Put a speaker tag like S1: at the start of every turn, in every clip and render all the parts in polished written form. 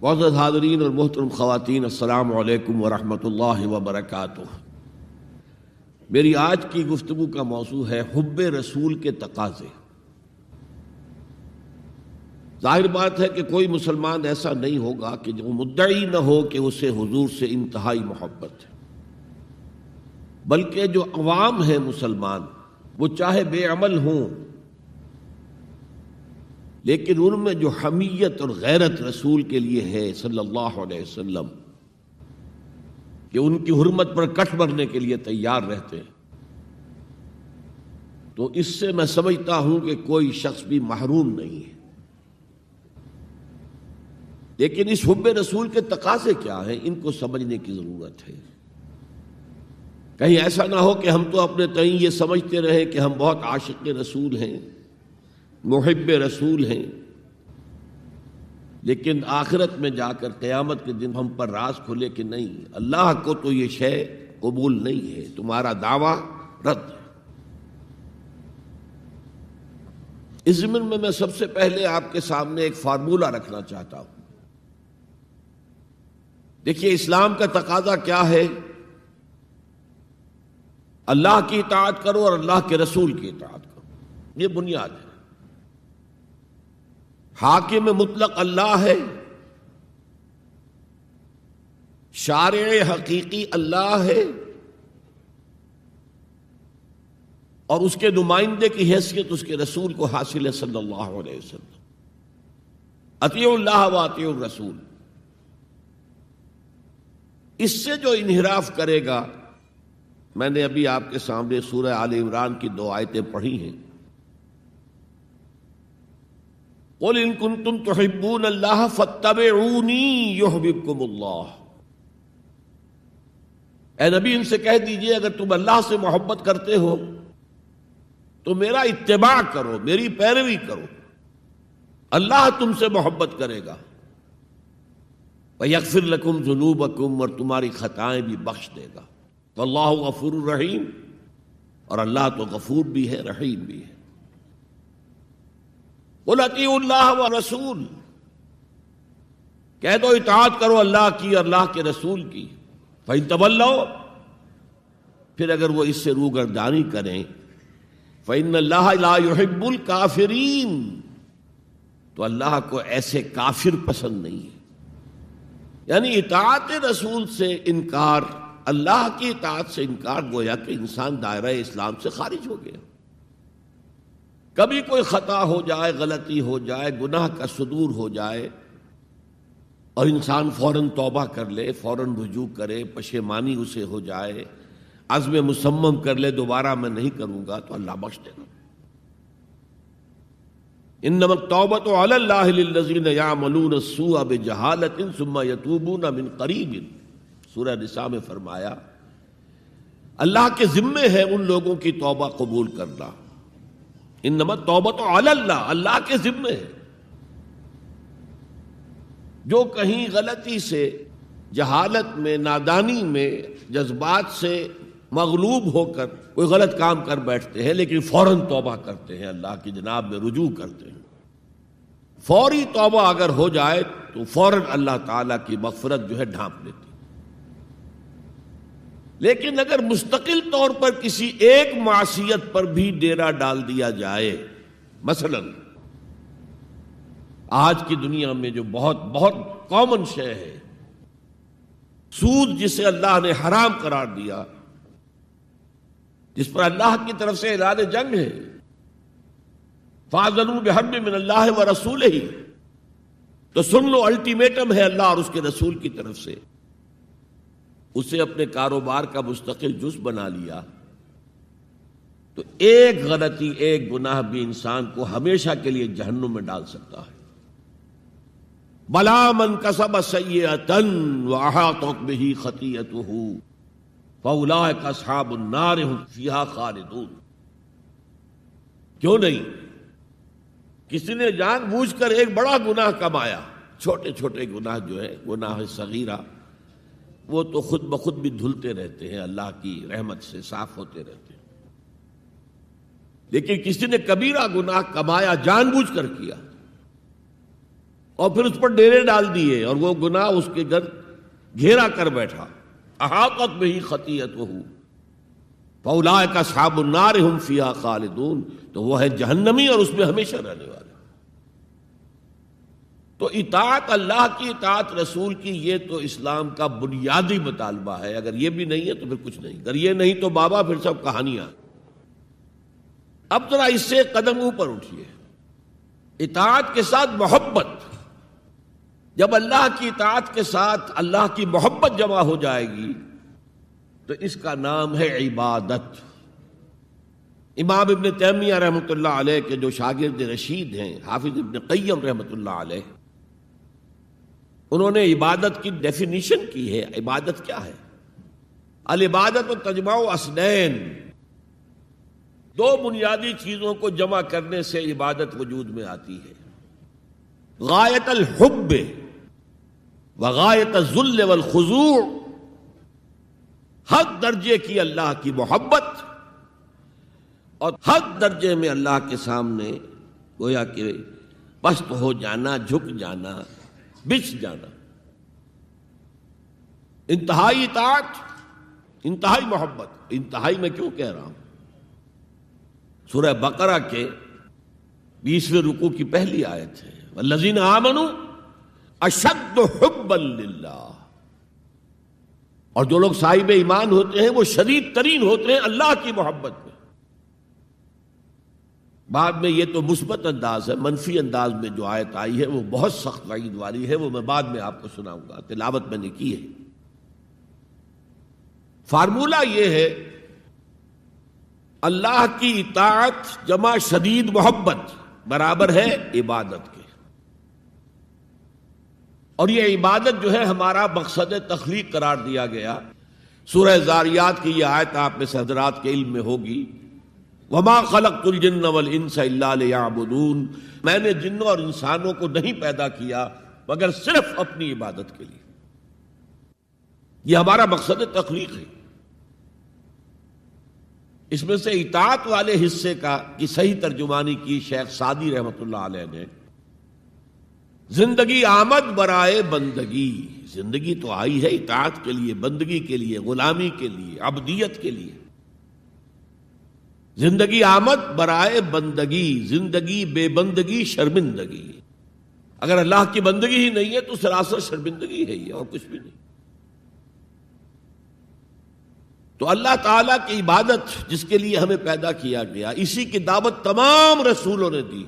S1: معزز حاضرین اور محترم خواتین، السلام علیکم ورحمۃ اللہ وبرکاتہ۔ میری آج کی گفتگو کا موضوع ہے حب رسول کے تقاضے۔ ظاہر بات ہے کہ کوئی مسلمان ایسا نہیں ہوگا کہ جو مدعی نہ ہو کہ اسے حضور سے انتہائی محبت ہے، بلکہ جو عوام ہیں مسلمان، وہ چاہے بے عمل ہوں لیکن ان میں جو حمیت اور غیرت رسول کے لیے ہے صلی اللہ علیہ وسلم، کہ ان کی حرمت پر کٹ مرنے کے لیے تیار رہتے ہیں، تو اس سے میں سمجھتا ہوں کہ کوئی شخص بھی محروم نہیں ہے۔ لیکن اس حب رسول کے تقاضے کیا ہیں، ان کو سمجھنے کی ضرورت ہے۔ کہیں ایسا نہ ہو کہ ہم تو اپنے تئیں یہ سمجھتے رہے کہ ہم بہت عاشق رسول ہیں، محب رسول ہیں، لیکن آخرت میں جا کر قیامت کے دن ہم پر راز کھلے کہ نہیں، اللہ کو تو یہ شے قبول نہیں ہے، تمہارا دعویٰ رد ہے۔ اس ضمن میں سب سے پہلے آپ کے سامنے ایک فارمولہ رکھنا چاہتا ہوں۔ دیکھیے، اسلام کا تقاضا کیا ہے؟ اللہ کی اطاعت کرو اور اللہ کے رسول کی اطاعت کرو، یہ بنیاد ہے۔ حاکم مطلق اللہ ہے، شارع حقیقی اللہ ہے، اور اس کے نمائندے کی حیثیت اس کے رسول کو حاصل ہے صلی اللہ علیہ وسلم۔ اطیعوا اللہ و اطیعوا الرسول۔ اس سے جو انحراف کرے گا، میں نے ابھی آپ کے سامنے سورہ آل عمران کی 2 آیتیں پڑھی ہیں۔ قُلْ إِن كُنتُمْ تُحِبُّونَ اللَّهَ فَاتَّبِعُونِي يُحْبِبْكُمُ اللَّهُ۔ اے نبی، ان سے کہہ دیجئے اگر تم اللہ سے محبت کرتے ہو تو میرا اتباع کرو، میری پیروی کرو، اللہ تم سے محبت کرے گا۔ وَيَغْفِرْ لَكُمْ ذُنُوبَكُمْ، اور تمہاری خطائیں بھی بخش دے گا۔ وَاللَّهُ غَفُورٌ رَحِيمٌ، اور اللہ تو غفور بھی ہے، رحیم بھی ہے۔ قُلْ اطیعوا اللہ والرسول، کہہ دو اطاعت کرو اللہ کی اور اللہ کے رسول کی۔ فَإِن تَوَلَّوْا، پھر اگر وہ اس سے روگردانی کریں، فَإِنَّ اللَّهَ لَا يُحِبُّ الْكَافِرِينَ، تو اللہ کو ایسے کافر پسند نہیں ہے۔ یعنی اطاعت رسول سے انکار، اللہ کی اطاعت سے انکار، گویا کہ انسان دائرہ اسلام سے خارج ہو گیا۔ کبھی کوئی خطا ہو جائے، غلطی ہو جائے، گناہ کا صدور ہو جائے، اور انسان فوراً توبہ کر لے، فوراً رجوع کرے، پشیمانی اسے ہو جائے، عزم مصمم کر لے دوبارہ میں نہیں کروں گا، تو اللہ بخش دے گا۔ انما التوبۃ علی اللہ للذین یعملون السوء بجہالۃ ثم یتوبون من قریب، سورہ نساء میں فرمایا اللہ کے ذمے ہے ان لوگوں کی توبہ قبول کرنا۔ انما التوبۃ علی اللہ، اللہ کے ذمے ہے۔ جو کہیں غلطی سے، جہالت میں، نادانی میں، جذبات سے مغلوب ہو کر کوئی غلط کام کر بیٹھتے ہیں، لیکن فوراً توبہ کرتے ہیں، اللہ کی جناب میں رجوع کرتے ہیں، فوری توبہ اگر ہو جائے تو فوراً اللہ تعالیٰ کی مغفرت جو ہے ڈھانپ لیتی۔ لیکن اگر مستقل طور پر کسی ایک معصیت پر بھی ڈیرا ڈال دیا جائے، مثلا آج کی دنیا میں جو بہت بہت کامن شے ہے، سود جسے اللہ نے حرام قرار دیا، جس پر اللہ کی طرف سے اعلان جنگ ہے، فَأَذَنُوا بِحَرْبٍ مِّنَ اللَّهِ وَرَسُولِهِ، تو سن لو، الٹیمیٹم ہے اللہ اور اس کے رسول کی طرف سے۔ اسے اپنے کاروبار کا مستقل جز بنا لیا تو ایک غلطی، ایک گناہ بھی انسان کو ہمیشہ کے لیے جہنم میں ڈال سکتا ہے۔ بَلَىٰ مَن كَسَبَ سَيِّئَةً وَأَحَاطَتْ بِهِ خَطِيئَتُهُ فَأُولَٰئِكَ أَصْحَابُ النَّارِ هُمْ فِيهَا خَالِدُونَ۔ کیوں نہیں؟ کسی نے جان بوجھ کر ایک بڑا گناہ کمایا، چھوٹے چھوٹے گناہ جو ہے، گناہ صغیرہ، وہ تو خود بخود بھی دھلتے رہتے ہیں، اللہ کی رحمت سے صاف ہوتے رہتے ہیں۔ لیکن کسی نے کبیرہ گناہ کمایا، جان بوجھ کر کیا، اور پھر اس پر ڈیرے ڈال دیے اور وہ گناہ اس کے گرد گھیرا کر بیٹھا. احاطت بہ خطیئتہ فاولئک اصحاب النار هم فیہا خالدون، تو وہ ہے جہنمی اور اس میں ہمیشہ رہنے والے. تو اطاعت اللہ کی، اطاعت رسول کی، یہ تو اسلام کا بنیادی مطالبہ ہے. اگر یہ بھی نہیں ہے تو پھر کچھ نہیں. اگر یہ نہیں تو بابا پھر سب کہانیاں. اب ذرا اس سے قدم اوپر اٹھیے. اطاعت کے ساتھ محبت، جب اللہ کی اطاعت کے ساتھ اللہ کی محبت جمع ہو جائے گی تو اس کا نام ہے عبادت. امام ابن تیمیہ رحمۃ اللہ علیہ کے جو شاگرد رشید ہیں، حافظ ابن قیم رحمۃ اللہ علیہ، انہوں نے عبادت کی ڈیفینیشن کی ہے. عبادت کیا ہے؟ العبادت تجمع اصلین، دو بنیادی چیزوں کو جمع کرنے سے عبادت وجود میں آتی ہے. غایت الحب وغایت الذل والخضوع، حد درجے کی اللہ کی محبت اور حد درجے میں اللہ کے سامنے گویا کہ پست ہو جانا، جھک جانا، بچھ جانا. انتہائی اطاعت، انتہائی محبت. انتہائی میں کیوں کہہ رہا ہوں؟ سورہ بقرہ کے 20ویں رکوع کی پہلی آیت ہے والذین آمنوا اشد حبا للہ، اور جو لوگ صاحب ایمان ہوتے ہیں وہ شدید ترین ہوتے ہیں اللہ کی محبت میں. بعد میں یہ تو مثبت انداز ہے، منفی انداز میں جو آیت آئی ہے وہ بہت سخت وعید والی ہے، وہ میں بعد میں آپ کو سناؤں گا، تلاوت میں نے کی ہے. فارمولہ یہ ہے اللہ کی اطاعت جمع شدید محبت برابر ہے عبادت کے. اور یہ عبادت جو ہے ہمارا مقصد تخلیق قرار دیا گیا. سورہ زاریات کی یہ آیت آپ میں سے حضرات کے علم میں ہوگی، وَمَا خَلَقْتُ الْجِنَّ وَالْإِنسَ إِلَّا لِيَعْبُدُونَ، میں نے جنوں اور انسانوں کو نہیں پیدا کیا مگر صرف اپنی عبادت کے لیے. یہ ہمارا مقصد تخلیق ہے. اس میں سے اطاعت والے حصے کی صحیح ترجمانی کی شیخ سعدی رحمۃ اللہ علیہ نے، زندگی آمد برائے بندگی. زندگی تو آئی ہے اطاعت کے لیے، بندگی کے لیے، غلامی کے لیے، عبدیت کے لیے. زندگی آمد برائے بندگی، زندگی بے بندگی شرمندگی. اگر اللہ کی بندگی ہی نہیں ہے تو سراسر شرمندگی ہے یہ، اور کچھ بھی نہیں. تو اللہ تعالیٰ کی عبادت جس کے لیے ہمیں پیدا کیا گیا، اسی کی دعوت تمام رسولوں نے دی.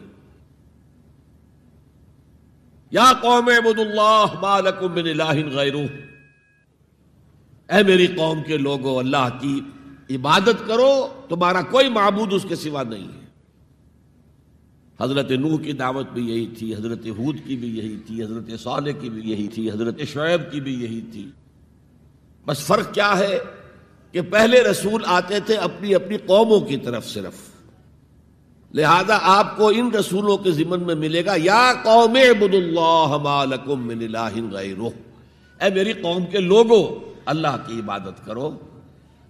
S1: یا قوم اعبدوا اللہ ما لکم من الہ غیرہ، اے میری قوم کے لوگوں اللہ کی عبادت کرو، تمہارا کوئی معبود اس کے سوا نہیں ہے. حضرت نوح کی دعوت بھی یہی تھی، حضرت ہود کی بھی یہی تھی، حضرت صالح کی بھی یہی تھی، حضرت شعیب کی بھی یہی تھی. بس فرق کیا ہے کہ پہلے رسول آتے تھے اپنی اپنی قوموں کی طرف صرف، لہذا آپ کو ان رسولوں کے ضمن میں ملے گا یا قوم اعبدوا اللہ ما لکم من الہ غیرہ، اے میری قوم کے لوگوں اللہ کی عبادت کرو،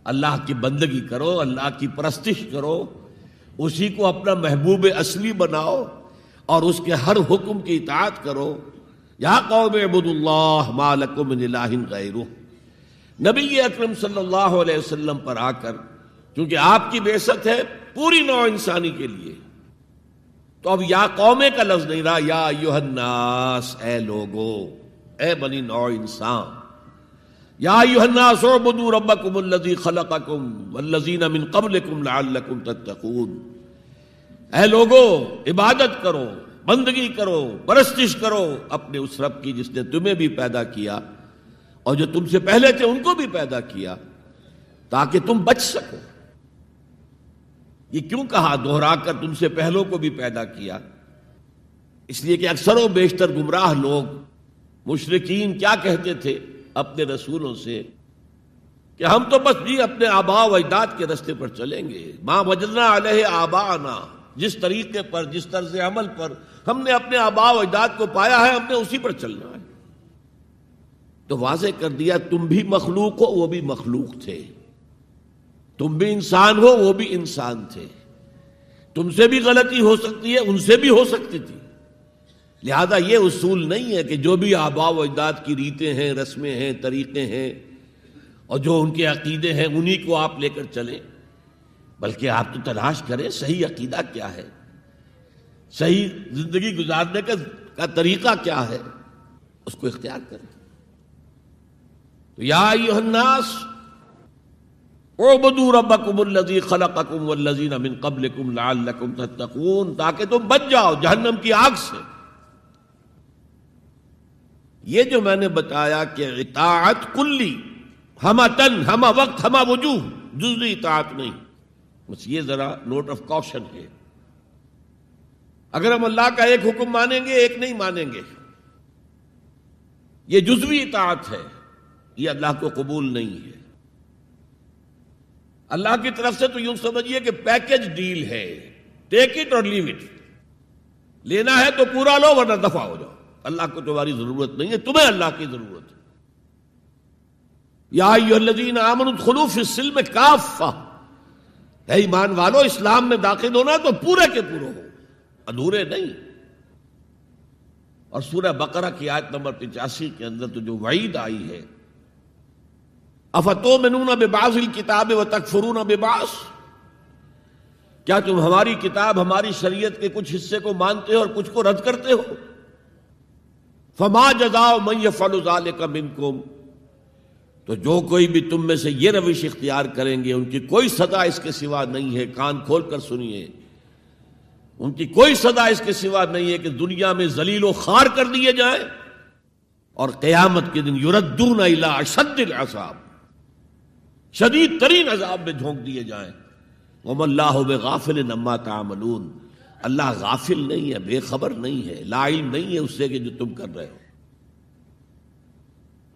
S1: اللہ کی بندگی کرو، اللہ کی پرستش کرو، اسی کو اپنا محبوب اصلی بناؤ اور اس کے ہر حکم کی اطاعت کرو. یا قوم اعبدوا اللہ ما لکم من الہ غیرہ. نبی اکرم صلی اللہ علیہ وسلم پر آ کر چونکہ آپ کی بعثت ہے پوری نوع انسانی کے لیے، تو اب یا قومے کا لفظ نہیں رہا، یا ایھا الناس، اے لوگو، اے بنی نوع انسان. یا ایھا الناس اعبدوا ربکم الذی خلقکم والذین من قبلکم لعلکم تتقون. اے لوگو عبادت کرو، بندگی کرو، پرستش کرو اپنے اس رب کی جس نے تمہیں بھی پیدا کیا اور جو تم سے پہلے تھے ان کو بھی پیدا کیا تاکہ تم بچ سکو. یہ کیوں کہا دوہرا کر تم سے پہلوں کو بھی پیدا کیا؟ اس لیے کہ اکثر و بیشتر گمراہ لوگ مشرکین کیا کہتے تھے اپنے رسولوں سے کہ ہم تو بس جی اپنے آباء و اجداد کے راستے پر چلیں گے، ما وجدنا علیہ آباءنا، جس طریقے پر، جس طرز عمل پر ہم نے اپنے آباء و اجداد کو پایا ہے ہم نے اسی پر چلنا ہے. تو واضح کر دیا تم بھی مخلوق ہو وہ بھی مخلوق تھے، تم بھی انسان ہو وہ بھی انسان تھے، تم سے بھی غلطی ہو سکتی ہے ان سے بھی ہو سکتی تھی، لہذا یہ اصول نہیں ہے کہ جو بھی آباء و اجداد کی ریتیں ہیں، رسمیں ہیں، طریقے ہیں اور جو ان کے عقیدے ہیں انہی کو آپ لے کر چلیں، بلکہ آپ تو تلاش کریں صحیح عقیدہ کیا ہے، صحیح زندگی گزارنے کا طریقہ کیا ہے، اس کو اختیار کریں۔ تو یا ایھا الناس اعبدوا ربکم الذی خلقکم والذین من قبلکم لعلکم تتقون، تاکہ تم بچ جاؤ جہنم کی آگ سے۔ یہ جو میں نے بتایا کہ اطاعت کلی، ہمہ تن، ہمہ وقت، ہمہ وجوہ، جزوی اطاعت نہیں، بس یہ ذرا نوٹ آف کوشن ہے۔ اگر ہم اللہ کا ایک حکم مانیں گے، ایک نہیں مانیں گے، یہ جزوی اطاعت ہے، یہ اللہ کو قبول نہیں ہے۔ اللہ کی طرف سے تو یوں سمجھیے کہ پیکج ڈیل ہے، ٹیک اٹ اور لیو اٹ، لینا ہے تو پورا لو ورنہ دفع ہو جاؤ، اللہ کو تمہاری ضرورت نہیں ہے، تمہیں اللہ کی ضرورت ہے۔ یا ایھا الذین آمنوا ادخلوا فی السلم کافہ، اے ایمان والو اسلام میں داخل ہونا تو پورے کے پورے ہو، ادھورے نہیں۔ اور سورہ بقرہ کی آیت نمبر 85 کے اندر تو جو وعید آئی ہے، افتؤمنون ببعض الکتاب وتکفرون ببعض، کیا تم ہماری کتاب، ہماری شریعت کے کچھ حصے کو مانتے ہو اور کچھ کو رد کرتے ہو؟ فما جزاء من یفعل ذلک منکم، تو جو کوئی بھی تم میں سے یہ روش اختیار کریں گے ان کی کوئی سزا اس کے سوا نہیں ہے، کان کھول کر سنیے، ان کی کوئی سزا اس کے سوا نہیں ہے کہ دنیا میں ذلیل و خوار کر دیے جائیں اور قیامت کے دن یردون الی اشد العذاب، شدید ترین عذاب میں جھونک دیے جائیں۔ وما اللہ بغافل عما تعملون، اللہ غافل نہیں ہے، بے خبر نہیں ہے، لا علم نہیں ہے اس سے کہ جو تم کر رہے ہو۔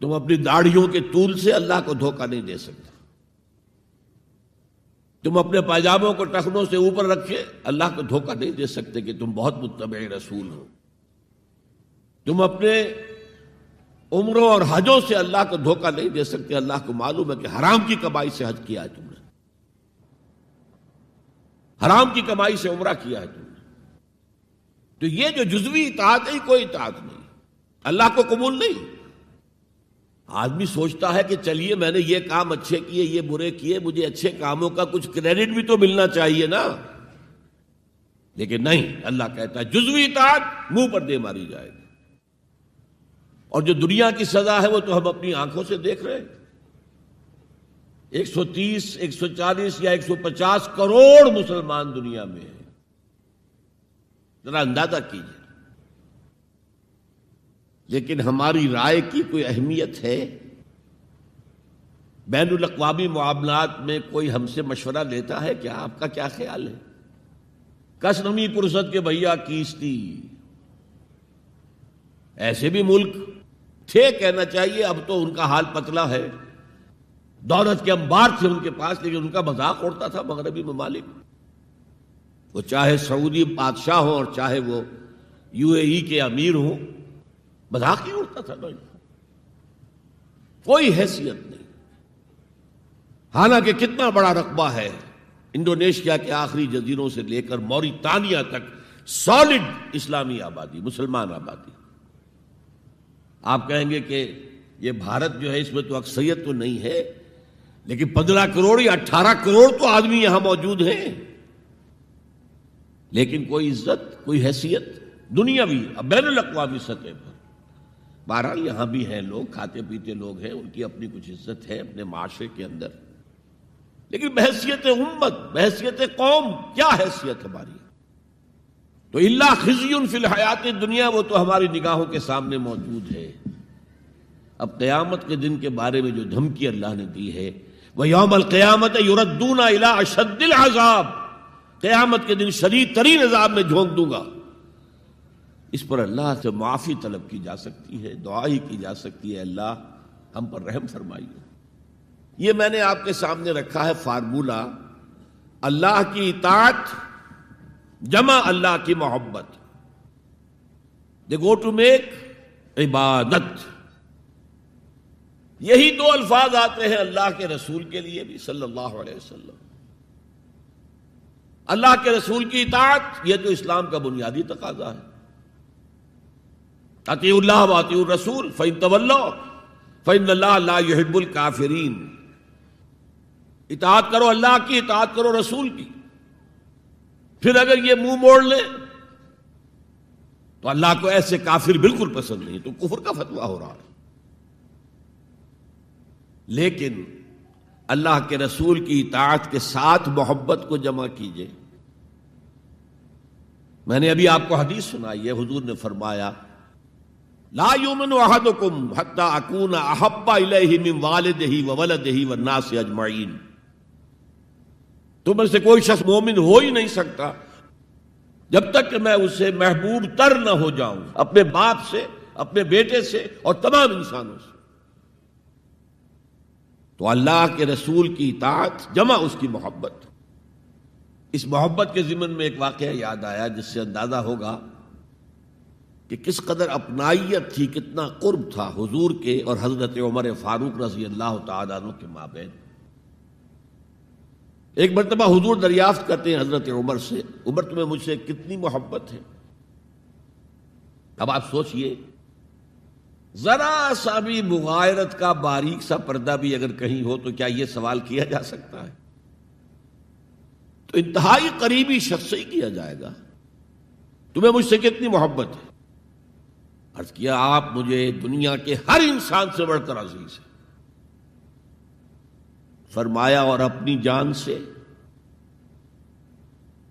S1: تم اپنی داڑھیوں کے طول سے اللہ کو دھوکہ نہیں دے سکتے، تم اپنے پائجاموں کو ٹخنوں سے اوپر رکھے اللہ کو دھوکہ نہیں دے سکتے کہ تم بہت متبع رسول ہو، تم اپنے عمروں اور حجوں سے اللہ کو دھوکہ نہیں دے سکتے، اللہ کو معلوم ہے کہ حرام کی کمائی سے حج کیا ہے تم نے، حرام کی کمائی سے عمرہ کیا ہے تم نے۔ تو یہ جو جزوی اطاعت ہے کوئی اطاعت نہیں، اللہ کو قبول نہیں۔ آدمی سوچتا ہے کہ چلیے میں نے یہ کام اچھے کیے، یہ برے کیے، مجھے اچھے کاموں کا کچھ کریڈٹ بھی تو ملنا چاہیے نا، لیکن نہیں، اللہ کہتا ہے جزوی اطاعت منہ پر دے ماری جائے گی، اور جو دنیا کی سزا ہے وہ تو ہم اپنی آنکھوں سے دیکھ رہے ہیں۔ 130، 140 یا 150 کروڑ مسلمان دنیا میں ہیں، ذرا اندازہ کیجیے، لیکن ہماری رائے کی کوئی اہمیت ہے؟ بین الاقوامی معاملات میں کوئی ہم سے مشورہ لیتا ہے کیا؟ آپ کا کیا خیال ہے؟ کس نمی پرست کے بھیا کیستی، ایسے بھی ملک تھے کہنا چاہیے، اب تو ان کا حال پتلا ہے، دولت کے انبار تھے ان کے پاس، لیکن ان کا مذاق اڑتا تھا مغربی ممالک، وہ چاہے سعودی بادشاہ ہوں اور چاہے وہ UAE کے امیر ہوں، مذاق ہی اڑتا تھا نا، کوئی حیثیت نہیں۔ حالانکہ کتنا بڑا رقبہ ہے انڈونیشیا کے آخری جزیروں سے لے کر موریتانیہ تک، سالڈ اسلامی آبادی، مسلمان آبادی۔ آپ کہیں گے کہ یہ بھارت جو ہے اس میں تو اکثریت تو نہیں ہے، لیکن 15 کروڑ یا 18 کروڑ تو آدمی یہاں موجود ہیں، لیکن کوئی عزت، کوئی حیثیت دنیاوی بین الاقوامی سطح پر۔ بہرحال یہاں بھی ہیں لوگ، کھاتے پیتے لوگ ہیں، ان کی اپنی کچھ عزت ہے اپنے معاشرے کے اندر، لیکن بحیثیت امت، بحیثیت قوم کیا حیثیت ہماری؟ تو الا خزی فی الحیات الدنیا، وہ تو ہماری نگاہوں کے سامنے موجود ہے۔ اب قیامت کے دن کے بارے میں جو دھمکی اللہ نے دی ہے، وَيَوْمَ الْقِيَامَةِ يُرَدُّونَ إِلَىٰ أَشَدِّ الْعَذَابِ، قیامت کے دن شدید ترین عذاب میں جھونک دوں گا۔ اس پر اللہ سے معافی طلب کی جا سکتی ہے، دعا ہی کی جا سکتی ہے، اللہ ہم پر رحم فرمائیے۔ یہ میں نے آپ کے سامنے رکھا ہے فارمولہ، اللہ کی اطاعت جمع اللہ کی محبت، دے گو ٹو میک عبادت۔ یہی دو الفاظ آتے ہیں اللہ کے رسول کے لیے بھی صلی اللہ علیہ وسلم۔ اللہ کے رسول کی اطاعت یہ تو اسلام کا بنیادی تقاضا ہے، اطیعوا اللہ واطیعوا الرسول فإن تولوا فإن اللہ لا يحب الکافرین، اطاعت کرو اللہ کی، اطاعت کرو رسول کی. پھر اگر یہ منہ موڑ لیں تو اللہ کو ایسے کافر بالکل پسند نہیں، تو کفر کا فتویٰ ہو رہا ہے. لیکن اللہ کے رسول کی اطاعت کے ساتھ محبت کو جمع کیجئے. میں نے ابھی آپ کو حدیث سنائی ہے، حضور نے فرمایا لا یؤمن احدکم حتی اکون احب الیہ من والدہ وولدہ والناس اجمعین. تم میں سے کوئی شخص مومن ہو ہی نہیں سکتا جب تک کہ میں اسے محبوب تر نہ ہو جاؤں، اپنے باپ سے، اپنے بیٹے سے اور تمام انسانوں سے. تو اللہ کے رسول کی اطاعت جمع اس کی محبت. اس محبت کے ضمن میں ایک واقعہ یاد آیا جس سے اندازہ ہوگا کہ کس قدر اپنائیت تھی، کتنا قرب تھا حضور کے اور حضرت عمر فاروق رضی اللہ تعالیٰ عنہ کے مابین. ایک مرتبہ حضور دریافت کرتے ہیں حضرت عمر سے، عمر تمہیں مجھ سے کتنی محبت ہے؟ اب آپ سوچئے، ذرا سا بھی مغایرت کا باریک سا پردہ بھی اگر کہیں ہو تو کیا یہ سوال کیا جا سکتا ہے؟ تو انتہائی قریبی شخص سے ہی کیا جائے گا، تمہیں مجھ سے کتنی محبت ہے؟ عرض کیا آپ مجھے دنیا کے ہر انسان سے بڑھ کر عزیز ہیں. فرمایا اور اپنی جان سے؟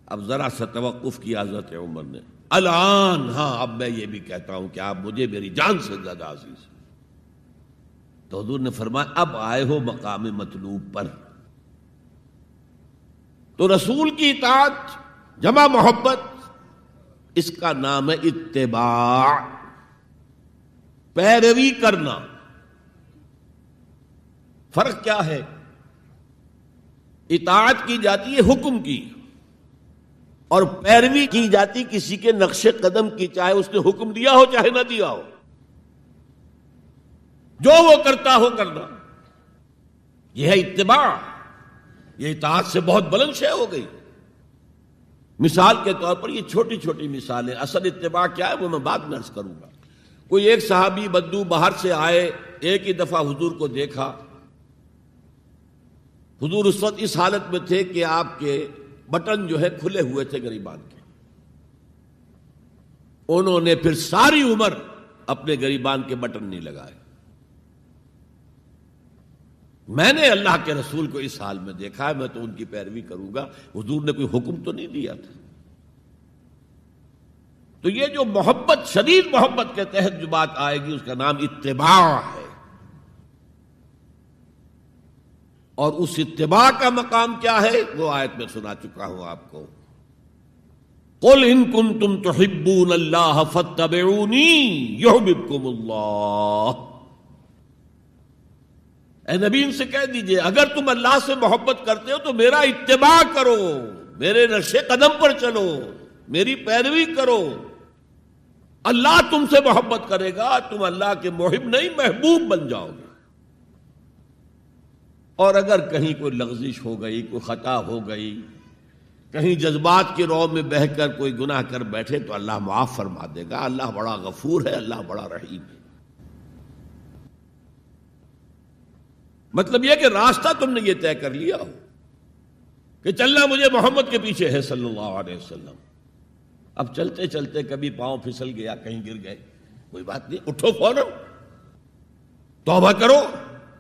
S1: اب ذرا سا توقف کیا حضرت عمر نے. الان ہاں، اب میں یہ بھی کہتا ہوں کہ آپ مجھے میری جان سے زیادہ عزیز ہیں. تو حضور نے فرمایا اب آئے ہو مقام مطلوب پر. تو رسول کی اطاعت جمع محبت، اس کا نام ہے اتباع، پیروی کرنا. فرق کیا ہے؟ اطاعت کی جاتی ہے حکم کی، اور پیروی کی جاتی کسی کے نقش قدم کی، چاہے اس نے حکم دیا ہو چاہے نہ دیا ہو، جو وہ کرتا ہو کرنا. یہ ہے اتباع. یہ اطاعت سے بہت بلند شے ہو گئی. مثال کے طور پر یہ چھوٹی چھوٹی مثالیں، اصل اتباع کیا ہے وہ میں بعد میں عرض کروں گا. کوئی ایک صحابی بدو باہر سے آئے، ایک ہی دفعہ حضور کو دیکھا. حضور اس وقت اس حالت میں تھے کہ آپ کے بٹن جو ہے کھلے ہوئے تھے گریبان کے. انہوں نے پھر ساری عمر اپنے گریبان کے بٹن نہیں لگائے. میں نے اللہ کے رسول کو اس حال میں دیکھا ہے، میں تو ان کی پیروی کروں گا. حضور نے کوئی حکم تو نہیں دیا تھا. تو یہ جو محبت، شدید محبت کے تحت جو بات آئے گی، اس کا نام اتباع ہے. اور اس اتباع کا مقام کیا ہے وہ آیت میں سنا چکا ہوں آپ کو. قل ان کنتم تحبون اللہ فاتبعونی یحببکم اللہ. اے نبی ان سے کہہ دیجئے اگر تم اللہ سے محبت کرتے ہو تو میرا اتباع کرو، میرے نقش قدم پر چلو، میری پیروی کرو. اللہ تم سے محبت کرے گا، تم اللہ کے محب نہیں محبوب بن جاؤ گے. اور اگر کہیں کوئی لغزش ہو گئی، کوئی خطا ہو گئی، کہیں جذبات کی رو میں بہہ کر کوئی گناہ کر بیٹھے تو اللہ معاف فرما دے گا. اللہ بڑا غفور ہے، اللہ بڑا رحیم ہے. مطلب یہ کہ راستہ تم نے یہ طے کر لیا ہو کہ چلنا مجھے محمد کے پیچھے ہے صلی اللہ علیہ وسلم. اب چلتے چلتے کبھی پاؤں پھسل گیا، کہیں گر گئے، کوئی بات نہیں، اٹھو فوراً، توبہ کرو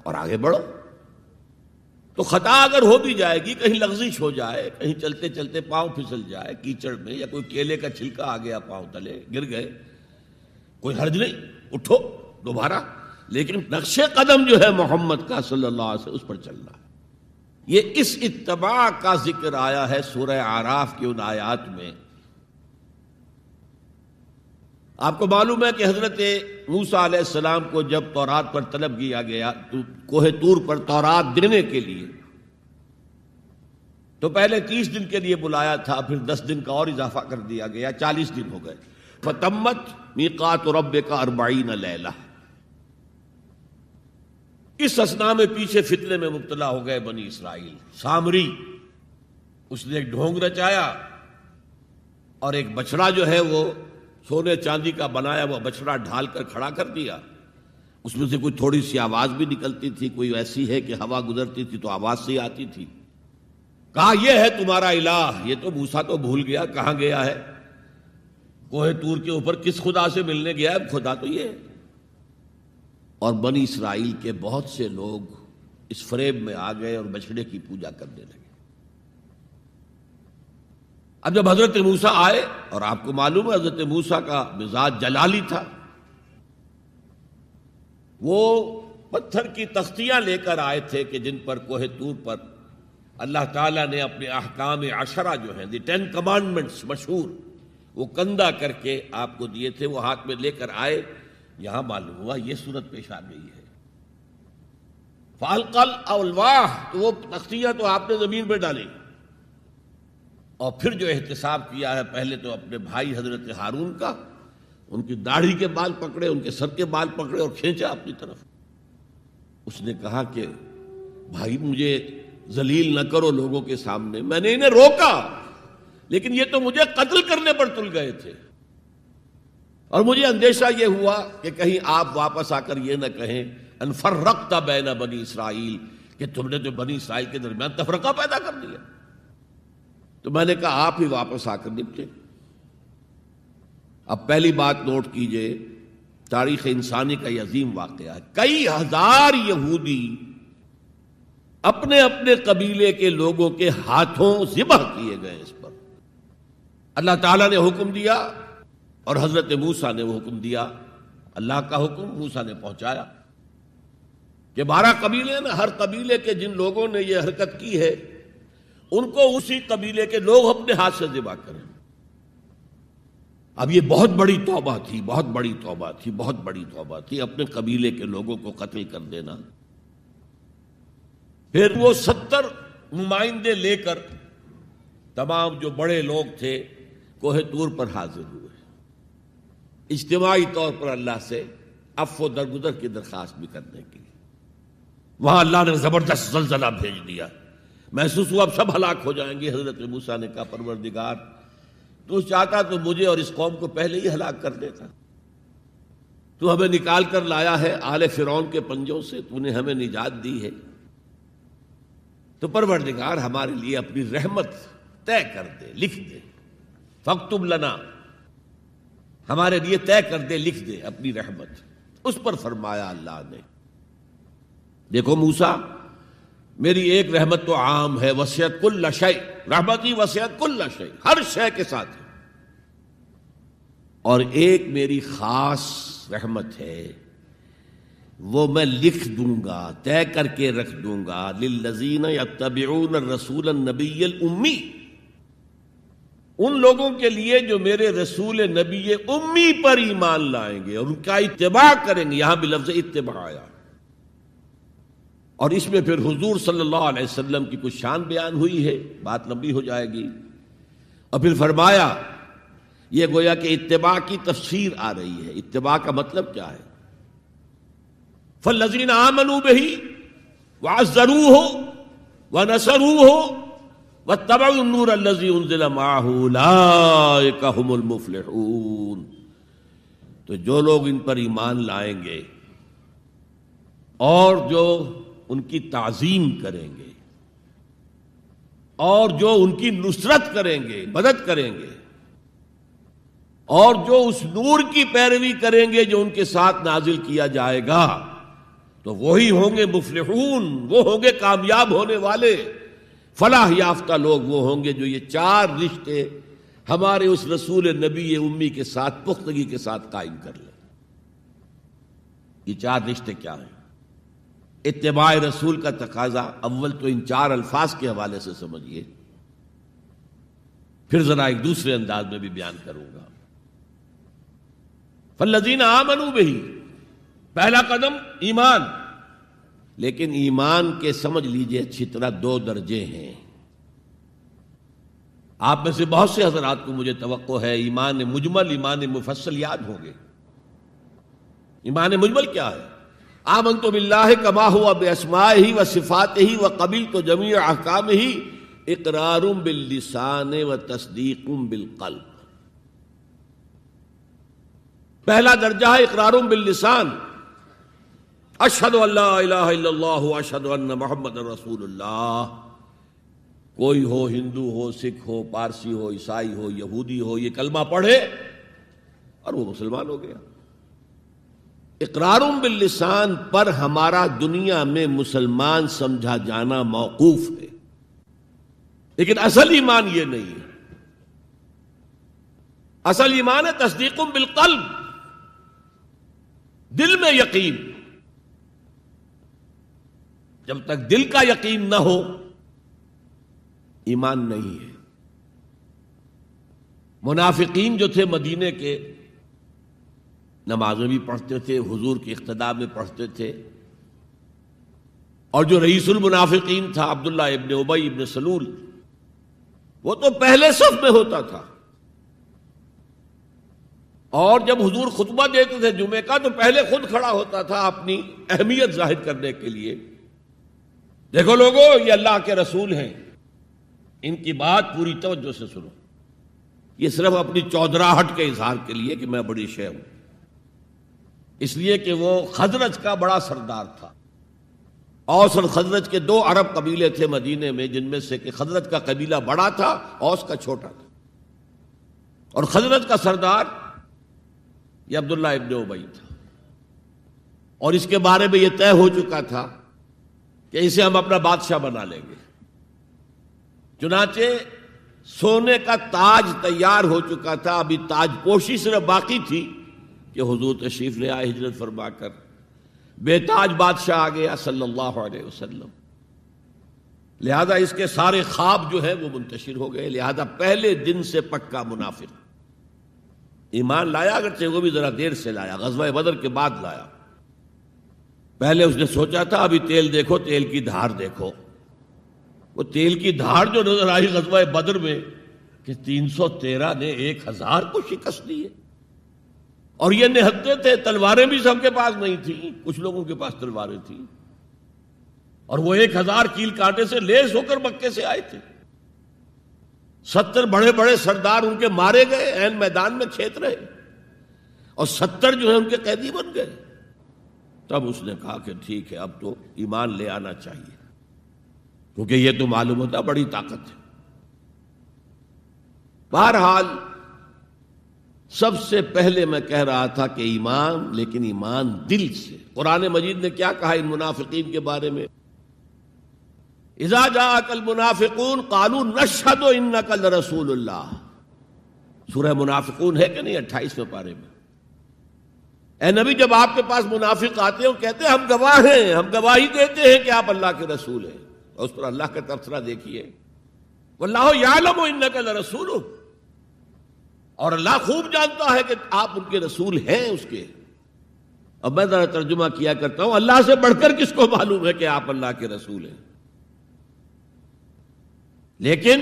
S1: اور آگے بڑھو. تو خطا اگر ہو بھی جائے گی، کہیں لغزش ہو جائے، کہیں چلتے چلتے پاؤں پھسل جائے کیچڑ میں، یا کوئی کیلے کا چھلکا آ گیا پاؤں تلے، گر گئے، کوئی حرج نہیں، اٹھو دوبارہ. لیکن نقش قدم جو ہے محمد کا صلی اللہ علیہ وسلم، اس پر چلنا ہے. یہ اس اتباع کا ذکر آیا ہے سورہ اعراف کی ان آیات میں. آپ کو معلوم ہے کہ حضرت موسیٰ علیہ السلام کو جب تورات پر طلب کیا گیا تو کوہ طور پر تورات دینے کے لیے، تو پہلے 30 دن کے لیے بلایا تھا، پھر 10 دن کا اور اضافہ کر دیا گیا، 40 دن ہو گئے. فَتَمَّتْ مِيقَاتُ رَبِّكَ 40 لَيْلَةً. اس اثنا میں پیچھے فتنے میں مبتلا ہو گئے بنی اسرائیل. سامری، اس نے ایک ڈھونگ رچایا اور ایک بچڑا جو ہے وہ سونے چاندی کا بنایا ہوا بچڑا ڈھال کر کھڑا کر دیا، اس میں سے کوئی تھوڑی سی آواز بھی نکلتی تھی، کوئی ایسی ہے کہ ہوا گزرتی تھی تو آواز سے آتی تھی۔ کہا یہ ہے تمہارا الہ۔ یہ تو موسیٰ تو بھول گیا کہاں گیا ہے، کوہ طور کے اوپر کس خدا سے ملنے گیا ہے، خدا تو یہ ہے۔ اور بنی اسرائیل کے بہت سے لوگ اس فریب میں آ گئے اور بچڑے کی پوجا کرنے لگے۔ اب جب حضرت موسیٰ آئے، اور آپ کو معلوم ہے حضرت موسیٰ کا مزاج جلالی تھا، وہ پتھر کی تختیاں لے کر آئے تھے کہ جن پر کوہ طور پر اللہ تعالیٰ نے اپنے احکام عشرہ جو ہیں، دی 10 کمانڈمنٹس مشہور، وہ کندہ کر کے آپ کو دیے تھے، وہ ہاتھ میں لے کر آئے۔ یہاں معلوم ہوا یہ صورت پیش آ گئی ہے۔ فَأَلْقَى الْأَلْوَاحَ، تو وہ تختیاں تو آپ نے زمین پہ ڈالی، اور پھر جو احتساب کیا ہے، پہلے تو اپنے بھائی حضرت ہارون کا، ان کی داڑھی کے بال پکڑے، ان کے سر کے بال پکڑے اور کھینچا اپنی طرف۔ اس نے کہا کہ بھائی مجھے ذلیل نہ کرو لوگوں کے سامنے، میں نے انہیں روکا لیکن یہ تو مجھے قتل کرنے پر تل گئے تھے، اور مجھے اندیشہ یہ ہوا کہ کہیں آپ واپس آ کر یہ نہ کہیں ان فرقت بین بنی اسرائیل، کہ تم نے تو بنی اسرائیل کے درمیان تفرقہ پیدا کر دیا۔ تو میں نے کہا آپ ہی واپس آ کر نپٹے۔ اب پہلی بات نوٹ کیجئے، تاریخ انسانی کا یہ عظیم واقعہ ہے، کئی ہزار یہودی اپنے اپنے قبیلے کے لوگوں کے ہاتھوں ذبح کیے گئے اس پر۔ اللہ تعالیٰ نے حکم دیا اور حضرت موسیٰ نے وہ حکم دیا، اللہ کا حکم موسیٰ نے پہنچایا کہ 12 قبیلے نا، ہر قبیلے کے جن لوگوں نے یہ حرکت کی ہے ان کو اسی قبیلے کے لوگ اپنے ہاتھ سے ذبح کریں۔ اب یہ بہت بڑی توبہ تھی، بہت بڑی توبہ تھی، بہت بڑی توبہ تھی، اپنے قبیلے کے لوگوں کو قتل کر دینا۔ پھر وہ 70 نمائندے لے کر تمام جو بڑے لوگ تھے کوہ طور پر حاضر ہوئے، اجتماعی طور پر اللہ سے عفو و درگزر کی درخواست بھی کرنے کی۔ وہاں اللہ نے زبردست زلزلہ بھیج دیا، محسوس ہوا اب سب ہلاک ہو جائیں گے۔ حضرت موسیٰ نے کہا پروردگار تو چاہتا تو مجھے اور اس قوم کو پہلے ہی ہلاک کر دیتا، تو ہمیں نکال کر لایا ہے آل فرعون کے پنجوں سے، تو نے ہمیں نجات دی ہے، تو پروردگار ہمارے لیے اپنی رحمت طے کر دے، لکھ دے، فاکتب لنا، ہمارے لیے طے کر دے، لکھ دے اپنی رحمت۔ اس پر فرمایا اللہ نے دیکھو موسیٰ، میری ایک رحمت تو عام ہے، وسعت کل شیء، رحمتی وسعت کل شیء، ہر شے کے ساتھ ہے، اور ایک میری خاص رحمت ہے، وہ میں لکھ دوں گا، طے کر کے رکھ دوں گا، للذین یتبعون الرسول النبی الامی، ان لوگوں کے لیے جو میرے رسول نبی امی پر ایمان لائیں گے اور ان کا اتباع کریں گے۔ یہاں بھی لفظ اتباع آیا، اور اس میں پھر حضور صلی اللہ علیہ وسلم کی کچھ شان بیان ہوئی ہے، بات لمبی ہو جائے گی، اور پھر فرمایا یہ گویا کہ اتباع کی تفسیر آ رہی ہے۔ اتباع کا مطلب کیا ہے؟ فالذین آمنوا بہ وعزروہ ونصروہ واتبعوا النور الذی انزل معہ اولئک ھم المفلحون، تو جو لوگ ان پر ایمان لائیں گے اور جو ان کی تعظیم کریں گے اور جو ان کی نصرت کریں گے، مدد کریں گے، اور جو اس نور کی پیروی کریں گے جو ان کے ساتھ نازل کیا جائے گا، تو وہی ہوں گے مفلحون، وہ ہوں گے کامیاب ہونے والے، فلاح یافتہ لوگ وہ ہوں گے جو یہ 4 رشتے ہمارے اس رسول نبی امی کے ساتھ پختگی کے ساتھ قائم کر لیں۔ یہ 4 رشتے کیا ہیں؟ اتباع رسول کا تقاضا اول تو ان 4 الفاظ کے حوالے سے سمجھیے، پھر ذرا ایک دوسرے انداز میں بھی بیان کروں گا۔ فالذین آمنوا بہ، پہلا قدم ایمان، لیکن ایمان کے سمجھ لیجئے اچھی طرح 2 درجے ہیں۔ آپ میں سے بہت سے حضرات کو مجھے توقع ہے ایمان مجمل، ایمان مفصل یاد ہوں گے۔ ایمان مجمل کیا ہے؟ آمنت باللہ کما ہوا باسمائہ و صفاتہ و قبلت جمیع احکامہ اقرار باللسان و تصدیق بالقلب۔ پہلا درجہ ہے اقرار باللسان، اشہد ان لا الہ الا اللہ اشہد ان محمد رسول اللہ. کوئی ہو، ہندو ہو، سکھ ہو، پارسی ہو، عیسائی ہو، یہودی ہو، یہ کلمہ پڑھے اور وہ مسلمان ہو گیا. اقرار باللسان پر ہمارا دنیا میں مسلمان سمجھا جانا موقوف ہے، لیکن اصل ایمان یہ نہیں ہے. اصل ایمان ہے تصدیق بالقلب، دل میں یقین. جب تک دل کا یقین نہ ہو ایمان نہیں ہے. منافقین جو تھے مدینے کے، نمازیں بھی پڑھتے تھے، حضور کی اقتداء میں پڑھتے تھے، اور جو رئیس المنافقین تھا عبداللہ ابن ابی ابن سلول، وہ تو پہلے صف میں ہوتا تھا. اور جب حضور خطبہ دیتے تھے جمعے کا تو پہلے خود کھڑا ہوتا تھا اپنی اہمیت ظاہر کرنے کے لیے. دیکھو لوگو، یہ اللہ کے رسول ہیں، ان کی بات پوری توجہ سے سنو. یہ صرف اپنی چودراہٹ کے اظہار کے لیے کہ میں بڑی شے ہوں، اس لیے کہ وہ خزرج کا بڑا سردار تھا. اوس اور خزرج کے 2 عرب قبیلے تھے مدینے میں، جن میں سے کہ خزرج کا قبیلہ بڑا تھا، اوس کا چھوٹا تھا. اور خزرج کا سردار یہ عبداللہ ابن ابی تھا، اور اس کے بارے میں یہ طے ہو چکا تھا کہ اسے ہم اپنا بادشاہ بنا لیں گے. چنانچہ سونے کا تاج تیار ہو چکا تھا، ابھی تاج پوشی صرف باقی تھی کہ حضور تشریف لے آئے ہجرت فرما کر. بے تاج بادشاہ آ گیا صلی اللہ علیہ وسلم. لہذا اس کے سارے خواب جو ہیں وہ منتشر ہو گئے. لہذا پہلے دن سے پکا منافق. ایمان لایا، اگرچہ وہ بھی ذرا دیر سے لایا، غزوہ بدر کے بعد لایا. پہلے اس نے سوچا تھا ابھی تیل دیکھو، تیل کی دھار دیکھو. وہ تیل کی دھار جو نظر آئی غزوہ بدر میں کہ 313 نے 1000 کو شکست دی ہے. اور یہ نہتے تھے، تلواریں بھی سب کے پاس نہیں تھیں، کچھ لوگوں کے پاس تلواریں تھیں، اور وہ 1000 کیل کانٹے سے لیس ہو کر مکے سے آئے تھے. 70 بڑے بڑے سردار ان کے مارے گئے، عین میدان میں کھیت رہے، اور 70 جو ہے ان کے قیدی بن گئے. تب اس نے کہا کہ ٹھیک ہے، اب تو ایمان لے آنا چاہیے، کیونکہ یہ تو معلوم ہوتا بڑی طاقت ہے. بہرحال سب سے پہلے میں کہہ رہا تھا کہ ایمان، لیکن ایمان دل سے. قرآن مجید نے کیا کہا ان منافقین کے بارے میں؟ اذا جاءک المنافقون قالوا نشہد انک لرسول اللہ. سورہ منافقون ہے کہ نہیں 28ویں پارے میں. اے نبی، جب آپ کے پاس منافق آتے ہیں وہ کہتے ہیں ہم گواہ ہیں، ہم گواہی دیتے ہیں کہ آپ اللہ کے رسول ہیں. اور اس پر اللہ کا تبصرہ دیکھیے، واللہ یعلم انک لرسولہ، اور اللہ خوب جانتا ہے کہ آپ ان کے رسول ہیں اس کے. اب میں ذرا ترجمہ کیا کرتا ہوں، اللہ سے بڑھ کر کس کو معلوم ہے کہ آپ اللہ کے رسول ہیں؟ لیکن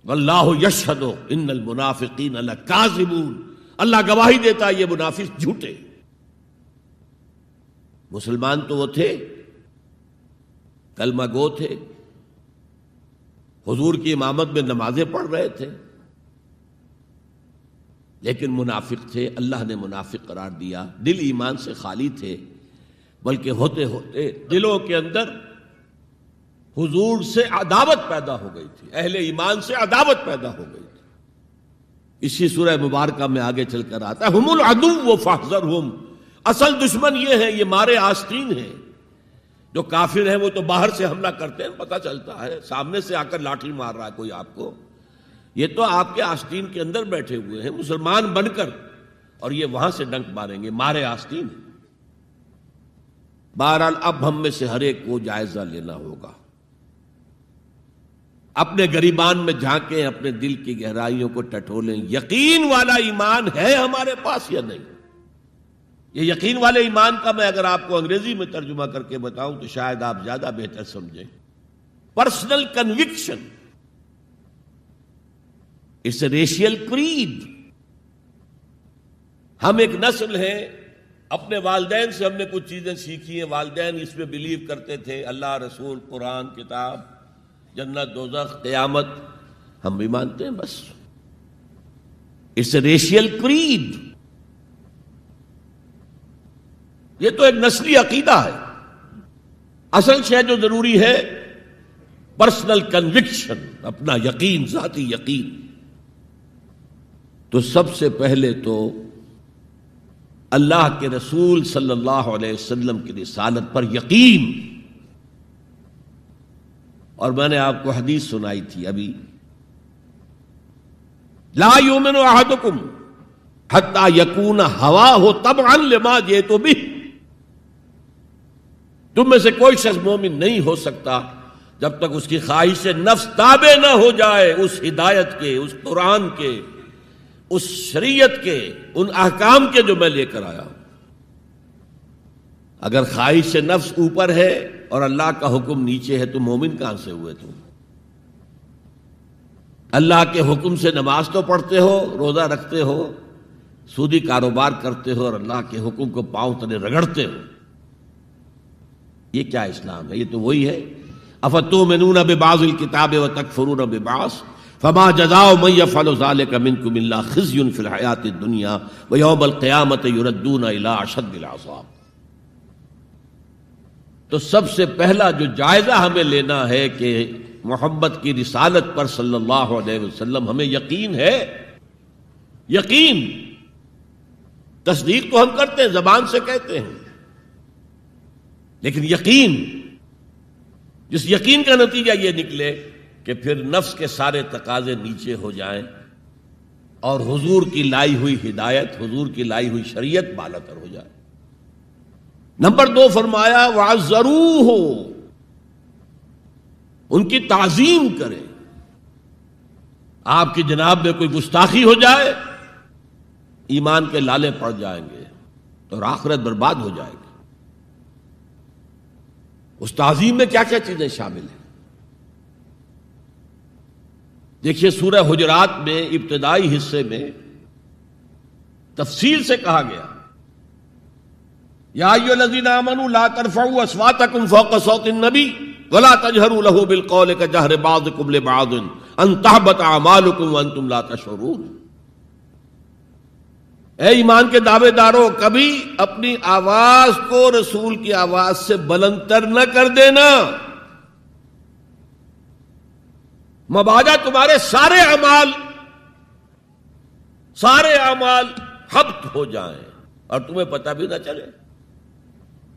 S1: واللہ یشہد ان المنافقین لکاذبون، اللہ گواہی دیتا ہے یہ منافق جھوٹے. مسلمان تو وہ تھے، کلمہ گو تھے، حضور کی امامت میں نمازیں پڑھ رہے تھے، لیکن منافق تھے. اللہ نے منافق قرار دیا. دل ایمان سے خالی تھے، بلکہ ہوتے ہوتے دلوں کے اندر حضور سے عداوت پیدا ہو گئی تھی، اہل ایمان سے عداوت پیدا ہو گئی تھی. اسی سورہ مبارکہ میں آگے چل کر آتا ہے ہم العدو فاحذرہم، اصل دشمن یہ ہے، یہ مارے آستین ہیں. جو کافر ہیں وہ تو باہر سے حملہ کرتے ہیں، پتہ چلتا ہے، سامنے سے آ کر لاٹھی مار رہا ہے کوئی آپ کو. یہ تو آپ کے آستین کے اندر بیٹھے ہوئے ہیں مسلمان بن کر، اور یہ وہاں سے ڈنک ماریں گے، مارے آستین. بہرحال اب ہم میں سے ہر ایک کو جائزہ لینا ہوگا. اپنے گریبان میں جھانکیں، اپنے دل کی گہرائیوں کو ٹٹولیں. یقین والا ایمان ہے ہمارے پاس یا نہیں؟ یہ یقین والے ایمان کا میں اگر آپ کو انگریزی میں ترجمہ کر کے بتاؤں تو شاید آپ زیادہ بہتر سمجھیں. Personal conviction, it's a racial creed. ہم ایک نسل ہیں، اپنے والدین سے ہم نے کچھ چیزیں سیکھی ہیں، والدین اس میں بلیو کرتے تھے، اللہ، رسول، قرآن، کتاب، جنت، دوزخ، قیامت، ہم بھی مانتے ہیں. بس اٹس اے ریشیل کریڈ. یہ تو ایک نسلی عقیدہ ہے. اصل شے جو ضروری ہے پرسنل کنوکشن، اپنا یقین، ذاتی یقین. تو سب سے پہلے تو اللہ کے رسول صلی اللہ علیہ وسلم کی رسالت پر یقین. اور میں نے آپ کو حدیث سنائی تھی ابھی، لا یؤمن احدکم حتی یکون ہواہ تبعا لما جئت بہ. تم میں سے کوئی شخص مومن نہیں ہو سکتا جب تک اس کی خواہش نفس تابع نہ ہو جائے اس ہدایت کے، اس قرآن کے، اس شریعت کے، ان احکام کے جو میں لے کر آیا ہوں. اگر خواہش نفس اوپر ہے اور اللہ کا حکم نیچے ہے تو مومن کہاں سے ہوئے تم؟ اللہ کے حکم سے نماز تو پڑھتے ہو، روزہ رکھتے ہو، سودی کاروبار کرتے ہو، اور اللہ کے حکم کو پاؤں تلے رگڑتے ہو. یہ کیا اسلام ہے؟ یہ تو وہی ہے افتؤمنون ببعض الکتاب وتکفرون ببعض فما جزاء من يفعل ذلك منكم الا خزي في الحياة الدنيا ويوم القيامة يردون الى اشد العذاب. تو سب سے پہلا جو جائزہ ہمیں لینا ہے کہ محمد کی رسالت پر صلی اللہ علیہ وسلم ہمیں یقین ہے. یقین، تصدیق تو ہم کرتے ہیں، زبان سے کہتے ہیں، لیکن یقین، جس یقین کا نتیجہ یہ نکلے کہ پھر نفس کے سارے تقاضے نیچے ہو جائیں اور حضور کی لائی ہوئی ہدایت، حضور کی لائی ہوئی شریعت بالاتر ہو جائے. نمبر 2 فرمایا وَعَزَّرُوهُ، ان کی تعظیم کریں. آپ کی جناب میں کوئی گستاخی ہو جائے ایمان کے لالے پڑ جائیں گے اور آخرت برباد ہو جائے گی. اس تعظیم میں کیا کیا چیزیں شامل ہیں؟ دیکھیے سورہ حجرات میں ابتدائی حصے میں تفصیل سے کہا گیا یا ایھا الذین آمنوا لا ترفعوا اصواتکم فوق صوت النبی ولا تجہروا له بالقول کجہر بعضکم لبعض ان تحبط اعمالکم وانتم لا تشعرون. اے ایمان کے دعوے دارو، کبھی اپنی آواز کو رسول کی آواز سے بلندتر نہ کر دینا، مبادا تمہارے سارے اعمال حبط ہو جائیں اور تمہیں پتہ بھی نہ چلے.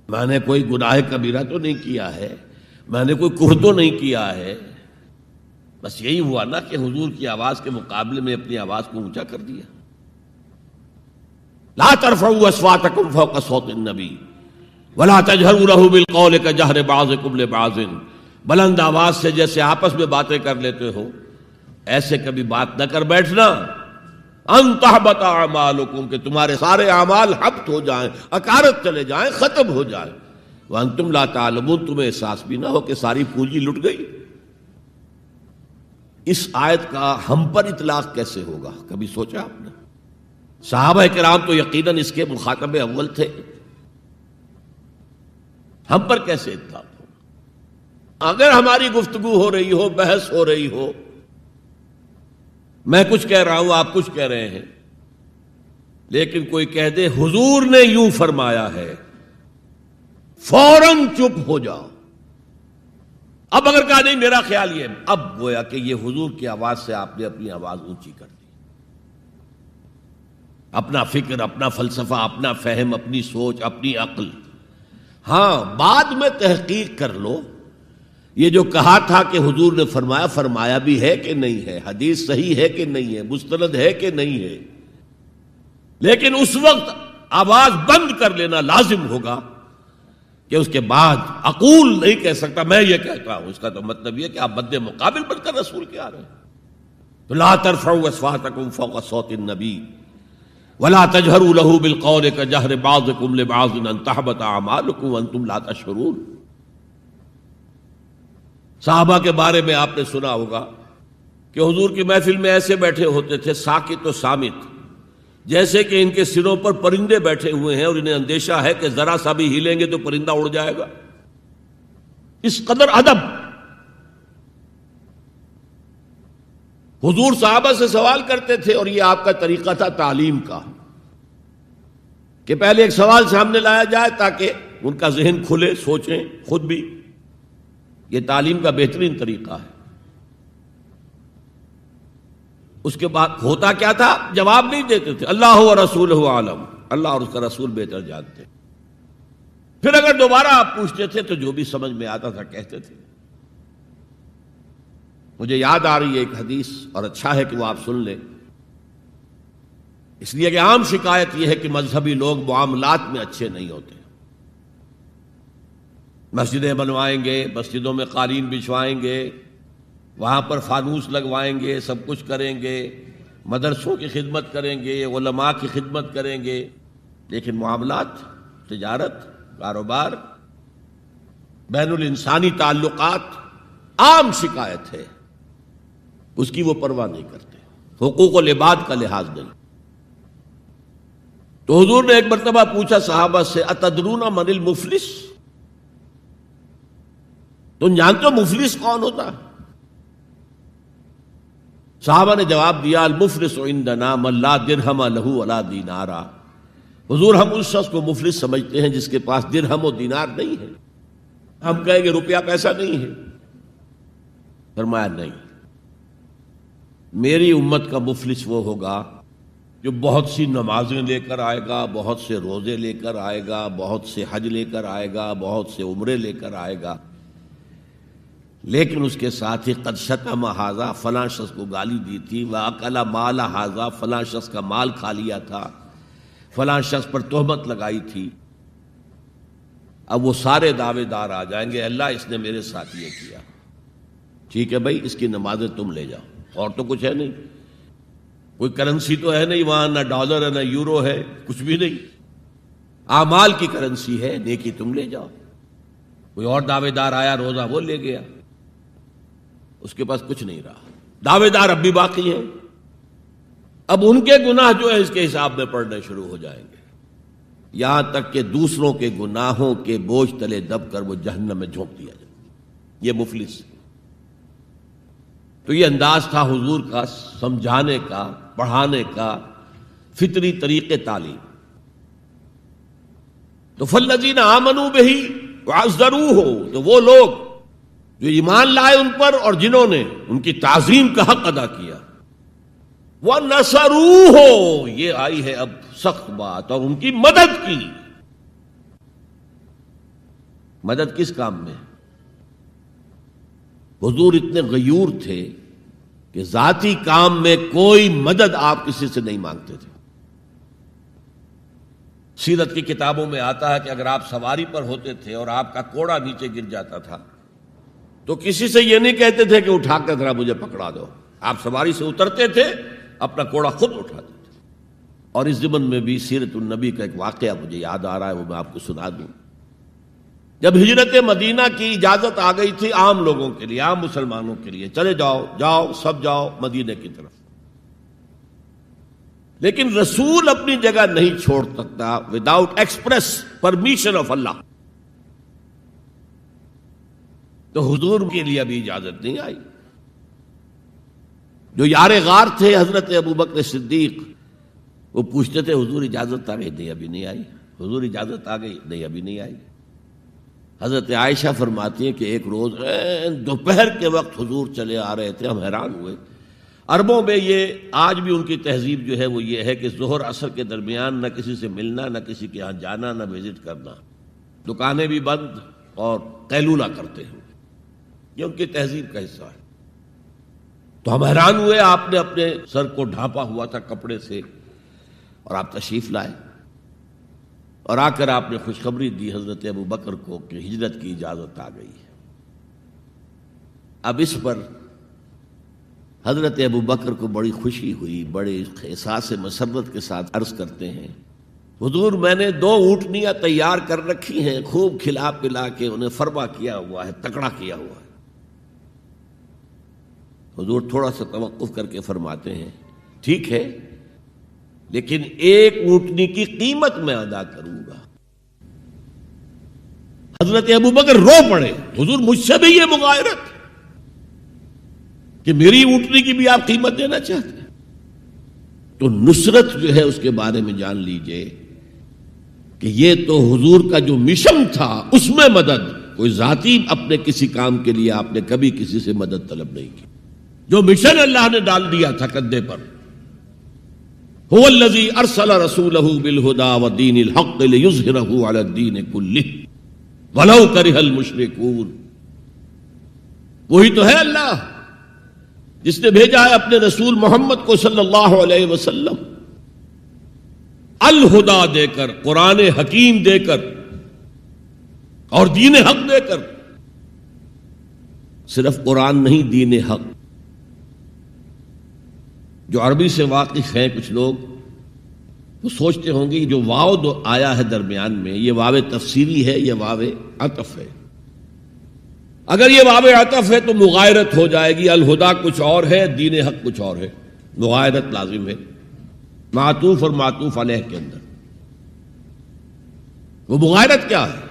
S1: میں نے کوئی گناہ کبیرہ تو نہیں کیا ہے، میں نے کوئی کفر تو نہیں کیا ہے، بس یہی ہوا نا کہ حضور کی آواز کے مقابلے میں اپنی آواز کو اونچا کر دیا. لا ترفعوا اصواتکم فوق صوت النبی ولا تجہروا له بالقول کجہر بعضکم لبعض. بلند آواز سے جیسے آپس میں باتیں کر لیتے ہو ایسے کبھی بات نہ کر بیٹھنا. ان تحبط اعمالکم، کہ تمہارے سارے اعمال حبط ہو جائیں، اکارت چلے جائیں، ختم ہو جائیں. وانتم لا تعلمون، تمہیں احساس بھی نہ ہو کہ ساری پونجی لٹ گئی. اس آیت کا ہم پر اطلاق کیسے ہوگا؟ کبھی سوچا آپ نے؟ صحابہ کرام تو یقیناً اس کے مخاطب اول تھے، ہم پر کیسے اطلاق ہوگا؟ اگر ہماری گفتگو ہو رہی ہو، بحث ہو رہی ہو، میں کچھ کہہ رہا ہوں، آپ کچھ کہہ رہے ہیں، لیکن کوئی کہہ دے حضور نے یوں فرمایا ہے، فوراً چپ ہو جاؤ. اب اگر کہا نہیں میرا خیال یہ، اب گویا کہ یہ حضور کی آواز سے آپ نے اپنی آواز اونچی کر دی. اپنا فکر، اپنا فلسفہ، اپنا فہم، اپنی سوچ، اپنی عقل. ہاں بعد میں تحقیق کر لو یہ جو کہا تھا کہ حضور نے فرمایا بھی ہے کہ نہیں ہے، حدیث صحیح ہے کہ نہیں ہے، مستند ہے کہ نہیں ہے. لیکن اس وقت آواز بند کر لینا لازم ہوگا کہ اس کے بعد اقول نہیں کہہ سکتا میں یہ کہتا ہوں. اس کا تو مطلب یہ کہ آپ بد مقابل بن کر رسول کے آ رہے ہیں. تو لا ترفعوا اصواتکم فوق صوت النبی ولا تجہروا له بالقول کجہر بعضکم لبعض ان تحبط اعمالکم وانتم لا تشعرون. صحابہ کے بارے میں آپ نے سنا ہوگا کہ حضور کی محفل میں ایسے بیٹھے ہوتے تھے ساکت و صامت، جیسے کہ ان کے سروں پر پرندے بیٹھے ہوئے ہیں اور انہیں اندیشہ ہے کہ ذرا سا بھی ہلیں گے تو پرندہ اڑ جائے گا. اس قدر ادب. حضور صحابہ سے سوال کرتے تھے، اور یہ آپ کا طریقہ تھا تعلیم کا، کہ پہلے ایک سوال سامنے لایا جائے تاکہ ان کا ذہن کھلے، سوچیں خود بھی. یہ تعلیم کا بہترین طریقہ ہے. اس کے بعد ہوتا کیا تھا؟ جواب نہیں دیتے تھے، اللہ و رسولہ عالم، اللہ اور اس کا رسول بہتر جانتے. پھر اگر دوبارہ آپ پوچھتے تھے تو جو بھی سمجھ میں آتا تھا کہتے تھے. مجھے یاد آ رہی ہے ایک حدیث، اور اچھا ہے کہ وہ آپ سن لیں، اس لیے کہ عام شکایت یہ ہے کہ مذہبی لوگ معاملات میں اچھے نہیں ہوتے. مسجدیں بنوائیں گے، مسجدوں میں قالین بچھوائیں گے، وہاں پر فانوس لگوائیں گے، سب کچھ کریں گے، مدرسوں کی خدمت کریں گے، علماء کی خدمت کریں گے، لیکن معاملات، تجارت، کاروبار، بین الانسانی تعلقات، عام شکایت ہے، اس کی وہ پرواہ نہیں کرتے، حقوق العباد کا لحاظ نہیں. تو حضور نے ایک مرتبہ پوچھا صحابہ سے، اتدرون من المفلس، تم جانتے ہو مفلس کون ہوتا؟ صحابہ نے جواب دیا، المفلس عندنا من لا درہم لہ ولا دینارا. حضور ہم اس شخص کو مفلس سمجھتے ہیں جس کے پاس درہم و دینار نہیں ہے. ہم کہیں گے روپیہ پیسہ نہیں ہے. فرمایا نہیں، میری امت کا مفلس وہ ہوگا جو بہت سی نمازیں لے کر آئے گا، بہت سے روزے لے کر آئے گا، بہت سے حج لے کر آئے گا، بہت سے عمرے لے کر آئے گا، لیکن اس کے ساتھ ہی قد شتم ھذا، فلاں شخص کو گالی دی تھی، واکل مال ھذا، فلاں شخص کا مال کھا لیا تھا، فلاں شخص پر تہمت لگائی تھی. اب وہ سارے دعوے دار آ جائیں گے، اللہ اس نے میرے ساتھ یہ کیا. ٹھیک ہے بھائی، اس کی نمازیں تم لے جاؤ، اور تو کچھ ہے نہیں، کوئی کرنسی تو ہے نہیں وہاں، نہ ڈالر ہے نہ یورو ہے، کچھ بھی نہیں، اعمال کی کرنسی ہے، نیکی تم لے جاؤ. کوئی اور دعوے دار آیا، روزہ وہ لے گیا، اس کے پاس کچھ نہیں رہا. دعوے دار اب بھی باقی ہیں. اب ان کے گناہ جو ہے اس کے حساب میں پڑنے شروع ہو جائیں گے، یہاں تک کہ دوسروں کے گناہوں کے بوجھ تلے دب کر وہ جہنم میں جھونک دیا جائے. یہ مفلس. تو یہ انداز تھا حضور کا سمجھانے کا، پڑھانے کا، فطری طریقے تعلیم. تو فالذین آمنوا بہ وعزروہ، تو وہ لوگ جو ایمان لائے ان پر اور جنہوں نے ان کی تعظیم کا حق ادا کیا. وَنَصَرُوهُ، یہ آئی ہے اب سخت بات، اور ان کی مدد کی. مدد کس کام میں؟ حضور اتنے غیور تھے کہ ذاتی کام میں کوئی مدد آپ کسی سے نہیں مانگتے تھے. سیرت کی کتابوں میں آتا ہے کہ اگر آپ سواری پر ہوتے تھے اور آپ کا کوڑا نیچے گر جاتا تھا تو کسی سے یہ نہیں کہتے تھے کہ اٹھا کر ذرا مجھے پکڑا دو. آپ سواری سے اترتے تھے، اپنا کوڑا خود اٹھاتے تھے. اور اس ضمن میں بھی سیرت النبی کا ایک واقعہ مجھے یاد آ رہا ہے، وہ میں آپ کو سنا دوں. جب ہجرت مدینہ کی اجازت آ گئی تھی عام لوگوں کے لیے، عام مسلمانوں کے لیے، چلے جاؤ جاؤ سب جاؤ مدینہ کی طرف، لیکن رسول اپنی جگہ نہیں چھوڑ سکتا وداؤٹ ایکسپریس پرمیشن آف اللہ. تو حضور کے لیے ابھی اجازت نہیں آئی. جو یار غار تھے حضرت ابوبکر صدیق، وہ پوچھتے تھے حضور اجازت آ گئی؟ نہیں ابھی نہیں آئی. حضور اجازت آ گئی؟ نہیں ابھی نہیں آئی. حضرت عائشہ فرماتی ہیں کہ ایک روز دوپہر کے وقت حضور چلے آ رہے تھے، ہم حیران ہوئے. عربوں میں یہ آج بھی ان کی تہذیب جو ہے وہ یہ ہے کہ ظہر عصر کے درمیان نہ کسی سے ملنا، نہ کسی کے یہاں جانا، نہ وزٹ کرنا، دکانیں بھی بند اور قیلولہ کرتے ہیں. یہ ان کی تہذیب کا حصہ ہے. تو ہم حیران ہوئے، آپ نے اپنے سر کو ڈھانپا ہوا تھا کپڑے سے اور آپ تشریف لائے، اور آ کر آپ نے خوشخبری دی حضرت ابوبکر کو کہ ہجرت کی اجازت آ گئی ہے. اب اس پر حضرت ابوبکر کو بڑی خوشی ہوئی، بڑے احساس مسرت کے ساتھ عرض کرتے ہیں، حضور میں نے 2 اونٹنیاں تیار کر رکھی ہیں، خوب کھلا پلا کے انہیں فربا کیا ہوا ہے، تکڑا کیا ہوا ہے. حضور تھوڑا سا توقف کر کے فرماتے ہیں، ٹھیک ہے لیکن 1 اونٹنی کی قیمت میں ادا کروں گا. حضرت ابوبکر رو پڑے، حضور مجھ سے بھی یہ مغایرت، کہ میری اونٹنی کی بھی آپ قیمت دینا چاہتے ہیں؟ تو نصرت جو ہے اس کے بارے میں جان لیجئے کہ یہ تو حضور کا جو مشن تھا اس میں مدد، کوئی ذاتی اپنے کسی کام کے لیے آپ نے کبھی کسی سے مدد طلب نہیں کی. جو مشن اللہ نے ڈال دیا تھا کندھے پر، هو الذی ارسل رسولہ بالہدی ودین الحق لیظہرہ علی الدین کلہ ولو کرہ المشرکون. وہی تو ہے اللہ جس نے بھیجا ہے اپنے رسول محمد کو صلی اللہ علیہ وسلم الہدا دے کر، قرآن حکیم دے کر اور دین حق دے کر. صرف قرآن نہیں، دین حق. جو عربی سے واقف ہیں کچھ لوگ وہ سوچتے ہوں گے کہ جو واو آیا ہے درمیان میں، یہ واو تفسیری ہے، یہ واو عطف ہے. اگر یہ واو عطف ہے تو مغایرت ہو جائے گی. الہدا کچھ اور ہے، دین حق کچھ اور ہے، مغایرت لازم ہے معطوف اور معطوف علیہ کے اندر. وہ مغایرت کیا ہے؟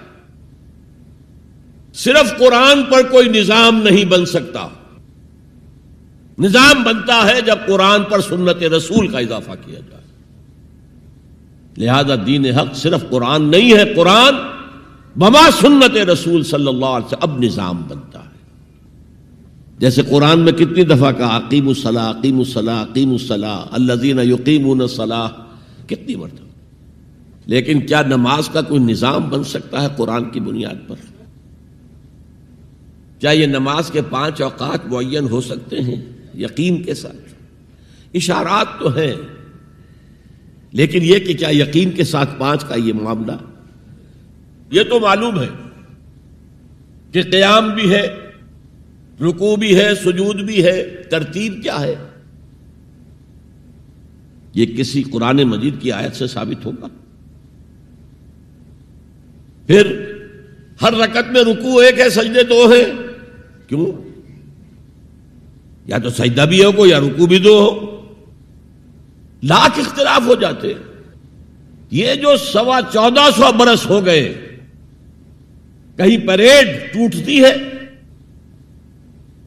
S1: صرف قرآن پر کوئی نظام نہیں بن سکتا. نظام بنتا ہے جب قرآن پر سنت رسول کا اضافہ کیا جائے. لہذا دین حق صرف قرآن نہیں ہے، قرآن بما سنت رسول صلی اللہ علیہ وسلم اب نظام بنتا ہے. جیسے قرآن میں کتنی دفعہ کہا اقیموا الصلاۃ اقیموا الصلاۃ اقیموا الصلاۃ الذین یقیمون الصلاۃ، کتنی مرتبہ. لیکن کیا نماز کا کوئی نظام بن سکتا ہے قرآن کی بنیاد پر؟ کیا یہ نماز کے 5 اوقات معین ہو سکتے ہیں یقین کے ساتھ؟ اشارات تو ہیں، لیکن یہ کہ کیا یقین کے ساتھ 5 کا یہ معاملہ؟ یہ تو معلوم ہے کہ قیام بھی ہے، رکوع بھی ہے، سجود بھی ہے. ترتیب کیا ہے؟ یہ کسی قرآن مجید کی آیت سے ثابت ہوگا؟ پھر ہر رکعت میں رکوع ایک ہے، سجدے 2 ہیں. کیوں؟ یا تو سجدہ بھی ہو یا رکوع بھی 2 ہو. لاکھ اختلاف ہو جاتے. یہ جو 1450 برس ہو گئے، کہیں پریڈ ٹوٹتی ہے.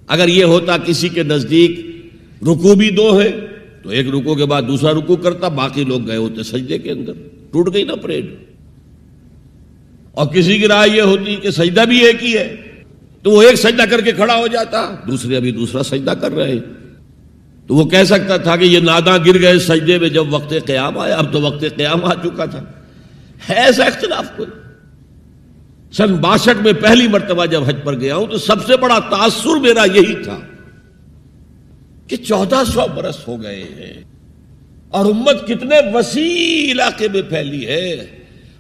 S1: اگر یہ ہوتا کسی کے نزدیک رکوع بھی 2 ہے تو ایک رکوع کے بعد دوسرا رکوع کرتا، باقی لوگ گئے ہوتے سجدے کے اندر. ٹوٹ گئی نا پریڈ. اور کسی کی رائے یہ ہوتی کہ سجدہ بھی ایک ہی ہے تو وہ ایک سجدہ کر کے کھڑا ہو جاتا، دوسرے ابھی دوسرا سجدہ کر رہے ہیں. تو وہ کہہ سکتا تھا کہ یہ ناداں گر گئے سجدے میں جب وقت قیام آیا، اب تو وقت قیام آ چکا تھا. ہے ایسا اختلاف کوئی؟ سن 62 میں پہلی مرتبہ جب حج پر گیا ہوں تو سب سے بڑا تاثر میرا یہی تھا کہ 1400 برس ہو گئے ہیں اور امت کتنے وسیع علاقے میں پھیلی ہے.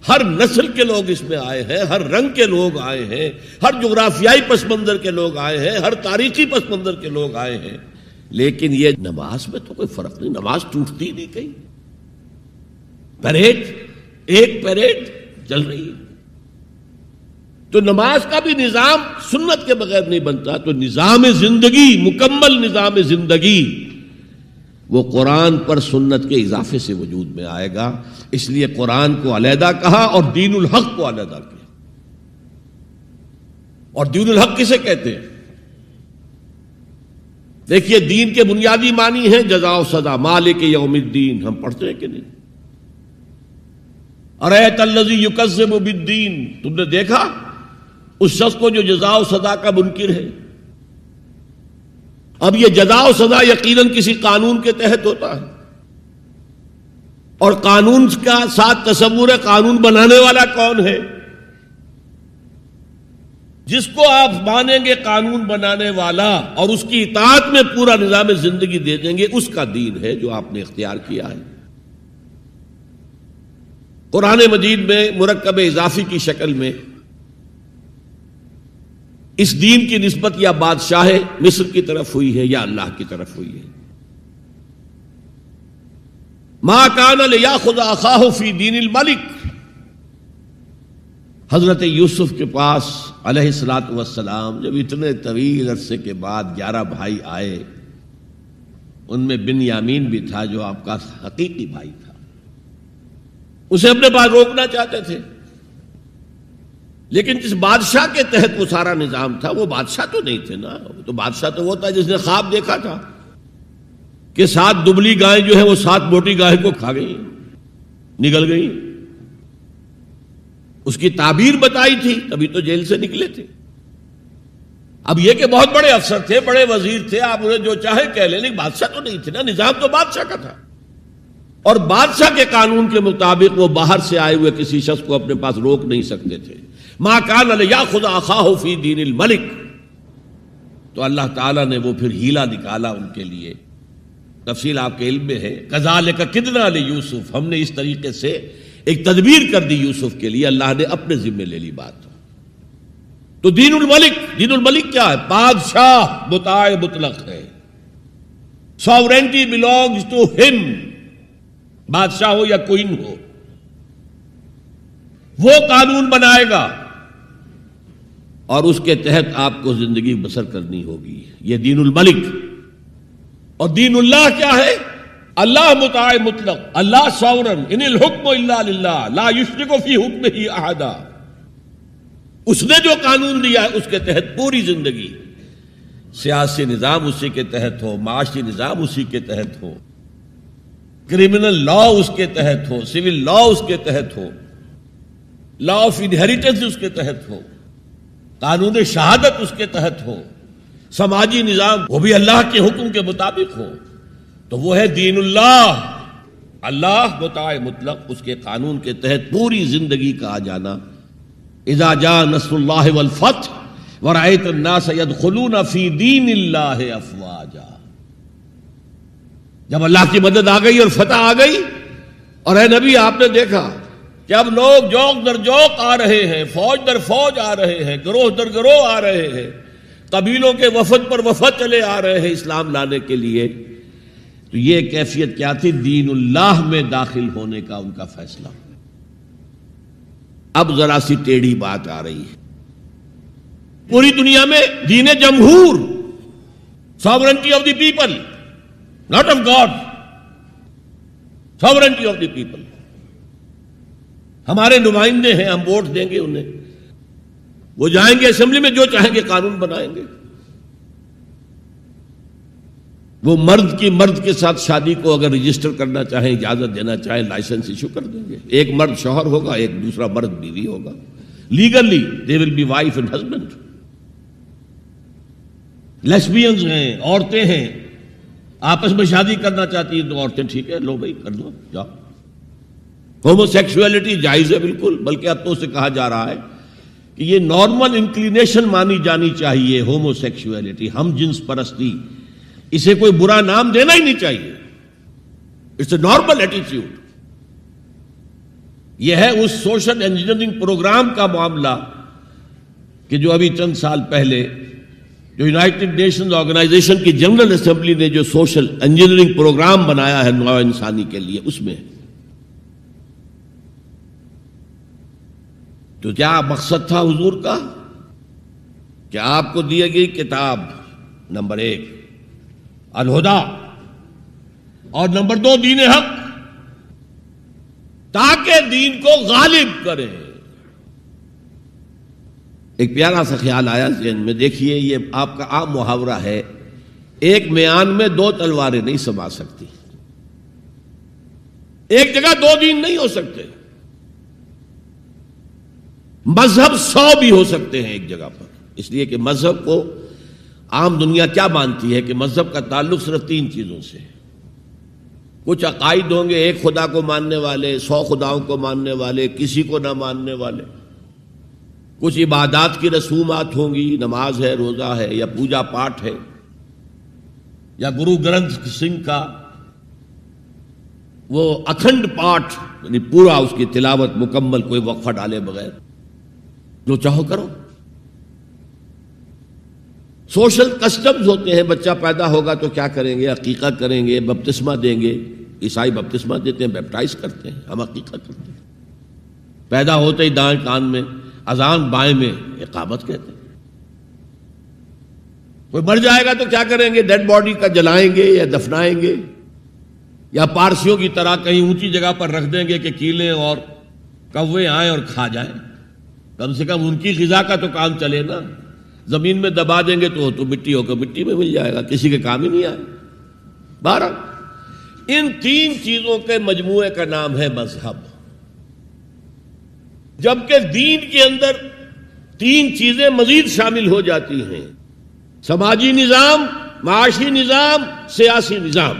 S1: ہر نسل کے لوگ اس میں آئے ہیں، ہر رنگ کے لوگ آئے ہیں، ہر جغرافیائی پس منظر کے لوگ آئے ہیں، ہر تاریخی پس منظر کے لوگ آئے ہیں. لیکن یہ نماز میں تو کوئی فرق نہیں، نماز ٹوٹتی نہیں کہیں. پریڈ، ایک پریڈ چل رہی ہے. تو نماز کا بھی نظام سنت کے بغیر نہیں بنتا. تو نظام زندگی، مکمل نظام زندگی، وہ قرآن پر سنت کے اضافے سے وجود میں آئے گا. اس لیے قرآن کو علیحدہ کہا اور دین الحق کو علیحدہ کیا. اور دین الحق کسے کہتے ہیں؟ دیکھیے دین کے بنیادی معنی ہیں جزا و سزا، مالک یوم الدین. ہم پڑھتے ہیں کہ نہیں؟ ارأیت الذی یکذب بالدین، تم نے دیکھا اس شخص کو جو جزا و سزا کا منکر ہے. اب یہ جزا و سزا یقیناً کسی قانون کے تحت ہوتا ہے، اور قانون کا ساتھ تصور ہے قانون بنانے والا کون ہے. جس کو آپ مانیں گے قانون بنانے والا اور اس کی اطاعت میں پورا نظام زندگی دے دیں گے، اس کا دین ہے جو آپ نے اختیار کیا ہے. قرآن مجید میں مرکب اضافی کی شکل میں اس دین کی نسبت یا بادشاہ مصر کی طرف ہوئی ہے یا اللہ کی طرف ہوئی ہے. ما کان لیاخذ اخاہ فی دین الملک، حضرت یوسف کے پاس علیہ الصلوۃ والسلام جب اتنے طویل عرصے کے بعد 11 بھائی آئے، ان میں بنیامین بھی تھا جو آپ کا حقیقی بھائی تھا. اسے اپنے پاس روکنا چاہتے تھے. لیکن جس بادشاہ کے تحت وہ سارا نظام تھا وہ بادشاہ تو نہیں تھے نا، تو بادشاہ تو وہ تھا جس نے خواب دیکھا تھا کہ 7 دبلی گائیں جو ہیں وہ 7 موٹی گائے کو کھا گئی، نگل گئی، اس کی تعبیر بتائی تھی، تبھی تو جیل سے نکلے تھے۔ اب یہ کہ بہت بڑے افسر تھے، بڑے وزیر تھے، آپ انہیں جو چاہے کہہ لیں، لیکن بادشاہ تو نہیں تھے نا، نظام تو بادشاہ کا تھا، اور بادشاہ کے قانون کے مطابق وہ باہر سے آئے ہوئے کسی شخص کو اپنے پاس روک نہیں سکتے تھے۔ ما کان لیاخذ اخاہ فی دین الملک، تو اللہ تعالیٰ نے وہ پھر ہیلا نکالا ان کے لیے، تفصیل آپ کے علم میں ہے۔ کذالک کدنا لیوسف، ہم نے اس طریقے سے ایک تدبیر کر دی یوسف کے لیے، اللہ نے اپنے ذمے لے لی بات۔ تو دین الملک، دین الملک کیا ہے؟ بادشاہ مطاع مطلق ہے، ساورینٹی بلونگز ٹو ہم، بادشاہ ہو یا کوئن ہو، وہ قانون بنائے گا اور اس کے تحت آپ کو زندگی بسر کرنی ہوگی، یہ دین الملک۔ اور دین اللہ کیا ہے؟ اللہ مطاع مطلق، اللہ ساورن، ان الحکم الا للہ لا یشرک فی حکمہ احدا، اس نے جو قانون دیا ہے اس کے تحت پوری زندگی، سیاسی نظام اسی کے تحت ہو، معاشی نظام اسی کے تحت ہو، کرمنل لا اس کے تحت ہو، سول لا اس کے تحت ہو، لا آف انہیریٹنس اس کے تحت ہو، قانون شہادت اس کے تحت ہو، سماجی نظام وہ بھی اللہ کے حکم کے مطابق ہو، تو وہ ہے دین اللہ، اللہ مطاع مطلق، اس کے قانون کے تحت پوری زندگی کا آ جانا۔ اذا جاء نصر اللہ والفتح ورأیت الناس يدخلون فی دین اللہ افواجا، جب اللہ کی مدد آ گئی اور فتح آ گئی، اور اے نبی آپ نے دیکھا کہ اب لوگ جوق در جوق آ رہے ہیں، فوج در فوج آ رہے ہیں، گروہ در گروہ آ رہے ہیں، قبیلوں کے وفد پر وفد چلے آ رہے ہیں اسلام لانے کے لیے، تو یہ کیفیت کیا تھی؟ دین اللہ میں داخل ہونے کا ان کا فیصلہ۔ اب ذرا سی ٹیڑھی بات آ رہی ہے، پوری دنیا میں دین جمہور، sovereignty of the people, not of God, sovereignty of the people, ہمارے نمائندے ہیں، ہم ووٹ دیں گے انہیں، وہ جائیں گے اسمبلی میں، جو چاہیں گے قانون بنائیں گے، وہ مرد کی مرد کے ساتھ شادی کو اگر رجسٹر کرنا چاہیں، اجازت دینا چاہیں، لائسنس ایشو کر دیں گے، ایک مرد شوہر ہوگا، ایک دوسرا مرد بیوی ہوگا، legally they will be wife and husband. Lesbians ہیں، عورتیں ہیں، آپس میں شادی کرنا چاہتی ہیں تو عورتیں ٹھیک ہے، لو بھائی کر دو، جاؤ۔ ہومو سیکسولیٹی جائز ہے بالکل، بلکہ اب تو اسے کہا جا رہا ہے کہ یہ نارمل انکلینیشن مانی جانی چاہیے، ہومو سیکسولیٹی، ہم جنس پرستی، اسے کوئی برا نام دینا ہی نہیں چاہیے، اٹس اے نارمل ایٹیٹیوڈ۔ یہ ہے اس سوشل انجینئرنگ پروگرام کا معاملہ کہ جو ابھی چند سال پہلے جو یونائٹڈ نیشنز آرگنائزیشن کی جنرل اسمبلی نے جو سوشل انجینئرنگ پروگرام بنایا ہے نوع انسانی کے لیے، اس میں تو کیا مقصد تھا حضور کا؟ کہ آپ کو دی گئی کتاب نمبر 1 الہدیٰ، اور نمبر 2 دین حق، تاکہ دین کو غالب کرے۔ ایک پیارا سا خیال آیا ذہن میں، دیکھیے یہ آپ کا عام محاورہ ہے، ایک میان میں 2 تلواریں نہیں سما سکتی، ایک جگہ 2 دین نہیں ہو سکتے، مذہب 100 بھی ہو سکتے ہیں ایک جگہ پر، اس لیے کہ مذہب کو عام دنیا کیا مانتی ہے کہ مذہب کا تعلق صرف 3 چیزوں سے، کچھ عقائد ہوں گے، ایک خدا کو ماننے والے، 100 خداؤں کو ماننے والے، کسی کو نہ ماننے والے، کچھ عبادات کی رسومات ہوں گی، نماز ہے، روزہ ہے، یا پوجا پاٹ ہے، یا گرو گرنتھ سنگھ کا وہ اکھنڈ پاٹ، یعنی پورا اس کی تلاوت مکمل، کوئی وقفہ ڈالے بغیر، جو چاہو کرو۔ سوشل کسٹمز ہوتے ہیں، بچہ پیدا ہوگا تو کیا کریں گے؟ عقیقہ کریں گے، بپتسمہ دیں گے، عیسائی بپتسمہ دیتے ہیں، بیپٹائز کرتے ہیں، ہم عقیقہ کرتے ہیں، پیدا ہوتے ہی دائیں کان میں اذان، بائیں میں اقامت کہتے ہیں۔ کوئی مر جائے گا تو کیا کریں گے؟ ڈیڈ باڈی کا جلائیں گے یا دفنائیں گے، یا پارسیوں کی طرح کہیں اونچی جگہ پر رکھ دیں گے کہ کیلیں اور کوے آئیں اور کھا جائیں۔ کم سے کم ان کی غذا کا تو کام چلے نا. زمین میں دبا دیں گے تو مٹی ہو کر مٹی میں مل جائے گا، کسی کے کام ہی نہیں آئے. بہرحال ان تین چیزوں کے مجموعے کا نام ہے مذہب. جبکہ دین کے اندر تین چیزیں مزید شامل ہو جاتی ہیں: سماجی نظام، معاشی نظام، سیاسی نظام.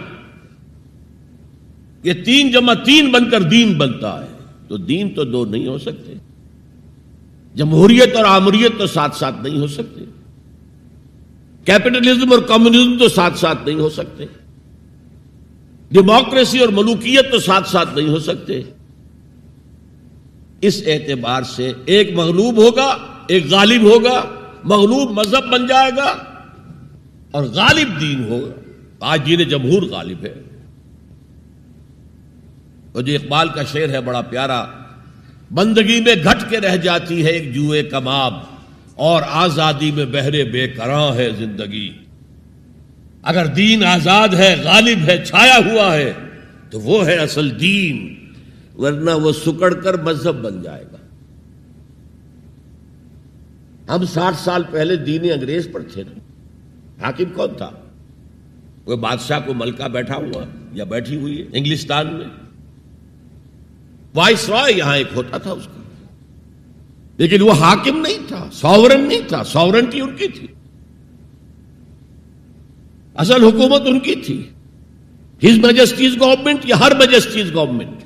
S1: یہ 3 جمع 3 بن کر دین بنتا ہے. تو دین تو دو نہیں ہو سکتے. جمہوریت اور آمریت تو ساتھ ساتھ نہیں ہو سکتے. کیپٹلزم اور کمیونزم تو ساتھ ساتھ نہیں ہو سکتے. ڈیموکریسی اور ملوکیت تو ساتھ ساتھ نہیں ہو سکتے. اس اعتبار سے ایک مغلوب ہوگا، ایک غالب ہوگا. مغلوب مذہب بن جائے گا اور غالب دین ہوگا. آج دین جمہور غالب ہے. اور جو اقبال کا شعر ہے بڑا پیارا: بندگی میں گھٹ کے رہ جاتی ہے ایک جوئے کباب، اور آزادی میں بہرے بے قراں ہے زندگی. اگر دین آزاد ہے، غالب ہے، چھایا ہوا ہے تو وہ ہے اصل دین، ورنہ وہ سکڑ کر مذہب بن جائے گا. ہم 60 سال پہلے دین انگریز پر تھے نا. حاکم کون تھا؟ وہ بادشاہ کو ملکہ بیٹھا ہوا یا بیٹھی ہوئی ہے انگلستان میں. وائس رائے یہاں ایک ہوتا تھا اس کا، لیکن وہ حاکم نہیں تھا، ساورن نہیں تھا. ساورنٹی ان کی تھی، اصل حکومت ان کی تھی. ہز میجسٹیز گورنمنٹ یا ہر میجسٹیز گورنمنٹ،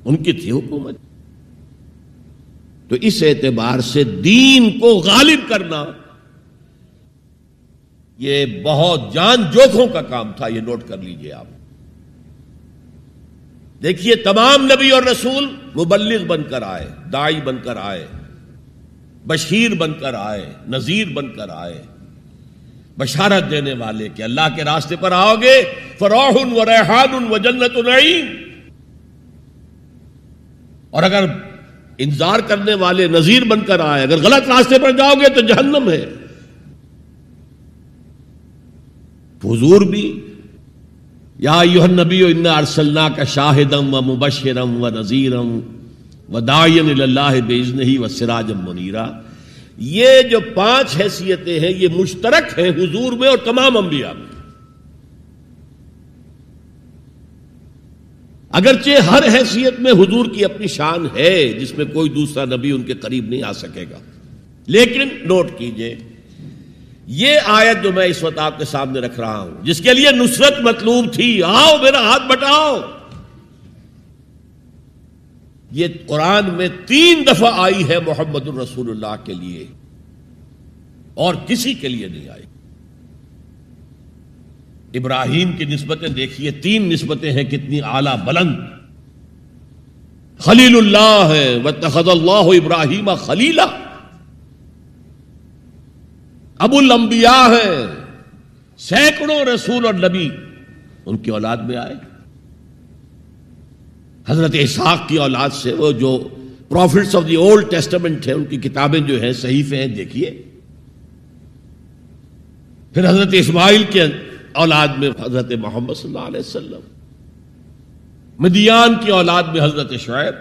S1: ان کی تھی حکومت. تو اس اعتبار سے دین کو غالب کرنا یہ بہت جان جوکھوں کا کام تھا. یہ نوٹ کر لیجئے آپ. دیکھیے تمام نبی اور رسول مبلغ بن کر آئے، داعی بن کر آئے، بشیر بن کر آئے، نذیر بن کر آئے، بشارت دینے والے کہ اللہ کے راستے پر آؤ گے فروح و ریحان و جنت نعیم. اور اگر انذار کرنے والے نذیر بن کر آئے، اگر غلط راستے پر جاؤ گے تو جہنم ہے. حضور بھی یا ایھا النبی انا ارسلناک شاہدا و مبشرا و نذیرا و داعیا الی اللہ باذنہ و سراجا منیرا. یہ جو 5 حیثیتیں ہیں یہ مشترک ہیں حضور میں اور تمام انبیاء میں. اگرچہ ہر حیثیت میں حضور کی اپنی شان ہے جس میں کوئی دوسرا نبی ان کے قریب نہیں آ سکے گا. لیکن نوٹ کیجئے یہ آیت جو میں اس وقت آپ کے سامنے رکھ رہا ہوں، جس کے لیے نصرت مطلوب تھی، آؤ میرا ہاتھ بٹاؤ، یہ قرآن میں 3 دفعہ آئی ہے محمد الرسول اللہ کے لیے، اور کسی کے لیے نہیں آئی. ابراہیم کی نسبتیں دیکھیے، 3 نسبتیں ہیں کتنی اعلیٰ بلند. خلیل اللہ ہے واتخذ اللہ ابراہیم خلیلا. ابو الانبیاء ہے، سینکڑوں رسول اور نبی ان کی اولاد میں آئے. حضرت اسحاق کی اولاد سے، وہ جو prophets of the old testament ہیں، ان کی کتابیں جو ہیں، صحیفے ہیں، دیکھیے. پھر حضرت اسماعیل کے اولاد میں حضرت محمد صلی اللہ علیہ وسلم، مدیان کی اولاد میں حضرت شعیب.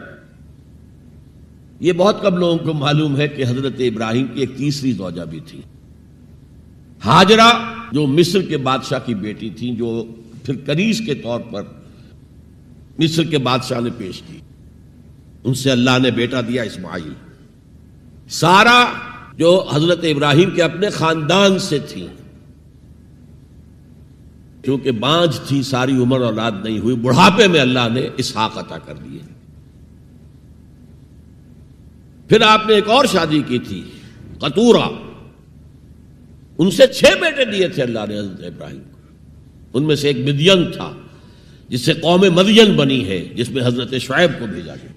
S1: یہ بہت کم لوگوں کو معلوم ہے کہ حضرت ابراہیم کی ایک تیسری زوجہ بھی تھی، ہاجرہ، جو مصر کے بادشاہ کی بیٹی تھی، جو پھر کنیز کے طور پر مصر کے بادشاہ نے پیش کی. ان سے اللہ نے بیٹا دیا اسماعیل. سارا جو حضرت ابراہیم کے اپنے خاندان سے تھی، کیونکہ بانجھ تھی، ساری عمر اولاد نہیں ہوئی، بڑھاپے میں اللہ نے اسحاق عطا کر دیے. پھر آپ نے ایک اور شادی کی تھی، قطورہ. ان سے 6 بیٹے دیے تھے اللہ نے حضرت ابراہیم کو. ان میں سے ایک مدین تھا جس سے قوم مدین بنی ہے، جس میں حضرت شعیب کو بھیجا گیا.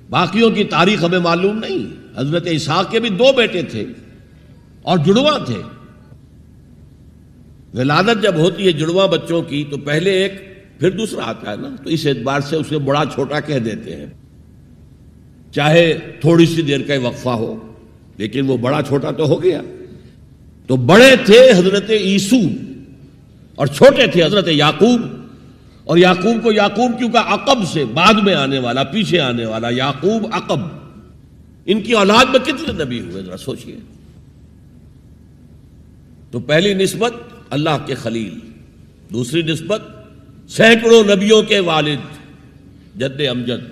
S1: باقیوں کی تاریخ ہمیں معلوم نہیں. حضرت اسحاق کے بھی 2 بیٹے تھے اور جڑواں تھے. ولادت جب ہوتی ہے جڑواں بچوں کی تو پہلے ایک پھر دوسرا آتا ہے نا، تو اس اعتبار سے اسے بڑا چھوٹا کہہ دیتے ہیں، چاہے تھوڑی سی دیر کا وقفہ ہو، لیکن وہ بڑا چھوٹا تو ہو گیا. تو بڑے تھے حضرت عیسو اور چھوٹے تھے حضرت یعقوب. اور یعقوب کو یعقوب کیوں کہا؟ عقب سے، بعد میں آنے والا، پیچھے آنے والا. یعقوب عقب. ان کی اولاد میں کتنے نبی ہوئے ذرا سوچئے. تو پہلی نسبت اللہ کے خلیل، دوسری نسبت سینکڑوں نبیوں کے والد جد امجد،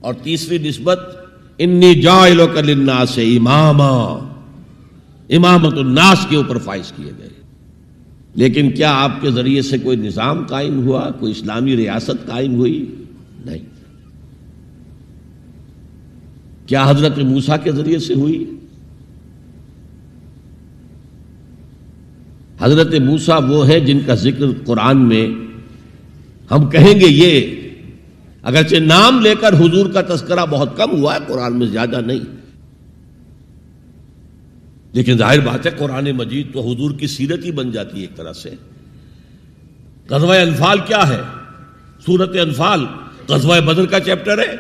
S1: اور تیسری نسبت انی جاعلک للناس اماما، امامت الناس کے اوپر فائز کیے گئے. لیکن کیا آپ کے ذریعے سے کوئی نظام قائم ہوا، کوئی اسلامی ریاست قائم ہوئی؟ نہیں. کیا حضرت موسیٰ کے ذریعے سے ہوئی؟ حضرت موسیٰ وہ ہے جن کا ذکر قرآن میں ہم کہیں گے یہ، اگرچہ نام لے کر حضور کا تذکرہ بہت کم ہوا ہے قرآن میں، زیادہ نہیں، لیکن ظاہر بات ہے قرآن مجید تو حضور کی سیرت ہی بن جاتی ہے ایک طرح سے. غزوہ انفال کیا ہے؟ سورت انفال غزوہ بدر کا چیپٹر ہے.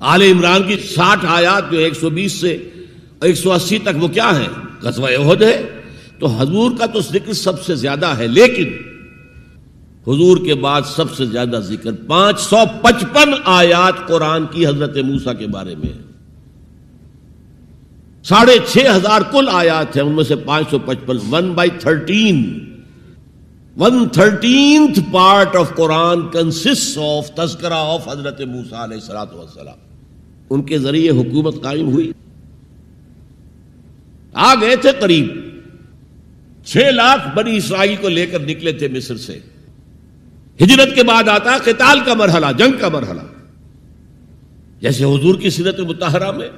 S1: آل عمران کی 60 آیات جو 120 سے 180 تک وہ کیا ہیں؟ غزوہ احد ہے. تو حضور کا تو ذکر سب سے زیادہ ہے، لیکن حضور کے بعد سب سے زیادہ ذکر 555 آیات قرآن کی حضرت موسیٰ کے بارے میں ہے. 6,500 کل آیات ہیں، ان میں سے 555 1/13th part of Quran consists of تذکرہ of حضرت موسیٰ علیہ السلام. ان کے ذریعے حکومت قائم ہوئی. آ گئے تھے قریب 6 لاکھ بنی اسرائیل کو لے کر نکلے تھے مصر سے. ہجرت کے بعد آتا ہے قتال کا مرحلہ، جنگ کا مرحلہ، جیسے حضور کی سیرت مطہرہ میں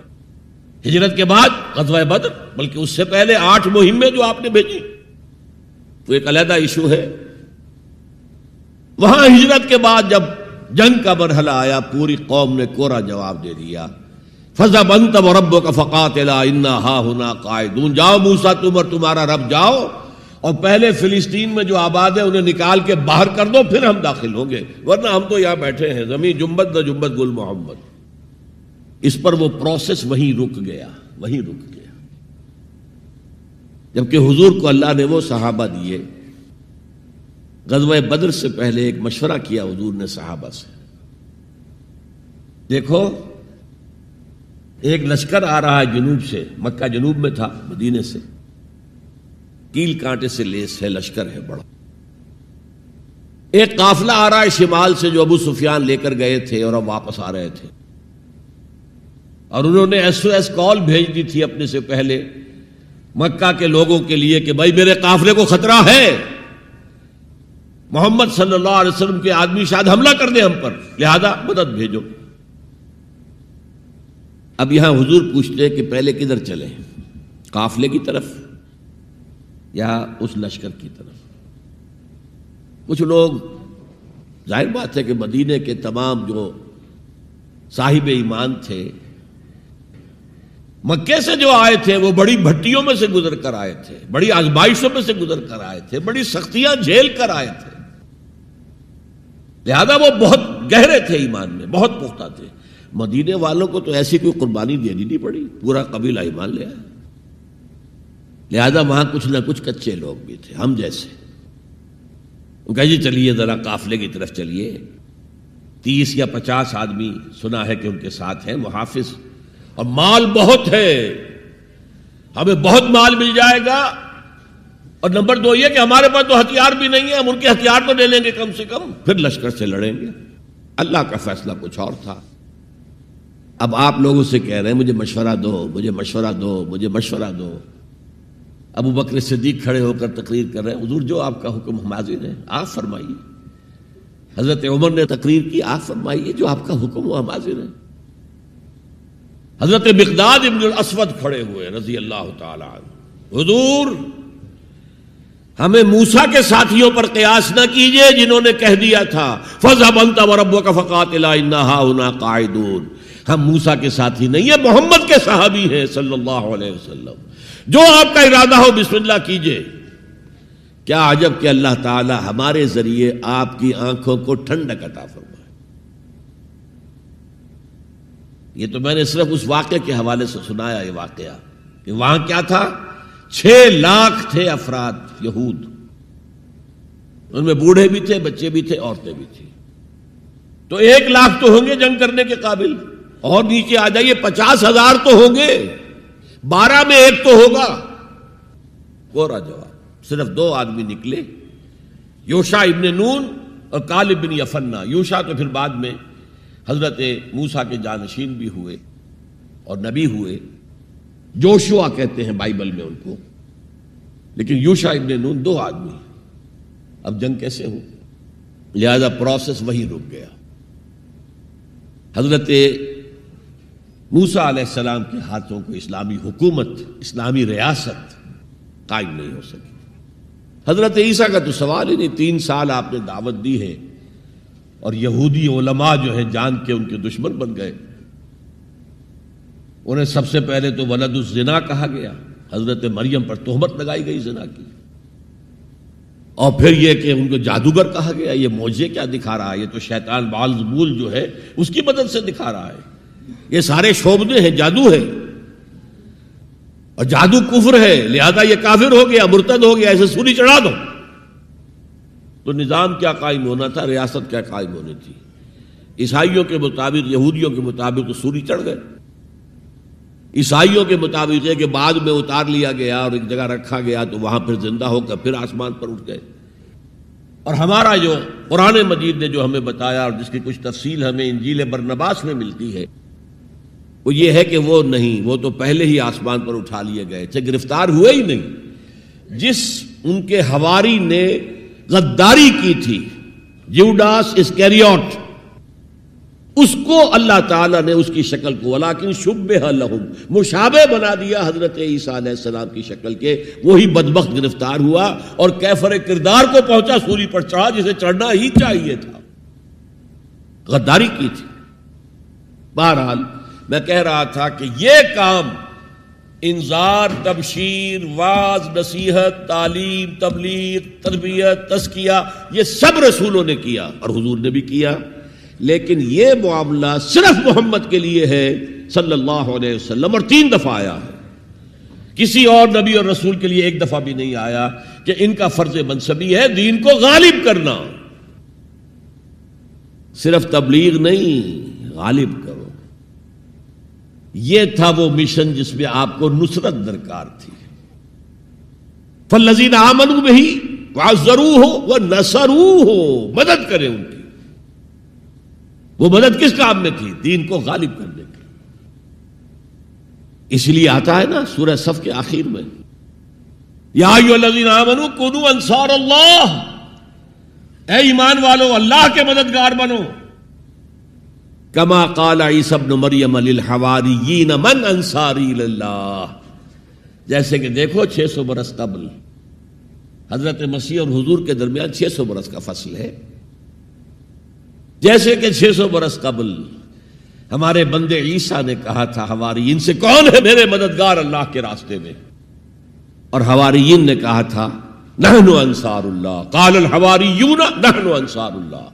S1: ہجرت کے بعد غزوہ بدر، بلکہ اس سے پہلے 8 مہمیں جو آپ نے بھیجی تو ایک علیحدہ ایشو ہے. وہاں ہجرت کے بعد جب جنگ کا مرحلہ آیا پوری قوم نے کوڑا جواب دے دیا. فَذْهَبْ أَنْتَ وَرَبُّكَ فَقَاتِلَا إِنَّا هَاهُنَا قَاعِدُونَ. جاؤ موسیٰ تم اور تمہارا رب جاؤ، اور پہلے فلسطین میں جو آباد ہے انہیں نکال کے باہر کر دو، پھر ہم داخل ہوں گے، ورنہ ہم تو یہاں بیٹھے ہیں، زمین جنبت نہ جنبت گل محمد. اس پر وہ پروسیس وہیں رک گیا. جبکہ حضور کو اللہ نے وہ صحابہ دیے. غزوہ بدر سے پہلے ایک مشورہ کیا حضور نے صحابہ سے. دیکھو ایک لشکر آ رہا ہے جنوب سے، مکہ جنوب میں تھا مدینے سے، کیل کانٹے سے لیس ہے، لشکر ہے بڑا. ایک قافلہ آ رہا ہے شمال سے جو ابو سفیان لے کر گئے تھے اور اب واپس آ رہے تھے، اور انہوں نے SOS کال بھیج دی تھی اپنے سے پہلے مکہ کے لوگوں کے لیے کہ بھائی میرے قافلے کو خطرہ ہے، محمد صلی اللہ علیہ وسلم کے آدمی شاید حملہ کر دیں ہم پر، لہذا مدد بھیجو. اب یہاں حضور پوچھتے ہیں کہ پہلے کدھر چلیں، قافلے کی طرف یا اس لشکر کی طرف؟ کچھ لوگ ظاہر بات ہے کہ مدینے کے تمام جو صاحب ایمان تھے مکے سے جو آئے تھے وہ بڑی بھٹیوں میں سے گزر کر آئے تھے، بڑی آزمائشوں میں سے گزر کر آئے تھے، بڑی سختیاں جھیل کر آئے تھے، لہذا وہ بہت گہرے تھے ایمان میں، بہت پختہ تھے. مدینے والوں کو تو ایسی کوئی قربانی دینی نہیں پڑی، پورا قبیلہ ایمان لے آیا، لہذا وہاں کچھ نہ کچھ کچے لوگ بھی تھے ہم جیسے. ان کہا جی چلیے ذرا قافلے کی طرف چلیے. 30 یا 50 آدمی سنا ہے کہ ان کے ساتھ ہیں محافظ، اور مال بہت ہے، ہمیں بہت مال مل جائے گا، اور نمبر 2 یہ کہ ہمارے پاس تو ہتھیار بھی نہیں ہے، ہم ان کے ہتھیار تو لے لیں گے کم سے کم، پھر لشکر سے لڑیں گے. اللہ کا فیصلہ کچھ اور تھا. اب آپ لوگوں سے کہہ رہے ہیں مجھے مشورہ دو، مجھے مشورہ دو، مجھے مشورہ دو. ابو بکر صدیق کھڑے ہو کر تقریر کر رہے ہیں، حضور جو آپ کا حکم ہم حاضر ہیں، آپ فرمائیے. حضرت عمر نے تقریر کی، آپ فرمائیے جو آپ کا حکم ہو ہم حاضر ہیں. حضرت مقداد ابن الاسود کھڑے ہوئے رضی اللہ تعالی عنہ، حضور ہمیں موسیٰ کے ساتھیوں پر قیاس نہ کیجئے جنہوں نے کہہ دیا تھا فَاذْهَبْ أَنْتَ وَرَبُّكَ فَقَاتِلَا إِنَّا هَاهُنَا قَاعِدُونَ. ہم موسیٰ کے ساتھی نہیں ہیں، محمد کے صحابی ہیں صلی اللہ علیہ وسلم. جو آپ کا ارادہ ہو بسم اللہ کیجئے. کیا عجب کہ اللہ تعالی ہمارے ذریعے آپ کی آنکھوں کو ٹھنڈک عطا فرمائے. یہ تو میں نے صرف اس واقعے کے حوالے سے سنایا یہ واقعہ کہ وہاں کیا تھا، 6 لاکھ تھے افراد یہود، ان میں بوڑھے بھی تھے، بچے بھی تھے، عورتیں بھی تھیں. تو 1 لاکھ تو ہوں گے جنگ کرنے کے قابل، اور نیچے آ جائیے 50,000 تو ہوں گے، 12 میں ایک تو ہوگا۔ کوڑا جواب، صرف 2 آدمی نکلے، یوشع ابن نون اور کالب بن یفنہ۔ یوشع تو پھر بعد میں حضرت موسیٰ کے جانشین بھی ہوئے اور نبی ہوئے، جوشوا کہتے ہیں بائبل میں ان کو، لیکن یوشع ابن نون 2 آدمی۔ اب جنگ کیسے ہو؟ لہذا پروسیس وہی رک گیا۔ حضرت موسیٰ علیہ السلام کے ہاتھوں کو اسلامی حکومت، اسلامی ریاست قائم نہیں ہو سکی۔ حضرت عیسیٰ کا تو سوال ہی نہیں، 3 سال آپ نے دعوت دی ہے اور یہودی علماء جو ہیں جان کے ان کے دشمن بن گئے۔ انہیں سب سے پہلے تو ولد الزنا کہا گیا، حضرت مریم پر تہمت لگائی گئی زنا کی، اور پھر یہ کہ ان کو جادوگر کہا گیا۔ یہ معجزے کیا دکھا رہا ہے؟ یہ تو شیطان بعلزبول جو ہے اس کی مدد سے دکھا رہا ہے۔ یہ سارے شعبدے ہیں، جادو ہے، اور جادو کفر ہے، لہذا یہ کافر ہو گیا، مرتد ہو گیا، ایسے سولی چڑھا دو۔ تو نظام کیا قائم ہونا تھا، ریاست کیا قائم ہونی تھی؟ عیسائیوں کے مطابق، یہودیوں کے مطابق تو سولی چڑھ گئے۔ عیسائیوں کے مطابق ہے کہ بعد میں اتار لیا گیا اور ایک جگہ رکھا گیا تو وہاں پھر زندہ ہو کر پھر آسمان پر اٹھ گئے۔ اور ہمارا جو قرآن مجید نے جو ہمیں بتایا اور جس کی کچھ تفصیل ہمیں انجیل برنباس میں ملتی ہے، وہ یہ ہے کہ وہ نہیں، وہ تو پہلے ہی آسمان پر اٹھا لیے گئے تھے، گرفتار ہوئے ہی نہیں۔ جس ان کے حواری نے غداری کی تھی، جیوڈاس اسکیریوٹ، اس کو اللہ تعالیٰ نے اس کی شکل کو ولیکن شبہ لہم، مشابہ بنا دیا حضرت عیسیٰ علیہ السلام کی شکل کے۔ وہی بدبخت گرفتار ہوا اور کیفر کردار کو پہنچا، سولی پر چڑھا جسے چڑھنا ہی چاہیے تھا، غداری کی تھی۔ بہرحال میں کہہ رہا تھا کہ یہ کام انذار، تبشیر، واعظ، نصیحت، تعلیم، تبلیغ، تربیت، تزکیہ، یہ سب رسولوں نے کیا اور حضور نے بھی کیا، لیکن یہ معاملہ صرف محمد کے لیے ہے صلی اللہ علیہ وسلم، اور 3 دفعہ آیا ہے۔ کسی اور نبی اور رسول کے لیے 1 دفعہ بھی نہیں آیا کہ ان کا فرض منصبی ہے دین کو غالب کرنا۔ صرف تبلیغ نہیں، غالب کرو۔ یہ تھا وہ مشن جس میں آپ کو نصرت درکار تھی۔ فالذین آمنوا بہ وعزروہ ونصروہ، مدد کریں ان کی۔ وہ مدد کس کام میں تھی؟ دین کو غالب کرنے کی۔ اس لیے آتا ہے نا سورہ صف کے آخر میں، یا ایھا الذین آمنوا کونوا انصار اللہ، اے ایمان والو اللہ کے مددگار بنو۔ کما قال عیسی ابن مریم للحواریین من انصاری اللہ، جیسے کہ دیکھو 600 برس قبل حضرت مسیح اور حضور کے درمیان 600 برس کا فصل ہے، جیسے کہ 600 برس قبل ہمارے بندے عیسیٰ نے کہا تھا حواریین سے، کون ہے میرے مددگار اللہ کے راستے میں؟ اور حواریین نے کہا تھا نحن انصار اللہ، قال الحواریون نحن انصار اللہ۔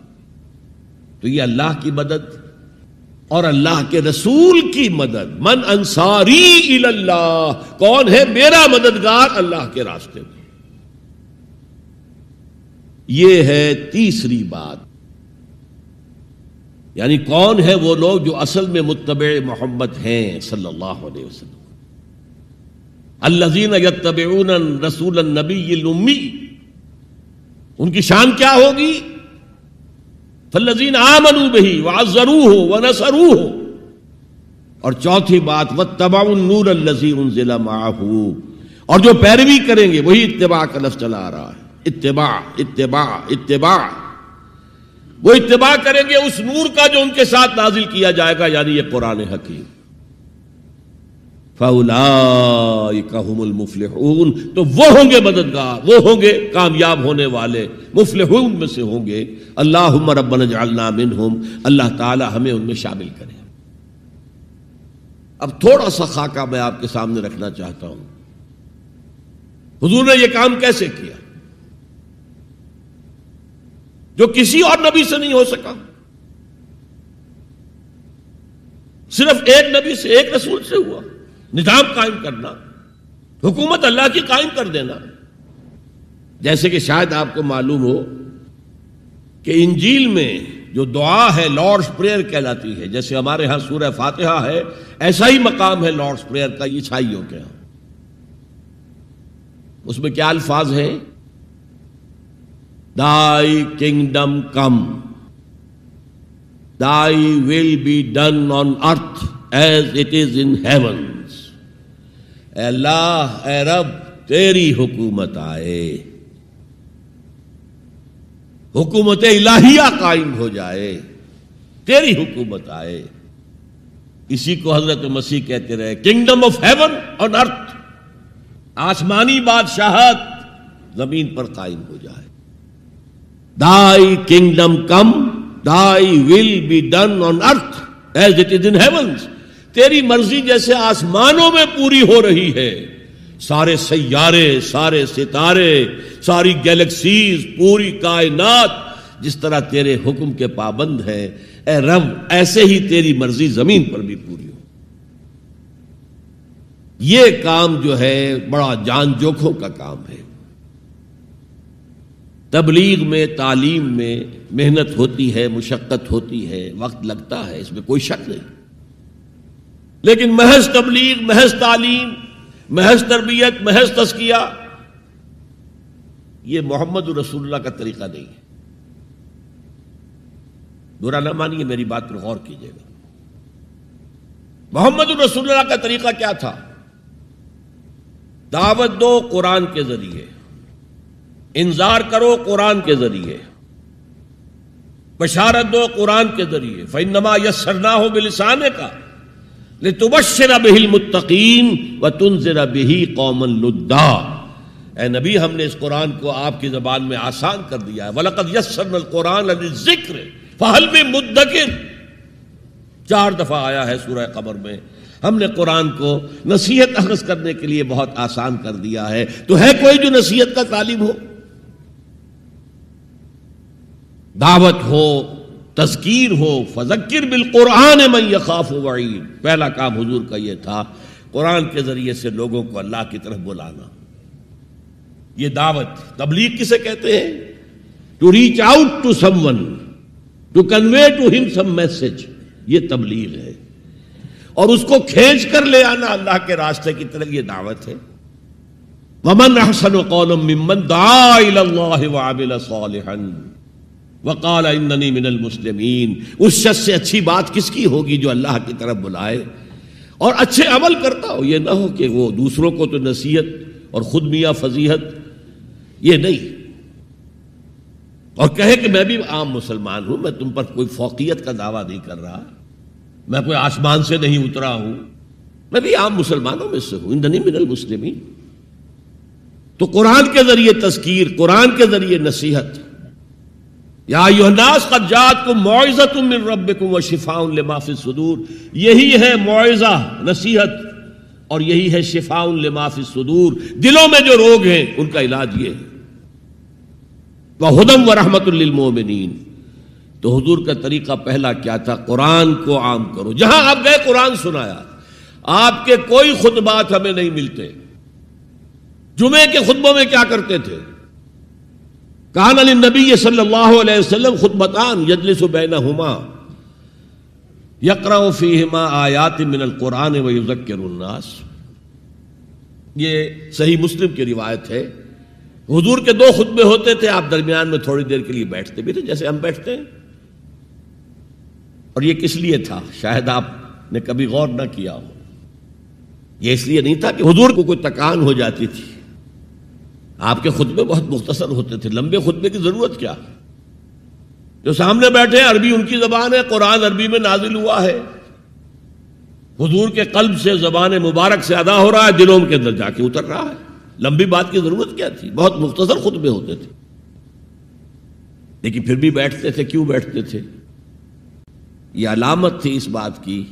S1: تو یہ اللہ کی مدد اور اللہ کے رسول کی مدد، من انصاری الی اللہ، کون ہے میرا مددگار اللہ کے راستے میں؟ یہ ہے تیسری بات، یعنی کون ہے وہ لوگ جو اصل میں متبع محمد ہیں صلی اللہ علیہ وسلم۔ الذین یتبعون رسول النبی الامی، ان کی شان کیا ہوگی؟ فالذین آمنوا بہ وعزروہ ونصروہ۔ اور چوتھی بات واتبعوا النور الذی انزل معہ، اور جو پیروی کریں گے، وہی اتباع کا لفظ چلا آ رہا ہے، اتباع اتباع اتباع، وہ اتباع کریں گے اس نور کا جو ان کے ساتھ نازل کیا جائے گا، یعنی یہ قرآن حکیم۔ فَأُولَئِكَ هُمُ الْمُفْلِحُونَ، تو وہ ہوں گے مددگار، وہ ہوں گے کامیاب ہونے والے، مفلحون میں سے ہوں گے۔ اللہم ربنا اجعلنا منہم، اللہ تعالی ہمیں ان میں شامل کرے۔ اب تھوڑا سا خاکہ میں آپ کے سامنے رکھنا چاہتا ہوں، حضور نے یہ کام کیسے کیا جو کسی اور نبی سے نہیں ہو سکا؟ صرف ایک نبی سے، ایک رسول سے ہوا۔ نظام قائم کرنا، حکومت اللہ کی قائم کر دینا۔ جیسے کہ شاید آپ کو معلوم ہو کہ انجیل میں جو دعا ہے لارڈس پریئر کہلاتی ہے، جیسے ہمارے ہاں سورہ فاتحہ ہے، ایسا ہی مقام ہے لارڈس پریئر کا عیسائیوں کے ہاں۔ اس میں کیا الفاظ ہیں؟ Thy kingdom come, Thy will be done on earth as it is in heavens. اے اللہ، اے رب، تیری حکومت آئے، حکومت الہیہ قائم ہو جائے، تیری حکومت آئے۔ اسی کو حضرت مسیح کہتے رہے، کنگڈم آف ہیون آن ارتھ، آسمانی بادشاہت زمین پر قائم ہو جائے۔ Thy kingdom come, Thy will be done on earth as it is in heavens. تیری مرضی جیسے آسمانوں میں پوری ہو رہی ہے، سارے سیارے، سارے ستارے، ساری گیلیکسیز، پوری کائنات جس طرح تیرے حکم کے پابند ہیں، اے رب ایسے ہی تیری مرضی زمین پر بھی پوری ہو۔ یہ کام جو ہے بڑا جان جوکھوں کا کام ہے۔ تبلیغ میں، تعلیم میں محنت ہوتی ہے، مشقت ہوتی ہے، وقت لگتا ہے، اس میں کوئی شک نہیں، لیکن محض تبلیغ، محض تعلیم، محض تربیت، محض تزکیہ، یہ محمد رسول اللہ کا طریقہ نہیں ہے۔ برا نہ مانیے، میری بات پر غور کیجیے گا۔ محمد رسول اللہ کا طریقہ کیا تھا؟ دعوت دو قرآن کے ذریعے، انذار کرو قرآن کے ذریعے، بشارت دو قرآن کے ذریعے۔ فَإِنَّمَا يَسَّرْنَاهُ بِلِسَانِكَ لِتُبَشِّرَ بِهِ الْمُتَّقِينَ وَتُنذِرَ بِهِ قَوْمًا لُدًّا۔ اے نبی، ہم نے اس قرآن کو آپ کی زبان میں آسان کر دیا ہے۔ وَلَقَدْ يَسَّرْنَا الْقُرْآنَ لِلذِّكْرِ فَهَلْ مِن مُدَّكِرٍ، 4 دفعہ آیا ہے سورہ قمر میں۔ ہم نے قرآن کو نصیحت اخذ کرنے کے لیے بہت آسان کر دیا ہے، تو ہے کوئی جو نصیحت کا طالب ہو؟ دعوت ہو، تذکیر ہو، فذکر بالقرآن من یخاف وعید، پہلا کام حضور کا یہ تھا، قرآن کے ذریعے سے لوگوں کو اللہ کی طرف بلانا۔ یہ دعوت، تبلیغ کسے کہتے ہیں؟ To reach out to someone, to convey to him some message, یہ تبلیغ ہے، اور اس کو کھینچ کر لے آنا اللہ کے راستے کی طرف، یہ دعوت ہے۔ ومن احسن قولا ممن دعا الی اللہ وعمل صالحا وقال اننی من المسلمین، اس شخص سے اچھی بات کس کی ہوگی جو اللہ کی طرف بلائے اور اچھے عمل کرتا ہو۔ یہ نہ ہو کہ وہ دوسروں کو تو نصیحت اور خود میاں فضیحت، یہ نہیں، اور کہے کہ میں بھی عام مسلمان ہوں، میں تم پر کوئی فوقیت کا دعویٰ نہیں کر رہا، میں کوئی آسمان سے نہیں اترا ہوں، میں بھی عام مسلمانوں میں سے ہوں، اننی من المسلمین۔ تو قرآن کے ذریعے تذکیر، قرآن کے ذریعے نصیحت۔ یا ایھا الناس قد جاءتکم موعظۃ من ربکم وشفاء لما فی الصدور، یہی ہے موعظہ، نصیحت، اور یہی ہے شفاء لما فی الصدور، دلوں میں جو روگ ہیں ان کا علاج یہ ہے۔ وہدی ورحمۃ للمؤمنین، تو حضور کا طریقہ پہلا کیا تھا؟ قرآن کو عام کرو، جہاں آپ گئے قرآن سنایا۔ آپ کے کوئی خطبات ہمیں نہیں ملتے۔ جمعے کے خطبوں میں کیا کرتے تھے؟ کان للنبی صلی اللہ علیہ وسلم خطبتان یجلس بینہما یقرأ فیہما آیات من القرآن ویذکر الناس، یہ صحیح مسلم کی روایت ہے۔ حضور کے 2 خطبے ہوتے تھے، آپ درمیان میں تھوڑی دیر کے لیے بیٹھتے بھی تھے جیسے ہم بیٹھتے ہیں۔ اور یہ کس لیے تھا؟ شاید آپ نے کبھی غور نہ کیا ہو۔ یہ اس لیے نہیں تھا کہ حضور کو کوئی تکان ہو جاتی تھی، آپ کے خطبے بہت مختصر ہوتے تھے، لمبے خطبے کی ضرورت کیا؟ جو سامنے بیٹھے ہیں عربی ان کی زبان ہے، قرآن عربی میں نازل ہوا ہے، حضور کے قلب سے زبان مبارک سے ادا ہو رہا ہے، دلوں کے اندر جا کے اتر رہا ہے، لمبی بات کی ضرورت کیا تھی؟ بہت مختصر خطبے ہوتے تھے، لیکن پھر بھی بیٹھتے تھے۔ کیوں بیٹھتے تھے؟ یہ علامت تھی اس بات کی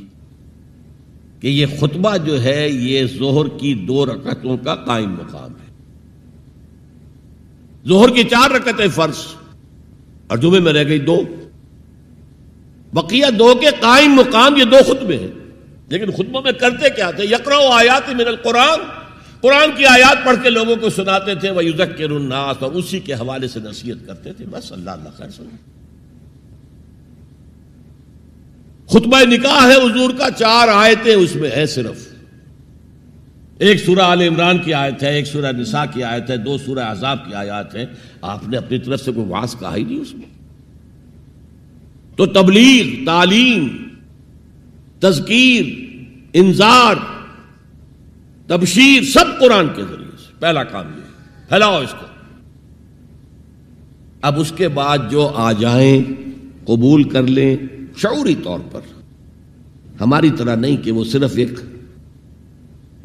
S1: کہ یہ خطبہ جو ہے یہ ظہر کی 2 رکعتوں کا قائم مقام ہے۔ ظہر کی 4 رکعتیں فرض اور جمعے میں رہ گئی 2، بقیہ 2 کے قائم مقام یہ 2 خطبے ہیں۔ لیکن خطبوں میں کرتے کیا تھے؟ یقرأ آیات من القرآن، قرآن کی آیات پڑھ کے لوگوں کو سناتے تھے، وَيُذَكِّرُ النَّاسَ، اور اسی کے حوالے سے نصیحت کرتے تھے، بس۔ اللہ خیر سنو۔ خطبہ نکاح ہے حضور کا، 4 آیتیں اس میں ہیں صرف. ایک سورہ آل عمران کی آیت ہے، ایک سورہ نساء کی آیت ہے، 2 سورہ احزاب کی آیات ہیں. آپ نے اپنی طرف سے کوئی وعظ کہا ہی نہیں اس میں. تو تبلیغ، تعلیم، تذکیر، انذار، تبشیر سب قرآن کے ذریعے سے. پہلا کام یہ پھیلاؤ اس کو. اب اس کے بعد جو آ جائیں قبول کر لیں شعوری طور پر، ہماری طرح نہیں کہ وہ صرف ایک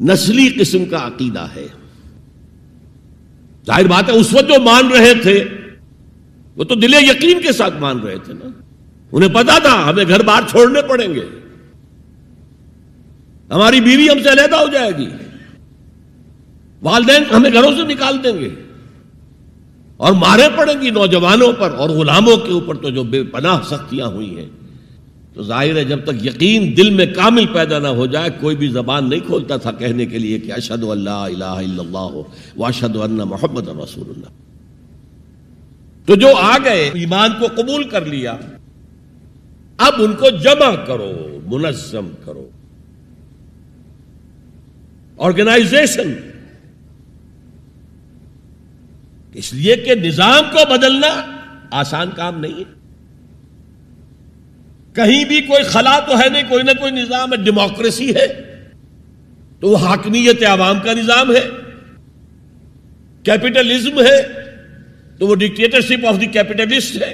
S1: نسلی قسم کا عقیدہ ہے. ظاہر بات ہے اس وقت جو مان رہے تھے وہ تو دل یقین کے ساتھ مان رہے تھے نا. انہیں پتا تھا ہمیں گھر باہر چھوڑنے پڑیں گے، ہماری بیوی ہم سے علیحدہ ہو جائے گی، والدین ہمیں گھروں سے نکال دیں گے، اور مارے پڑیں گی نوجوانوں پر اور غلاموں کے اوپر تو جو بے پناہ سختیاں ہوئی ہیں. تو ظاہر ہے جب تک یقین دل میں کامل پیدا نہ ہو جائے کوئی بھی زبان نہیں کھولتا تھا کہنے کے لیے کہ اشہد ان لا الہ الا اللہ واشہد ان محمد رسول اللہ. تو جو آ گئے ایمان کو قبول کر لیا، اب ان کو جمع کرو، منظم کرو. آرگنائزیشن، اس لیے کہ نظام کو بدلنا آسان کام نہیں ہے. کہیں بھی کوئی خلا تو ہے نہیں، کوئی نہ کوئی نظام ہے. ڈیموکریسی ہے تو وہ حاکمیت عوام کا نظام ہے، کیپٹلزم ہے تو وہ ڈکٹیٹرشپ آف دی کیپٹلسٹ ہے.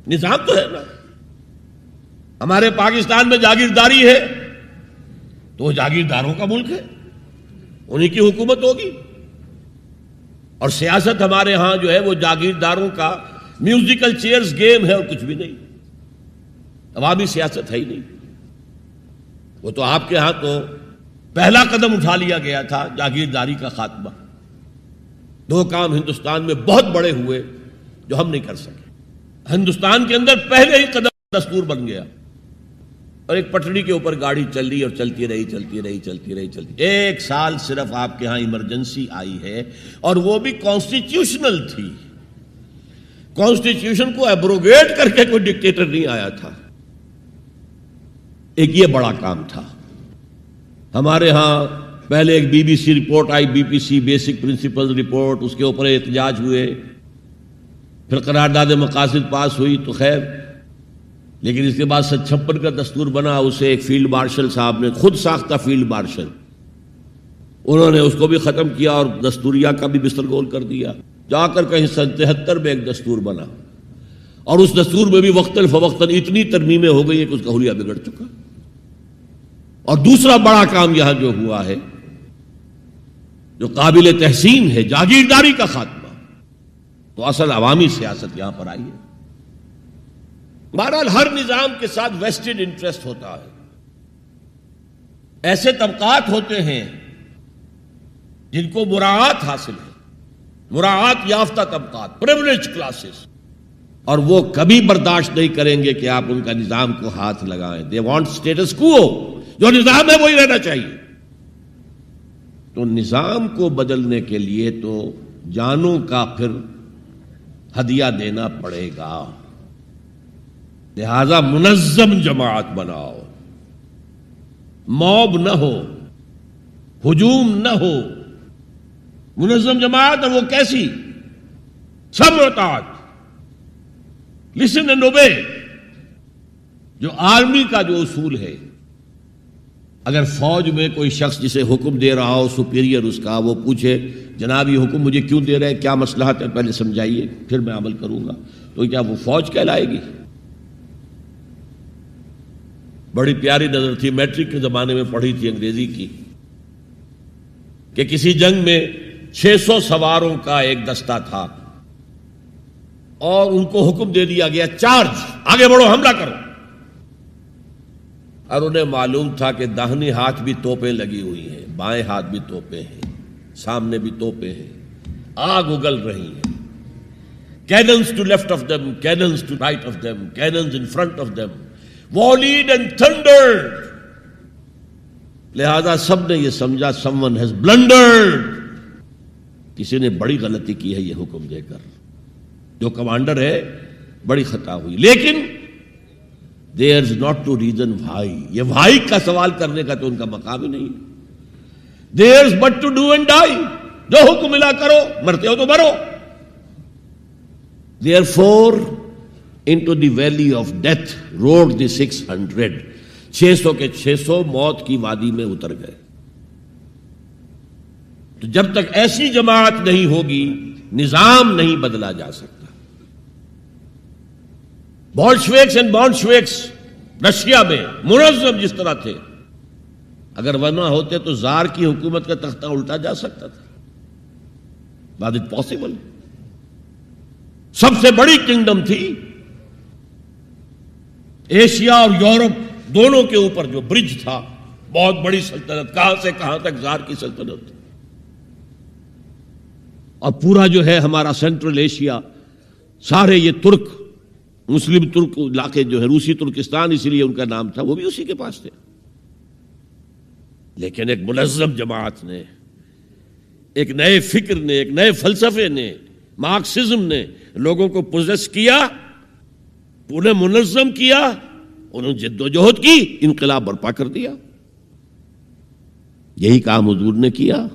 S1: نظام تو ہے نا. ہمارے پاکستان میں جاگیرداری ہے تو وہ جاگیرداروں کا ملک ہے، انہی کی حکومت ہوگی. اور سیاست ہمارے ہاں جو ہے وہ جاگیرداروں کا میوزیکل چیئرز گیم ہے اور کچھ بھی نہیں. عوامی سیاست ہے ہی نہیں. وہ تو آپ کے ہاں تو پہلا قدم اٹھا لیا گیا تھا جاگیرداری کا خاتمہ. 2 کام ہندوستان میں بہت بڑے ہوئے جو ہم نہیں کر سکے. ہندوستان کے اندر پہلے ہی قدم دستور بن گیا اور ایک پٹڑی کے اوپر گاڑی چل رہی اور چلتی رہی. 1 سال صرف آپ کے ہاں ایمرجنسی آئی ہے اور وہ بھی کانسٹیٹیوشنل تھی. کانسٹیٹیوشن کو ایبروگیٹ کر کے کوئی ڈکٹیٹر نہیں آیا تھا. ایک یہ بڑا کام تھا. ہمارے ہاں پہلے ایک بی بی سی رپورٹ آئی، B P C basic principle report, اس کے اوپر احتجاج ہوئے، پھر قرارداد مقاصد پاس ہوئی تو خیر. لیکن اس کے بعد 56 کا دستور بنا، اسے ایک فیلڈ مارشل صاحب نے، خود ساختہ فیلڈ مارشل، انہوں نے اس کو بھی ختم کیا اور دستوریہ کا بھی بستر گول کر دیا. جا کر کہیں 73 میں ایک دستور بنا اور اس دستور میں بھی وقتاً فوقتاً اتنی ترمیمیں ہو گئی ہیں کہ اس کا حلیہ بگڑ چکا. اور دوسرا بڑا کام یہاں جو ہوا ہے جو قابل تحسین ہے، جاگیرداری کا خاتمہ. تو اصل عوامی سیاست یہاں پر آئی ہے. بہرحال ہر نظام کے ساتھ ویسٹڈ انٹرسٹ ہوتا ہے. ایسے طبقات ہوتے ہیں جن کو مراعات حاصل ہے، مراعات یافتہ طبقات، پریولیج کلاسز، اور وہ کبھی برداشت نہیں کریں گے کہ آپ ان کا نظام کو ہاتھ لگائیں. دے وانٹ اسٹیٹس کو، جو نظام ہے وہی رہنا چاہیے. تو نظام کو بدلنے کے لیے تو جانوں کا پھر ہدیہ دینا پڑے گا. لہذا منظم جماعت بناؤ، موب نہ ہو، ہجوم نہ ہو. منظم جماعت، اور وہ کیسی؟ سمع و طاعت، لسن اینڈ اوبے، جو آرمی کا جو اصول ہے. اگر فوج میں کوئی شخص جسے حکم دے رہا ہو، سپیریئر اس کا، وہ پوچھے جناب یہ حکم مجھے کیوں دے رہے ہیں، کیا مصلحت ہے، پہلے سمجھائیے پھر میں عمل کروں گا، تو کیا وہ فوج کہلائے گی؟ بڑی پیاری نظر تھی، میٹرک کے زمانے میں پڑھی تھی انگریزی کی، کہ کسی جنگ میں 600 سواروں کا ایک دستہ تھا اور ان کو حکم دے دیا گیا چارج، آگے بڑھو، حملہ کرو. اور انہیں معلوم تھا کہ داہنے ہاتھ بھی توپیں لگی ہوئی ہیں، بائیں ہاتھ بھی توپیں ہیں، سامنے بھی توپیں ہیں، آگ اگل رہی ہیں. Cannons to left of them, cannons to right of them, cannons in front of them, volleyed and thundered. لہذا سب نے یہ سمجھا someone has blundered. کسی نے بڑی غلطی کی ہے یہ حکم دے کر، جو کمانڈر ہے بڑی خطا ہوئی. لیکن There's not to reason why. یہ why کا سوال کرنے کا تو ان کا مقام ہی نہیں ہے. There's but to do and die. جو حکم ملا کرو, مرتے ہو تو مرو. Therefore, into the valley of death rode the 600. 600 کے 600 موت کی وادی میں اتر گئے. تو جب تک ایسی جماعت نہیں ہوگی نظام نہیں بدلا جا سکتا. بولشویکس اینڈ بولشویکس رشیا میں منظم جس طرح تھے, اگر وہ نہ ہوتے تو زار کی حکومت کا تختہ الٹا جا سکتا تھا. بات اٹ پاسبل. سب سے بڑی کنگڈم تھی ایشیا اور یورپ دونوں کے اوپر جو برج تھا, بہت بڑی سلطنت, کہاں سے کہاں تک زار کی سلطنت. اور پورا جو ہے ہمارا سینٹرل ایشیا, سارے یہ ترک, مسلم ترک علاقے جو ہے, روسی ترکستان اسی لیے ان کا نام تھا, وہ بھی اسی کے پاس تھے. لیکن ایک منظم جماعت نے, ایک نئے فکر نے, ایک نئے فلسفے نے, مارکسزم نے لوگوں کو پوزیس کیا, انہیں منظم کیا, انہوں نے جد و جہد کی, انقلاب برپا کر دیا. یہی کام حضور نے کیا.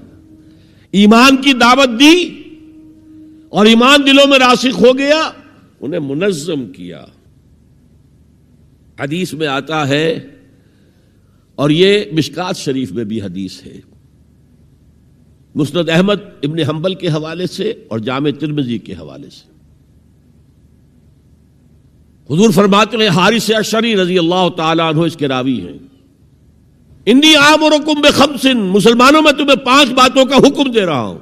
S1: ایمان کی دعوت دی اور ایمان دلوں میں راسخ ہو گیا, انہیں منظم کیا. حدیث میں آتا ہے, اور یہ مشکات شریف میں بھی حدیث ہے, مسند احمد ابن حنبل کے حوالے سے اور جامع ترمذی کے حوالے سے. حضور فرماتے ہیں, حارث اشعری رضی اللہ تعالیٰ عنہ اس کے راوی ہیں, انی آمرکم بخمس, مسلمانوں میں تمہیں 5 باتوں کا حکم دے رہا ہوں.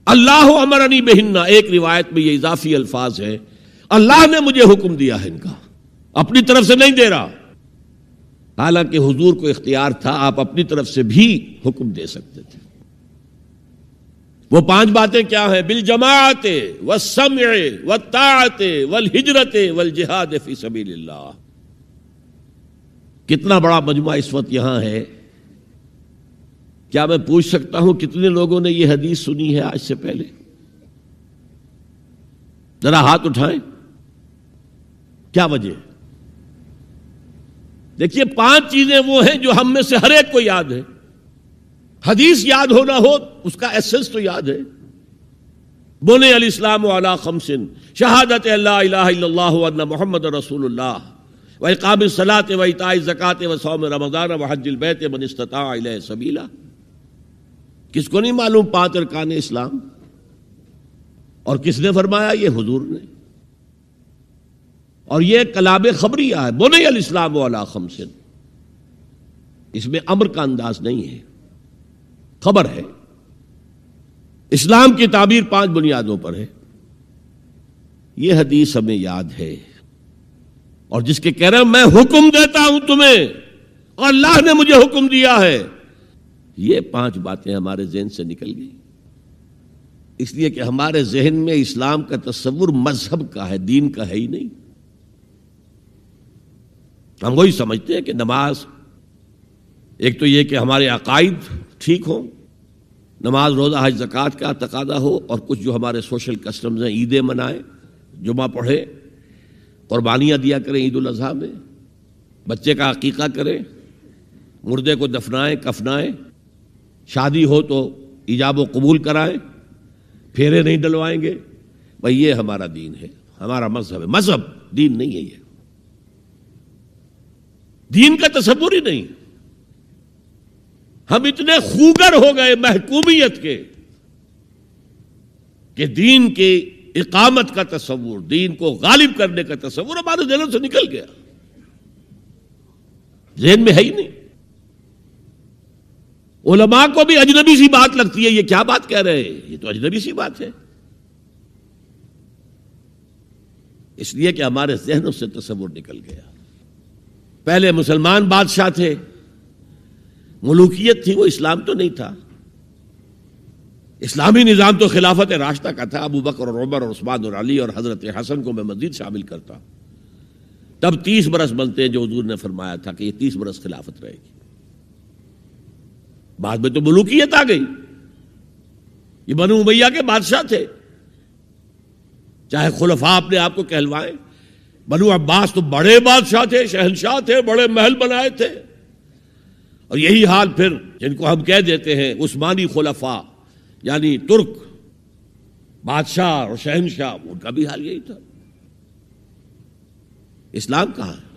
S1: اللہ امرنی بہن, ایک روایت میں یہ اضافی الفاظ ہے, اللہ نے مجھے حکم دیا ہے ان کا, اپنی طرف سے نہیں دے رہا. حالانکہ حضور کو اختیار تھا, آپ اپنی طرف سے بھی حکم دے سکتے تھے. وہ 5 باتیں کیا ہیں؟ بالجماعت والسمع والطاعت والہجرت والجہاد فی سبیل اللہ. کتنا بڑا مجمع اس وقت یہاں ہے. کیا میں پوچھ سکتا ہوں کتنے لوگوں نے یہ حدیث سنی ہے آج سے پہلے؟ ذرا ہاتھ اٹھائیں. کیا وجہ؟ دیکھیے 5 چیزیں وہ ہیں جو ہم میں سے ہر ایک کو یاد ہے. حدیث یاد ہونا ہو, اس کا ایسنس تو یاد ہے. بنی الاسلام علی 5, شہادت اللہ الہ الا اللہ وان محمد رسول اللہ, واقام الصلاۃ وایتاء الزکوٰۃ وصوم رمضان وحج البیت من استطاع الیہ سبیلا. کس کو نہیں معلوم 5 ارکان اسلام؟ اور کس نے فرمایا؟ یہ حضور نے. اور یہ کلام خبریہ ہے, بنی الاسلام علی 5. اس میں امر کا انداز نہیں ہے, خبر ہے. اسلام کی تعبیر 5 بنیادوں پر ہے. یہ حدیث ہمیں یاد ہے. اور جس کے کہہ رہے ہیں میں حکم دیتا ہوں تمہیں اور اللہ نے مجھے حکم دیا ہے, یہ 5 باتیں ہمارے ذہن سے نکل گئی. اس لیے کہ ہمارے ذہن میں اسلام کا تصور مذہب کا ہے, دین کا ہے ہی نہیں. ہم وہی سمجھتے ہیں کہ نماز, ایک تو یہ کہ ہمارے عقائد ٹھیک ہوں, نماز روزہ حج زکوٰۃ کا تقاضا ہو, اور کچھ جو ہمارے سوشل کسٹمز ہیں, عیدیں منائیں, جمعہ پڑھے, قربانیاں دیا کریں عید الاضحیٰ میں, بچے کا عقیقہ کریں, مردے کو دفنائیں کفنائیں, شادی ہو تو ایجاب و قبول کرائیں, پھیرے نہیں ڈلوائیں گے. بھائی یہ ہمارا دین ہے, ہمارا مذہب ہے. مذہب دین نہیں ہے. یہ دین کا تصور ہی نہیں. ہم اتنے خوگر ہو گئے محکومیت کے کہ دین کی اقامت کا تصور, دین کو غالب کرنے کا تصور ہمارے ذہنوں سے نکل گیا, ذہن میں ہے ہی نہیں. علماء کو بھی اجنبی سی بات لگتی ہے, یہ کیا بات کہہ رہے ہیں, یہ تو اجنبی سی بات ہے. اس لیے کہ ہمارے ذہنوں سے تصور نکل گیا. پہلے مسلمان بادشاہ تھے, ملوکیت تھی, وہ اسلام تو نہیں تھا. اسلامی نظام تو خلافت راشدہ کا تھا, ابو بکر اور عمر اور عثمان اور علی اور حضرت حسن کو میں مزید شامل کرتا. تب 30 برس بنتے ہیں جو حضور نے فرمایا تھا کہ یہ 30 برس خلافت رہے گی. بعد میں تو ملوکیت آ گئی. یہ بنو امیہ کے بادشاہ تھے, چاہے خلفاء اپنے آپ کو کہلوائیں, بنو عباس تو بڑے بادشاہ تھے، شہنشاہ تھے، بڑے محل بنائے تھے. اور یہی حال پھر جن کو ہم کہہ دیتے ہیں عثمانی خلفاء، یعنی ترک بادشاہ اور شہنشاہ، ان کا بھی حال یہی تھا. اسلام کہاں ہے؟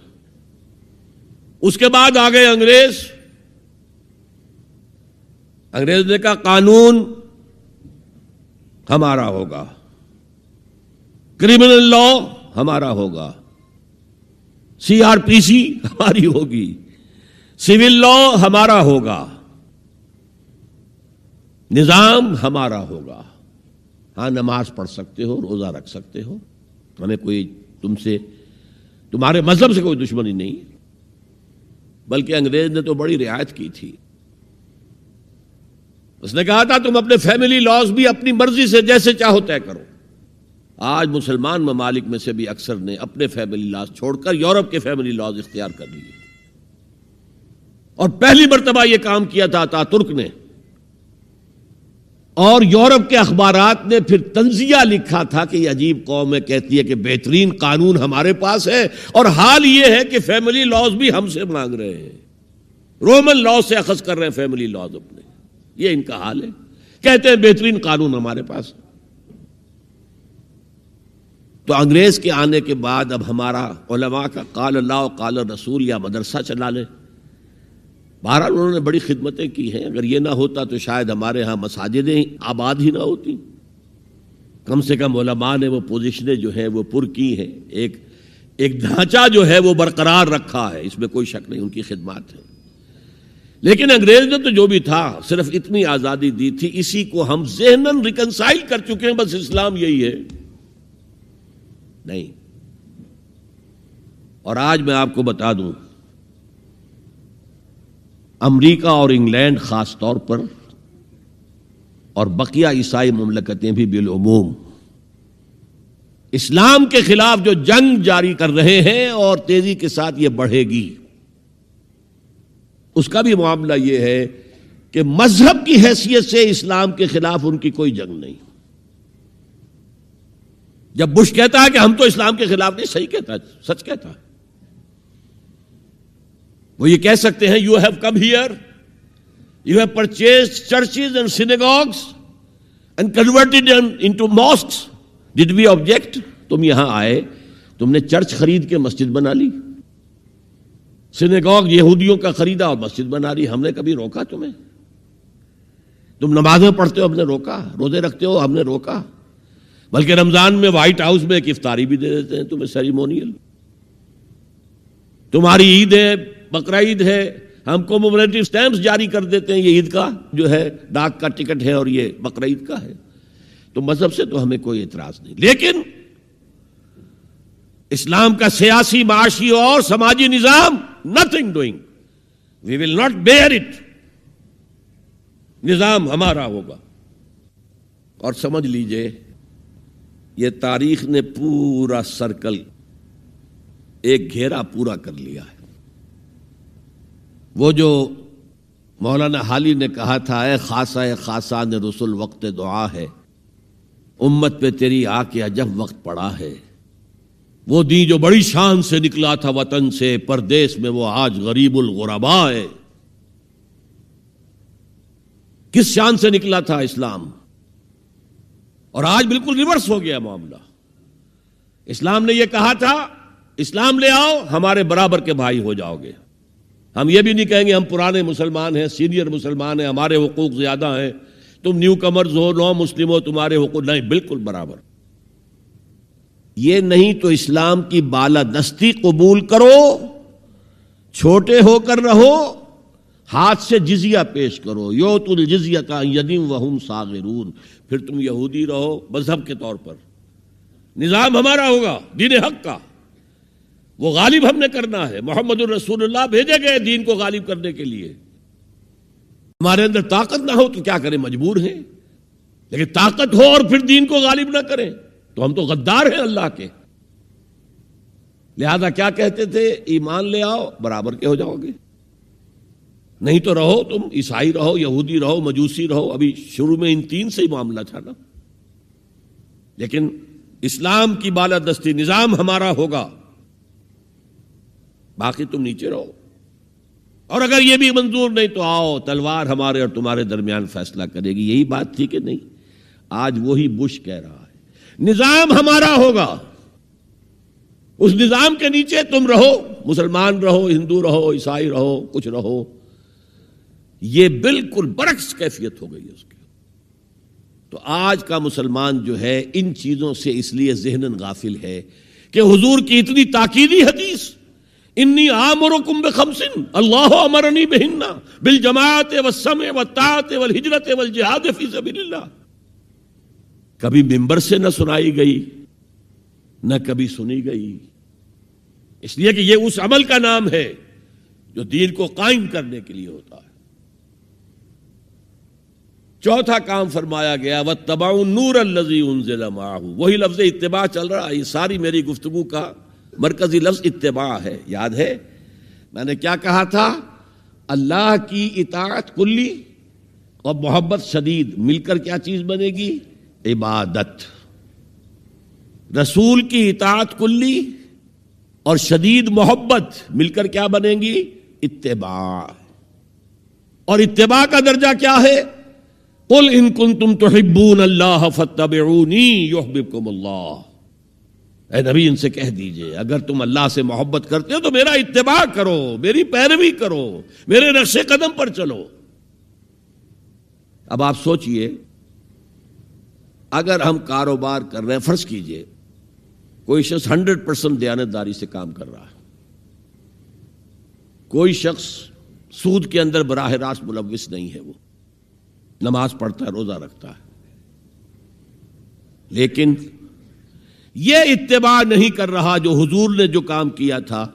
S1: اس کے بعد آ گئے انگریز. انگریز نے کہا قانون ہمارا ہوگا، کرمنل لا ہمارا ہوگا، CRPC ہماری ہوگی، سول لا ہمارا ہوگا، نظام ہمارا ہوگا. ہاں نماز پڑھ سکتے ہو، روزہ رکھ سکتے ہو، ہمیں کوئی تمہارے مذہب سے کوئی دشمنی نہیں. بلکہ انگریز نے تو بڑی رعایت کی تھی. اس نے کہا تھا تم اپنے فیملی لاز بھی اپنی مرضی سے جیسے چاہو طے کرو. آج مسلمان ممالک میں سے بھی اکثر نے اپنے فیملی لاز چھوڑ کر یورپ کے فیملی لاز اختیار کر لیے. اور پہلی مرتبہ یہ کام کیا تھا ترک نے. اور یورپ کے اخبارات نے پھر تنزیہ لکھا تھا کہ یہ عجیب قوم ہے، کہتی ہے کہ بہترین قانون ہمارے پاس ہے، اور حال یہ ہے کہ فیملی لاز بھی ہم سے مانگ رہے ہیں، رومن لاز سے اخذ کر رہے ہیں فیملی لاز اپنے. یہ ان کا حال ہے. کہتے ہیں بہترین قانون ہمارے پاس. تو انگریز کے آنے کے بعد اب ہمارا علماء کا قال اللہ و قال رسول یا مدرسہ چلا لے. بہرحال انہوں نے بڑی خدمتیں کی ہیں. اگر یہ نہ ہوتا تو شاید ہمارے ہاں مساجدیں آباد ہی نہ ہوتی. کم سے کم علماء نے وہ پوزیشنیں جو ہیں وہ پر کی ہیں، ایک ڈھانچہ جو ہے وہ برقرار رکھا ہے، اس میں کوئی شک نہیں، ان کی خدمات ہے. لیکن انگریز نے تو جو بھی تھا صرف اتنی آزادی دی تھی، اسی کو ہم ذہناً ریکنسائل کر چکے ہیں، بس اسلام یہی ہے. نہیں. اور آج میں آپ کو بتا دوں، امریکہ اور انگلینڈ خاص طور پر اور بقیہ عیسائی مملکتیں بھی بالعموم اسلام کے خلاف جو جنگ جاری کر رہے ہیں اور تیزی کے ساتھ یہ بڑھے گی، اس کا بھی معاملہ یہ ہے کہ مذہب کی حیثیت سے اسلام کے خلاف ان کی کوئی جنگ نہیں. جب بش کہتا ہے کہ ہم تو اسلام کے خلاف نہیں، صحیح کہتا ہے، سچ کہتا ہے. وہ یہ کہہ سکتے ہیں you have come here, you have purchased churches and synagogues and converted into mosques, did we object? تم یہاں آئے، تم نے چرچ خرید کے مسجد بنا لی، سینیگوگ یہودیوں کا خریدا اور مسجد بنا لی. ہم نے کبھی روکا تمہیں؟ تم نمازیں پڑھتے ہو، ہم نے روکا؟ روزے رکھتے ہو، ہم نے روکا؟ بلکہ رمضان میں وائٹ ہاؤس میں ایک افطاری بھی دے دیتے ہیں تمہیں، سیریمونیل. تمہاری عید ہے، بقرہ عید ہے، ہم کو کومیموریٹو سٹیمپس جاری کر دیتے ہیں، یہ عید کا جو ہے ڈاک کا ٹکٹ ہے اور یہ بقرہ عید کا ہے. تو مذہب سے تو ہمیں کوئی اعتراض نہیں، لیکن اسلام کا سیاسی، معاشی اور سماجی نظام nothing doing. We will not bear it. نظام ہمارا ہوگا. اور سمجھ لیجئے یہ تاریخ نے پورا سرکل، ایک گھیرا پورا کر لیا ہے. وہ جو مولانا حالی نے کہا تھا، اے خاصہ خاصان رسول وقت دعا ہے، امت پہ تیری آ کے عجب وقت پڑا ہے. وہ دین جو بڑی شان سے نکلا تھا وطن سے پردیس میں، وہ آج غریب الغرباء ہے. کس شان سے نکلا تھا اسلام، اور آج بالکل ریورس ہو گیا معاملہ. اسلام نے یہ کہا تھا اسلام لے آؤ، ہمارے برابر کے بھائی ہو جاؤ گے. ہم یہ بھی نہیں کہیں گے ہم پرانے مسلمان ہیں، سینئر مسلمان ہیں، ہمارے حقوق زیادہ ہیں، تم نیو کمرز ہو، نو مسلم ہو، تمہارے حقوق نہیں، بالکل برابر. یہ نہیں تو اسلام کی بالادستی قبول کرو، چھوٹے ہو کر رہو، ہاتھ سے جزیہ پیش کرو، یؤتوا الجزیۃ عن ید وہم صاغرون. پھر تم یہودی رہو مذہب کے طور پر، نظام ہمارا ہوگا دین حق کا، وہ غالب ہم نے کرنا ہے. محمد الرسول اللہ بھیجے گئے دین کو غالب کرنے کے لیے. ہمارے اندر طاقت نہ ہو تو کیا کریں، مجبور ہیں. لیکن طاقت ہو اور پھر دین کو غالب نہ کریں تو ہم تو غدار ہیں اللہ کے. لہذا کیا کہتے تھے، ایمان لے آؤ برابر کے ہو جاؤ گے، نہیں تو رہو تم عیسائی رہو، یہودی رہو، مجوسی رہو. ابھی شروع میں ان تین سے ہی معاملہ تھا نا. لیکن اسلام کی بالادستی، نظام ہمارا ہوگا، باقی تم نیچے رہو، اور اگر یہ بھی منظور نہیں تو آؤ تلوار ہمارے اور تمہارے درمیان فیصلہ کرے گی۔ یہی بات تھی کہ نہیں؟ آج وہی بش کہہ رہا ہے نظام ہمارا ہوگا، اس نظام کے نیچے تم رہو، مسلمان رہو، ہندو رہو، عیسائی رہو، کچھ رہو۔ یہ بالکل برعکس کیفیت ہو گئی ہے اس کی۔ تو آج کا مسلمان جو ہے ان چیزوں سے اس لیے ذہناً غافل ہے کہ حضور کی اتنی تاکیدی حدیث انی آمرکم بخمس اللہ امرنی بہن بالجماعت والسمع والطاعت والہجرت والجہاد فی سبیل اللہ، کبھی ممبر سے نہ سنائی گئی نہ کبھی سنی گئی، اس لیے کہ یہ اس عمل کا نام ہے جو دین کو قائم کرنے کے لیے ہوتا ہے۔ چوتھا کام فرمایا گیا واتبعوا النور الذی انزل معہ، وہی لفظ اتباع چل رہا ہے۔ یہ ساری میری گفتگو کا مرکزی لفظ اتباع ہے، یاد ہے میں نے کیا کہا تھا؟ اللہ کی اطاعت کلی اور محبت شدید مل کر کیا چیز بنے گی؟ عبادت۔ رسول کی اطاعت کلی اور شدید محبت مل کر کیا بنیں گی؟ اتباع۔ اور اتباع کا درجہ کیا ہے؟ قل ان کنتم تحبون اللہ فاتبعونی یحببکم اللہ، اے نبی ان سے کہہ دیجئے اگر تم اللہ سے محبت کرتے ہو تو میرا اتباع کرو، میری پیروی کرو، میرے نقش قدم پر چلو۔ اب آپ سوچئے اگر ہم کاروبار کر رہے ہیں، فرض کیجئے کوئی شخص 100% دیانتداری سے کام کر رہا ہے، کوئی شخص سود کے اندر براہ راست ملوث نہیں ہے، وہ نماز پڑھتا ہے، روزہ رکھتا ہے، لیکن یہ اتباع نہیں کر رہا جو حضور نے جو کام کیا تھا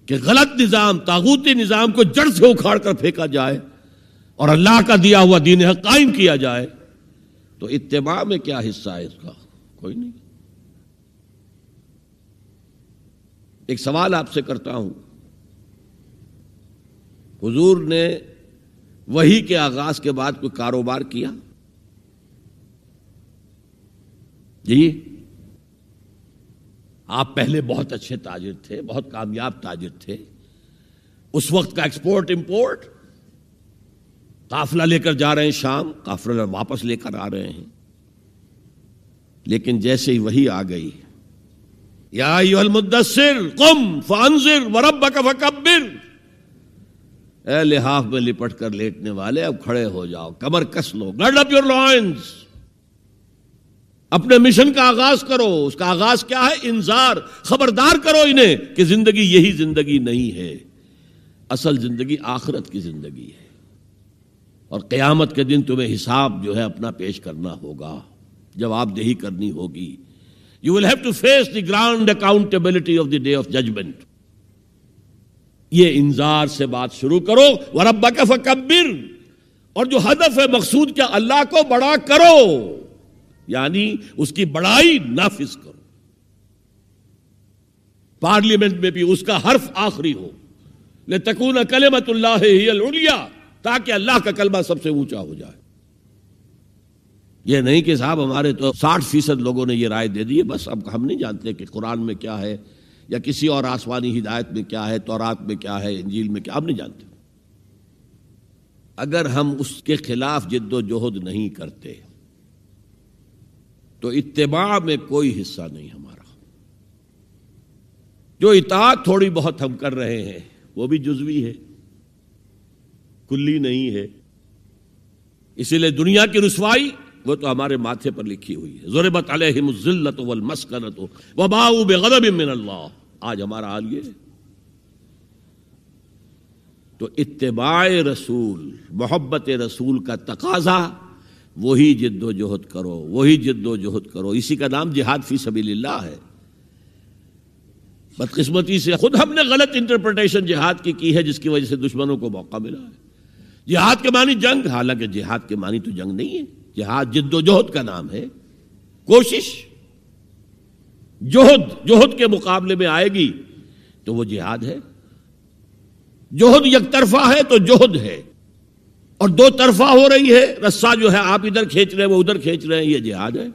S1: کہ غلط نظام، طاغوتی نظام کو جڑ سے اکھاڑ کر پھینکا جائے اور اللہ کا دیا ہوا دین حق قائم کیا جائے، تو اتباع میں کیا حصہ ہے اس کا؟ کوئی نہیں۔ ایک سوال آپ سے کرتا ہوں، حضور نے وحی کے آغاز کے بعد کوئی کاروبار کیا؟ جی آپ پہلے بہت اچھے تاجر تھے، بہت کامیاب تاجر تھے، اس وقت کا ایکسپورٹ امپورٹ، قافلہ لے کر جا رہے ہیں شام، قافلہ واپس لے کر آ رہے ہیں، لیکن جیسے ہی وحی آ گئی یا ایھا المدثر قم فانذر وربک فکبر، اے لحاف میں لپٹ کر لیٹنے والے اب کھڑے ہو جاؤ، کمر کس لو، گرڈ اپ یور لائنز، اپنے مشن کا آغاز کرو۔ اس کا آغاز کیا ہے؟ انذار، خبردار کرو انہیں کہ زندگی یہی زندگی نہیں ہے، اصل زندگی آخرت کی زندگی ہے، اور قیامت کے دن تمہیں حساب جو ہے اپنا پیش کرنا ہوگا، جواب دہی کرنی ہوگی۔ You will have to face the grand accountability of the day of judgment۔ یہ انذار سے بات شروع کرو، وَرَبَّكَ فَكَبِّرْ، اور جو ہدف ہے مقصود کیا؟ اللہ کو بڑا کرو، یعنی اس کی بڑائی نافذ کرو۔ پارلیمنٹ میں بھی اس کا حرف آخری ہو، لِتَكُونَ كَلِمَةُ اللَّهِ هِيَ الْعُلْيَا، تاکہ اللہ کا کلمہ سب سے اونچا ہو جائے۔ یہ نہیں کہ صاحب ہمارے تو 60% لوگوں نے یہ رائے دے دی ہے، بس اب ہم نہیں جانتے کہ قرآن میں کیا ہے یا کسی اور آسمانی ہدایت میں کیا ہے، تورات میں کیا ہے، انجیل میں کیا، ہم نہیں جانتے۔ اگر ہم اس کے خلاف جد و جہد نہیں کرتے تو اتباع میں کوئی حصہ نہیں ہمارا۔ جو اطاعت تھوڑی بہت ہم کر رہے ہیں وہ بھی جزوی ہے، کلی نہیں ہے، اسی لیے دنیا کی رسوائی وہ تو ہمارے ماتھے پر لکھی ہوئی ہے، ضربت علیہم الذلۃ والمسکنۃ وباؤوا بغضب من اللہ۔ آج ہمارا حال یہ ہے۔ تو اتباع رسول، محبت رسول کا تقاضا وہی جد و جہد کرو، وہی جد و جہد کرو، اسی کا نام جہاد فی سبیل اللہ ہے۔ بدقسمتی سے خود ہم نے غلط انٹرپریٹیشن جہاد کی ہے، جس کی وجہ سے دشمنوں کو موقع ملا ہے۔ جہاد کے معنی جنگ، حالانکہ جہاد کے معنی تو جنگ نہیں ہے، جہاد جد و جہد کا نام ہے، کوشش۔ جہد کے مقابلے میں آئے گی تو وہ جہاد ہے۔ جہد یک طرفہ ہے تو جہد ہے، اور دو طرفہ ہو رہی ہے، رسہ جو ہے آپ ادھر کھینچ رہے ہیں وہ ادھر کھینچ رہے ہیں، یہ جہاد ہے۔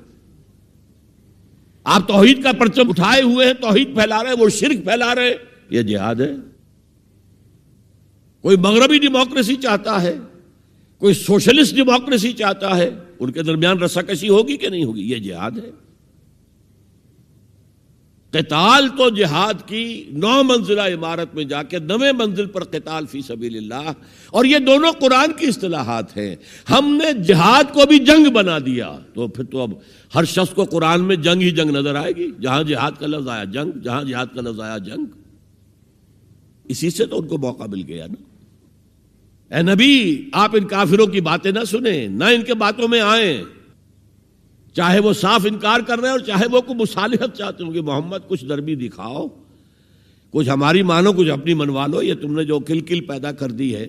S1: آپ توحید کا پرچم اٹھائے ہوئے ہیں، توحید پھیلا رہے ہیں، وہ شرک پھیلا رہے ہیں، یہ جہاد ہے. کوئی مغربی ڈیموکریسی چاہتا ہے، کوئی سوشلسٹ ڈیموکریسی چاہتا ہے، ان کے درمیان رساکشی ہوگی کہ نہیں ہوگی؟ یہ جہاد ہے. قتال تو جہاد کی 9 منزلہ عمارت میں جا کے 9ویں منزل پر قتال فی سبیل اللہ، اور یہ دونوں قرآن کی اصطلاحات ہیں. ہم نے جہاد کو بھی جنگ بنا دیا، تو پھر تو اب ہر شخص کو قرآن میں جنگ ہی جنگ نظر آئے گی. جہاں جہاد کا لفظ آیا جنگ، جہاں جہاد کا لفظ آیا جنگ. اسی سے تو ان کو موقع مل گیا نا. اے نبی، آپ ان کافروں کی باتیں نہ سنیں، نہ ان کے باتوں میں آئیں، چاہے وہ صاف انکار کر رہے ہیں اور چاہے وہ کوئی مصالحت چاہتے ہوں کہ محمد کچھ نرمی دکھاؤ، کچھ ہماری مانو، کچھ اپنی منوا لو. یہ تم نے جو کل پیدا کر دی ہے،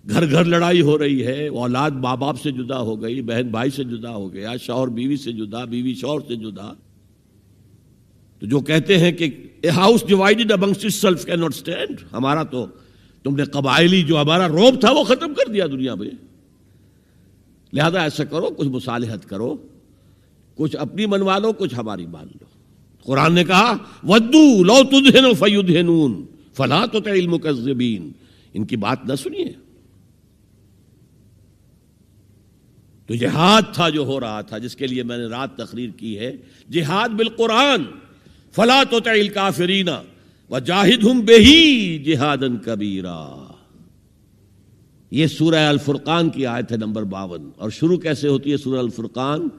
S1: گھر گھر لڑائی ہو رہی ہے، اولاد ماں باپ سے جدا ہو گئی، بہن بھائی سے جدا ہو گیا، شوہر بیوی سے جدا، بیوی شوہر سے جدا. تو جو کہتے ہیں کہ a house divided amongst it self can not stand, ہمارا تو تم نے قبائلی جو ہمارا روب تھا وہ ختم کر دیا دنیا میں. لہذا ایسا کرو، کچھ مصالحت کرو، کچھ اپنی منوا لو، کچھ ہماری مان لو. قرآن نے کہا وَدُّوا لَوْ تُدْهِنُ فَيُدْهِنُونَ فَلَا تُطِعِ الْمُكَذِّبِينَ. ان کی بات نہ سنیے. تو جہاد تھا جو ہو رہا تھا، جس کے لیے میں نے رات تقریر کی ہے، جہاد بالقرآن. فَلَا تُطِعِ الْكَافِرِينَ وَجَاهِدْهُمْ بِهِ جِهَادًا كَبِيرًا. یہ سورہ الفرقان کی آیت ہے نمبر 52. اور شروع کیسے ہوتی ہے سورہ الفرقان؟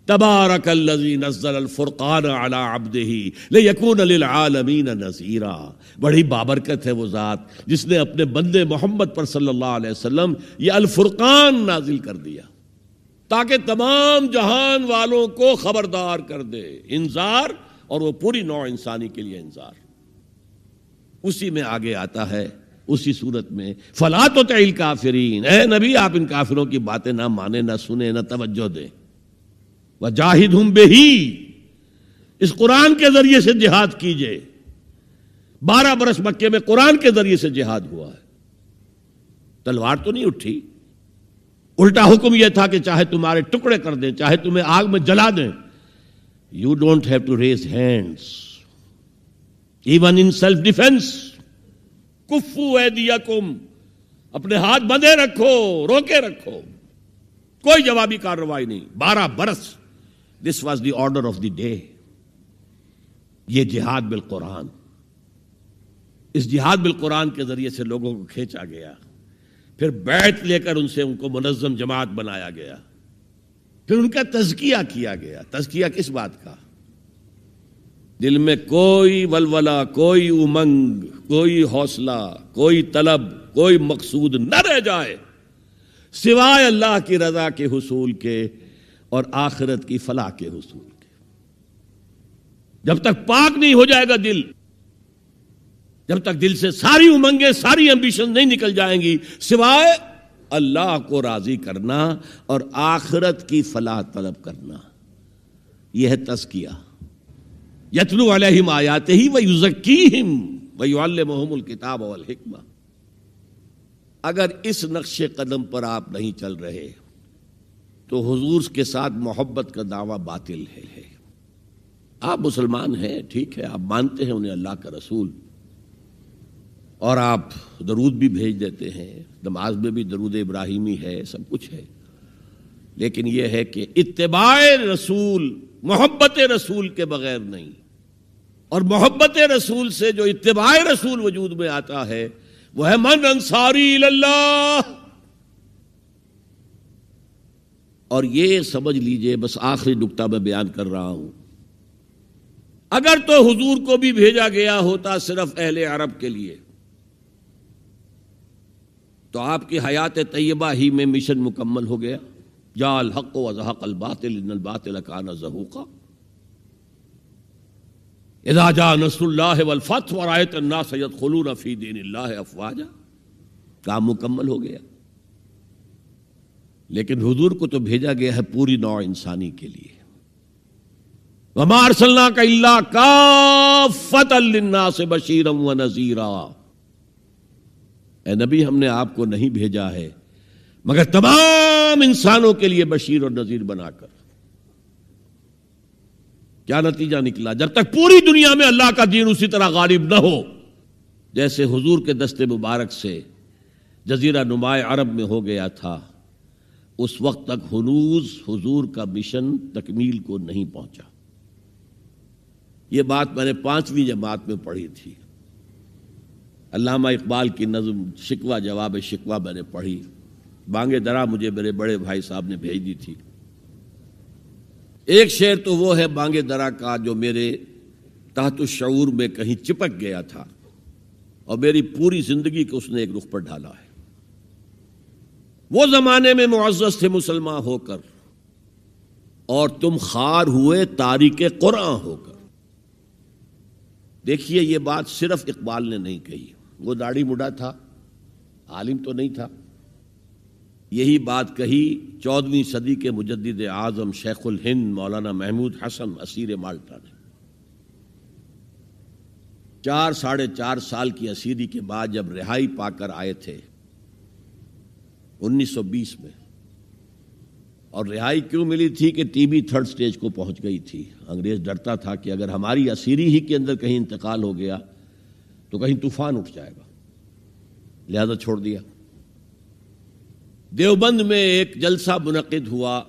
S1: تبارک الذی نزل الفرقان علی عبدہ لیکون للعالمین نذیرا. بڑی بابرکت ہے وہ ذات جس نے اپنے بندے محمد پر صلی اللہ علیہ وسلم یہ الفرقان نازل کر دیا تاکہ تمام جہان والوں کو خبردار کر دے. انذار، اور وہ پوری نوع انسانی کے لیے انذار. اسی میں آگے آتا ہے اسی صورت میں فلا تطع الکافرین. اے نبی، آپ ان کافروں کی باتیں نہ مانیں، نہ سنیں، نہ توجہ دیں. وجاہدہم بہ، اس قرآن کے ذریعے سے جہاد کیجئے. 12 برس مکے میں قرآن کے ذریعے سے جہاد ہوا ہے. تلوار تو نہیں اٹھی. الٹا حکم یہ تھا کہ چاہے تمہارے ٹکڑے کر دیں، چاہے تمہیں آگ میں جلا دیں. You don't have to raise hands. Even in self-defense. کفو ایدیکم، اپنے ہاتھ بندھے رکھو، روکے رکھو. کوئی جوابی کارروائی نہیں. 12 برس. This was the order of the day. یہ جہاد بالقرآن. اس جہاد بالقرآن کے ذریعے سے لوگوں کو کھینچا گیا. پھر بیعت لے کر ان سے ان کو منظم جماعت بنایا گیا. پھر ان کا تزکیہ کیا گیا. تزکیہ کس بات کا؟ دل میں کوئی ولولہ، کوئی امنگ، کوئی حوصلہ، کوئی طلب، کوئی مقصود نہ رہ جائے سوائے اللہ کی رضا کے حصول کے اور آخرت کی فلاح کے حصول کے. جب تک پاک نہیں ہو جائے گا دل، جب تک دل سے ساری امنگیں، ساری ایمبیشن نہیں نکل جائیں گی سوائے اللہ کو راضی کرنا اور آخرت کی فلاح طلب کرنا. یہ ہے تزکیہ. یتلو علیہم آیاتہ ویزکیہم ویعلمہم الکتاب والحکمہ. اگر اس نقش قدم پر آپ نہیں چل رہے تو حضور کے ساتھ محبت کا دعویٰ باطل ہے. آپ مسلمان ہیں، ٹھیک ہے، آپ مانتے ہیں انہیں اللہ کا رسول، اور آپ درود بھی بھیج دیتے ہیں، نماز میں بھی درود ابراہیمی ہے، سب کچھ ہے. لیکن یہ ہے کہ اتباع رسول، محبت رسول کے بغیر نہیں. اور محبت رسول سے جو اتباع رسول وجود میں آتا ہے وہ ہے من انصاری اللہ. اور یہ سمجھ لیجئے، بس آخری نکتہ میں بیان کر رہا ہوں، اگر تو حضور کو بھی بھیجا گیا ہوتا صرف اہل عرب کے لیے تو آپ کی حیات طیبہ ہی میں مشن مکمل ہو گیا. جاء الحق وزهق الباطل ان الباطل کان زہوقا. اذا جاء نصر اللہ والفتح ورأیت الناس يدخلون فی دین اللہ افواجا. کام مکمل ہو گیا. لیکن حضور کو تو بھیجا گیا ہے پوری نوع انسانی کے لیے. وما ارسلناک الا کافۃ للناس بشیرا ونذیرا. اے نبی، ہم نے آپ کو نہیں بھیجا ہے مگر تمام انسانوں کے لیے بشیر اور نذیر بنا کر. کیا نتیجہ نکلا؟ جب تک پوری دنیا میں اللہ کا دین اسی طرح غالب نہ ہو جیسے حضور کے دست مبارک سے جزیرہ نمائے عرب میں ہو گیا تھا، اس وقت تک ہنوز حضور کا مشن تکمیل کو نہیں پہنچا۔ یہ بات میں نے 5ویں جماعت میں پڑھی تھی۔ علامہ اقبال کی نظم شکوہ جواب شکوہ میں نے پڑھی، بانگ درا مجھے میرے بڑے بھائی صاحب نے بھیج دی تھی۔ ایک شعر تو وہ ہے بانگ درا کا جو میرے تحت الشعور میں کہیں چپک گیا تھا اور میری پوری زندگی کو اس نے ایک رخ پر ڈھالا ہے۔ وہ زمانے میں معزز تھے مسلمان ہو کر، اور تم خوار ہوئے تاریک قرآن ہو کر۔ دیکھیے یہ بات صرف اقبال نے نہیں کہی، وہ داڑھی مڈا تھا، عالم تو نہیں تھا۔ یہی بات کہی 14ویں صدی کے مجدد اعظم شیخ الہند مولانا محمود حسن اسیر مالٹا نے۔ 4 سال کی اسیری کے بعد جب رہائی پا کر آئے تھے 1920 میں، اور رہائی کیوں ملی تھی کہ ٹی بی 3rd سٹیج کو پہنچ گئی تھی۔ انگریز ڈرتا تھا کہ اگر ہماری اسیری ہی کے اندر کہیں انتقال ہو گیا تو کہیں طوفان اٹھ جائے گا، لہذا چھوڑ دیا۔ دیوبند میں ایک جلسہ منعقد ہوا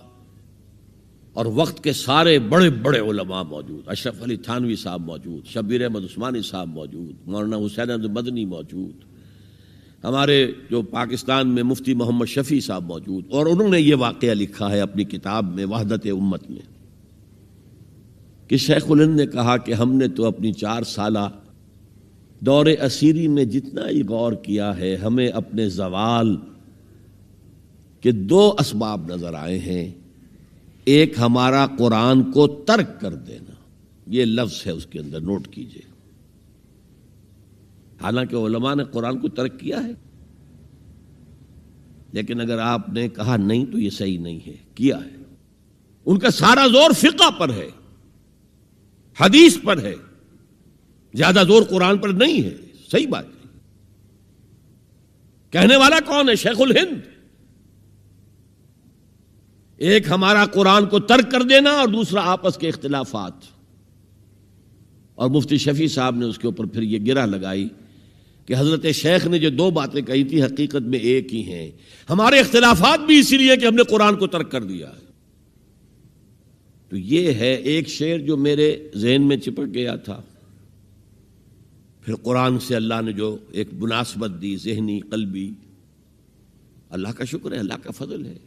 S1: اور وقت کے سارے بڑے بڑے علماء موجود، اشرف علی تھانوی صاحب موجود، شبیر احمد عثمانی صاحب موجود، مولانا حسین احمد مدنی موجود، ہمارے جو پاکستان میں مفتی محمد شفیع صاحب موجود، اور انہوں نے یہ واقعہ لکھا ہے اپنی کتاب میں وحدت امت میں کہ شیخ الہند نے کہا کہ ہم نے تو اپنی 4 سالہ دور اسیری میں جتنا ہی غور کیا ہے، ہمیں اپنے زوال کے 2 اسباب نظر آئے ہیں۔ ایک ہمارا قرآن کو ترک کر دینا، یہ لفظ ہے اس کے اندر، نوٹ کیجئے۔ حالانکہ علماء نے قرآن کو ترک کیا ہے، لیکن اگر آپ نے کہا نہیں تو یہ صحیح نہیں ہے، کیا ہے۔ ان کا سارا زور فقہ پر ہے، حدیث پر ہے، زیادہ زور قرآن پر نہیں ہے۔ صحیح بات ہے۔ کہنے والا کون ہے؟ شیخ الہند۔ ایک ہمارا قرآن کو ترک کر دینا اور دوسرا آپس کے اختلافات۔ اور مفتی شفیع صاحب نے اس کے اوپر پھر یہ گرہ لگائی کہ حضرت شیخ نے جو 2 باتیں کہی تھی حقیقت میں ایک ہی ہیں، ہمارے اختلافات بھی اسی لیے کہ ہم نے قرآن کو ترک کر دیا ہے۔ تو یہ ہے ایک شعر جو میرے ذہن میں چپک گیا تھا۔ پھر قرآن سے اللہ نے جو ایک مناسبت دی، ذہنی قلبی، اللہ کا شکر ہے، اللہ کا فضل ہے۔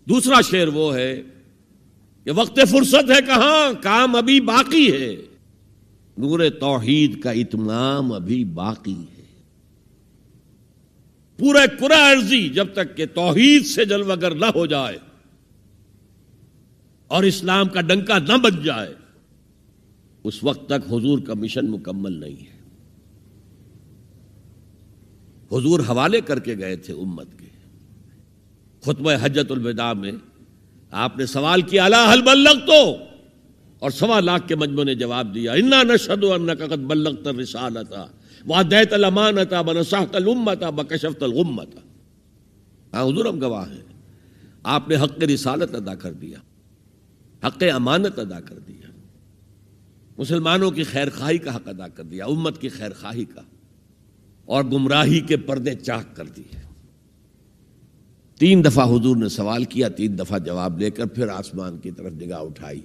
S1: دوسرا شعر وہ ہے کہ وقت فرصت ہے کہاں، کام ابھی باقی ہے، نور توحید کا اتمام ابھی باقی ہے۔ پورے کرہ ارضی جب تک کہ توحید سے جلوگر نہ ہو جائے اور اسلام کا ڈنکا نہ بج جائے، اس وقت تک حضور کا مشن مکمل نہیں ہے۔ حضور حوالے کر کے گئے تھے امت کے۔ خطبہ حجۃ الوداع میں آپ نے سوال کیا الا هل بلغت، اور 1.25 لاکھ کے مجمع نے جواب دیا انا نشهد انک قد بلغت الرسالۃ وادیت الامانۃ ونصحت الامۃ وکشفت الغمۃ۔ ہاں حضور ہم گواہ ہیں، آپ نے حق رسالت ادا کر دیا، حق امانت ادا کر دیا، مسلمانوں کی خیر خواہی کا حق ادا کر دیا، امت کی خیر خواہی کا، اور گمراہی کے پردے چاک کر دیے۔ 3 دفعہ حضور نے سوال کیا، 3 دفعہ جواب لے کر پھر آسمان کی طرف نگاہ اٹھائی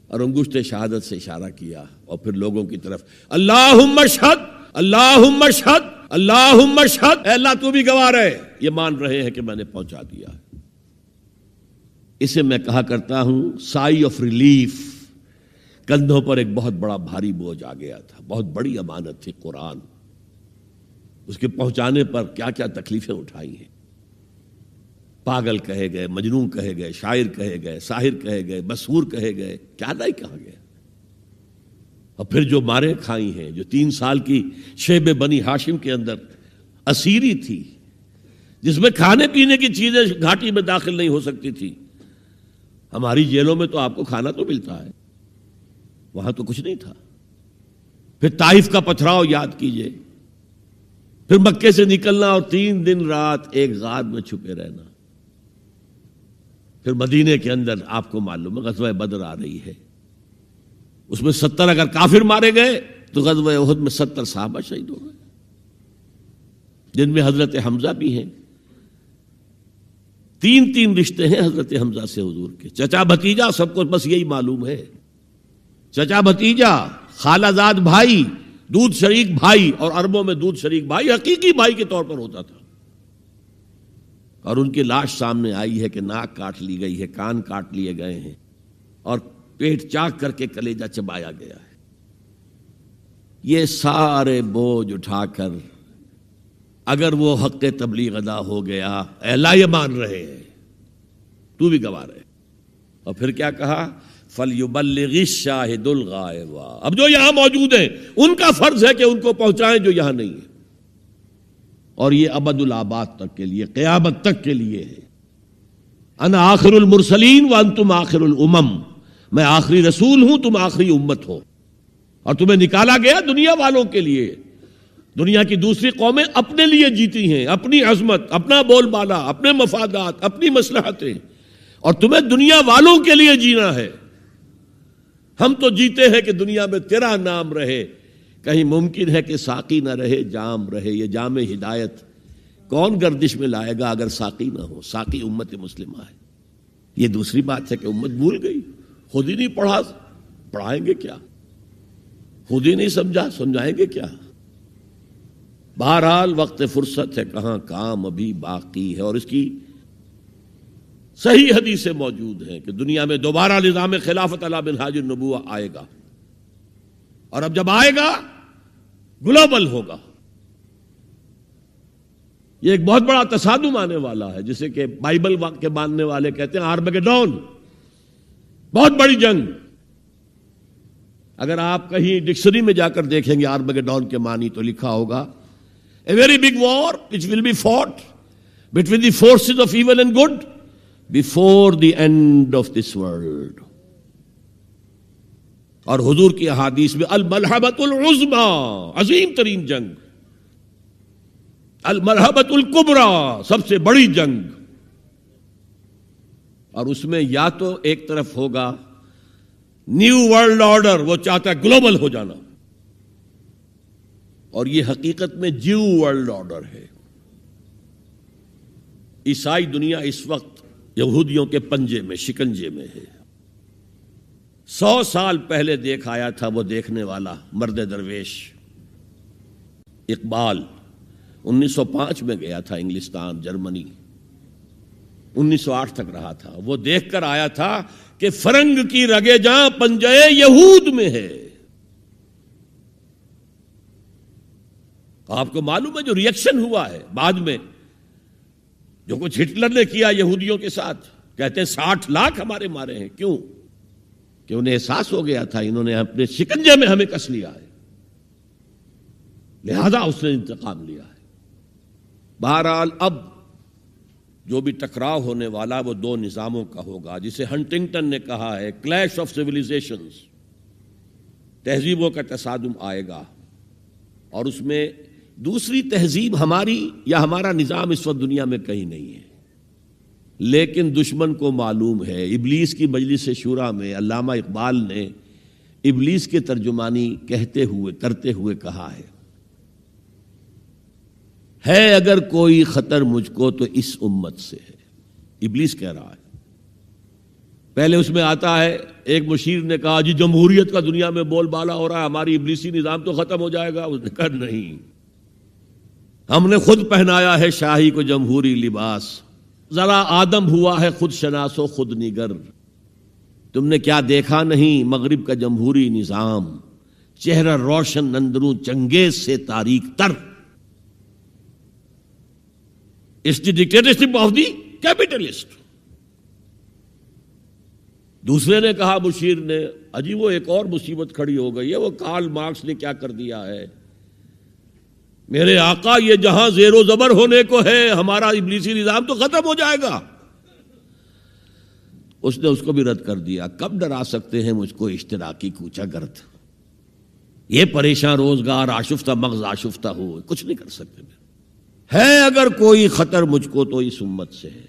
S1: اور انگشت شہادت سے اشارہ کیا، اور پھر لوگوں کی طرف اللہم اشہد اللہم اشہد اللہم اشہد، اے اللہ تو بھی گواہ رہے، یہ مان رہے ہیں کہ میں نے پہنچا دیا۔ اسے میں کہا کرتا ہوں سائی آف ریلیف۔ کندھوں پر ایک بہت بڑا بھاری بوجھ آ گیا تھا، بہت بڑی امانت تھی قرآن، اس کے پہنچانے پر کیا کیا تکلیفیں اٹھائی ہیں۔ پاگل کہے گئے، مجنون کہے گئے، شاعر کہے گئے، ساحر کہے گئے، مسحور کہے گئے، کیا نہیں کہا گیا۔ اور پھر جو مارے کھائی ہیں، جو 3 سال کی شیب بنی ہاشم کے اندر اسیری تھی، جس میں کھانے پینے کی چیزیں گھاٹی میں داخل نہیں ہو سکتی تھی۔ ہماری جیلوں میں تو آپ کو کھانا تو ملتا ہے، وہاں تو کچھ نہیں تھا۔ پھر طائف کا پتھراؤ یاد کیجئے، پھر مکے سے نکلنا اور 3 دن رات ایک غار میں چھپے رہنا، پھر مدینے کے اندر آپ کو معلوم ہے غزوہ بدر آ رہی ہے، اس میں 70 اگر کافر مارے گئے تو غزوہ احد میں 70 صحابہ شہید ہو گئے، جن میں حضرت حمزہ بھی ہیں۔ 3 رشتے ہیں حضرت حمزہ سے حضور کے، چچا بھتیجا، سب کو بس یہی معلوم ہے، چچا بھتیجا، خالہ زاد بھائی، دودھ شریک بھائی، اور عربوں میں دودھ شریک بھائی حقیقی بھائی کے طور پر ہوتا تھا۔ اور ان کی لاش سامنے آئی ہے کہ ناک کاٹ لی گئی ہے، کان کاٹ لیے گئے ہیں، اور پیٹ چاک کر کے کلیجہ چبایا گیا ہے۔ یہ سارے بوجھ اٹھا کر اگر وہ حق تبلیغ ادا ہو گیا، اے اللہ یہ مان رہے ہیں، تو بھی گواہ رہے، اور پھر کیا کہا؟ فَلْيُبَلِّغِ الشَّاهِدُ الْغَائِبَ، اب جو یہاں موجود ہیں ان کا فرض ہے کہ ان کو پہنچائیں جو یہاں نہیں ہیں، اور یہ ابد الآباد تک کے لیے، قیامت تک کے لیے ہے۔ انا آخر المرسلین وانتم آخر الامم، میں آخری رسول ہوں، تم آخری امت ہو، اور تمہیں نکالا گیا دنیا والوں کے لیے۔ دنیا کی دوسری قومیں اپنے لیے جیتی ہیں، اپنی عظمت، اپنا بول بالا، اپنے مفادات، اپنی مصلحتیں، اور تمہیں دنیا والوں کے لیے جینا ہے۔ ہم تو جیتے ہیں کہ دنیا میں تیرا نام رہے، کہیں ممکن ہے کہ ساقی نہ رہے جام رہے۔ یہ جام ہدایت کون گردش میں لائے گا اگر ساقی نہ ہو؟ ساقی امت مسلمہ ہے۔ یہ دوسری بات ہے کہ امت بھول گئی، خود ہی نہیں پڑھا، پڑھائیں گے کیا؟ خود ہی نہیں سمجھا، سمجھائیں گے کیا؟ بہرحال وقت فرصت ہے، کہاں کام ابھی باقی ہے، اور اس کی صحیح حدیثیں موجود ہیں کہ دنیا میں دوبارہ نظام خلافت علی منہاج النبوہ آئے گا، اور اب جب آئے گا گلوبل ہوگا۔ یہ ایک بہت بڑا تصادم آنے والا ہے، جسے کہ بائبل کے ماننے والے کہتے ہیں آرمیگیڈون، بہت بڑی جنگ۔ اگر آپ کہیں ڈکشنری میں جا کر دیکھیں گے آرمیگیڈون کے معنی تو لکھا ہوگا a very big war which will be fought between the forces of evil and good before the end of this world۔ اور حضور کی احادیث میں الملحمۃ العظمیٰ، عظیم ترین جنگ، الملحمۃ الکبریٰ، سب سے بڑی جنگ، اور اس میں یا تو ایک طرف ہوگا نیو ورلڈ آرڈر، وہ چاہتا ہے گلوبل ہو جانا، اور یہ حقیقت میں جیو ورلڈ آرڈر ہے۔ عیسائی دنیا اس وقت یہودیوں کے پنجے میں، شکنجے میں ہے۔ 100 سال پہلے دیکھ آیا تھا وہ دیکھنے والا مرد درویش اقبال، 1905 میں گیا تھا انگلستان، جرمنی، 1908 تک رہا تھا۔ وہ دیکھ کر آیا تھا کہ فرنگ کی رگے جاں پنجے یہود میں ہے۔ آپ کو معلوم ہے جو ریئیکشن ہوا ہے بعد میں، جو کچھ ہٹلر نے کیا یہودیوں کے ساتھ، کہتے ہیں 60 لاکھ ہمارے مارے ہیں۔ کیوں؟ کہ انہیں احساس ہو گیا تھا انہوں نے اپنے شکنجے میں ہمیں کس لیا ہے، لہذا اس نے انتقام لیا ہے۔ بہرحال اب جو بھی ٹکراؤ ہونے والا وہ 2 نظاموں کا ہوگا، جسے ہنٹنگٹن نے کہا ہے کلیش آف سیویلائزیشنز، تہذیبوں کا تصادم آئے گا، اور اس میں دوسری تہذیب ہماری یا ہمارا نظام اس وقت دنیا میں کہیں نہیں ہے، لیکن دشمن کو معلوم ہے۔ ابلیس کی مجلس شورا میں علامہ اقبال نے ابلیس کے ترجمانی کرتے ہوئے کہا ہے اگر کوئی خطر مجھ کو تو اس امت سے ہے۔ ابلیس کہہ رہا ہے۔ پہلے اس میں آتا ہے ایک مشیر نے کہا جی جمہوریت کا دنیا میں بول بالا ہو رہا ہے، ہماری ابلیسی نظام تو ختم ہو جائے گا۔ اس نے کہا نہیں، ہم نے خود پہنایا ہے شاہی کو جمہوری لباس، ذرا آدم ہوا ہے خود شناس و خود نگر۔ تم نے کیا دیکھا نہیں مغرب کا جمہوری نظام، چہرہ روشن اندروں چنگیز سے تاریک تر۔ It's the dictatorship of the capitalist۔ دوسرے نے کہا مشیر نے اجی وہ ایک اور مصیبت کھڑی ہو گئی ہے، وہ کارل مارکس نے کیا کر دیا ہے، میرے آقا یہ جہاں زیر و زبر ہونے کو ہے، ہمارا ابلیسی نظام تو ختم ہو جائے گا۔ اس نے اس کو بھی رد کر دیا۔ کب ڈرا سکتے ہیں مجھ کو اشتراکی کوچہ گرد، یہ پریشان روزگار آشفتہ مغز آشفتہ ہو، کچھ نہیں کر سکتے۔ ہے اگر کوئی خطر مجھ کو تو اس امت سے ہے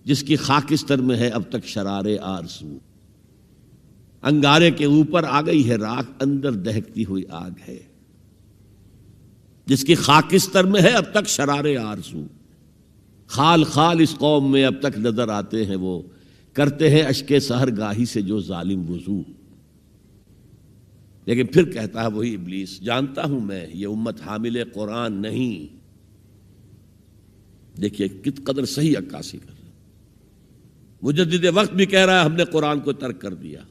S1: جس کی خاکستر میں ہے اب تک شرار آرزو۔ انگارے کے اوپر آ گئی ہے راکھ، اندر دہکتی ہوئی آگ ہے، جس کی خاکستر میں ہے اب تک شرارے آرزو، خال خال اس قوم میں اب تک نظر آتے ہیں وہ، کرتے ہیں اشک سحر گاہی سے جو ظالم وضو۔ لیکن پھر کہتا ہے وہی ابلیس، جانتا ہوں میں یہ امت حامل قرآن نہیں۔ دیکھیے کت قدر صحیح عکاسی کر رہا ہے۔ مجدد وقت بھی کہہ رہا ہے ہم نے قرآن کو ترک کر دیا،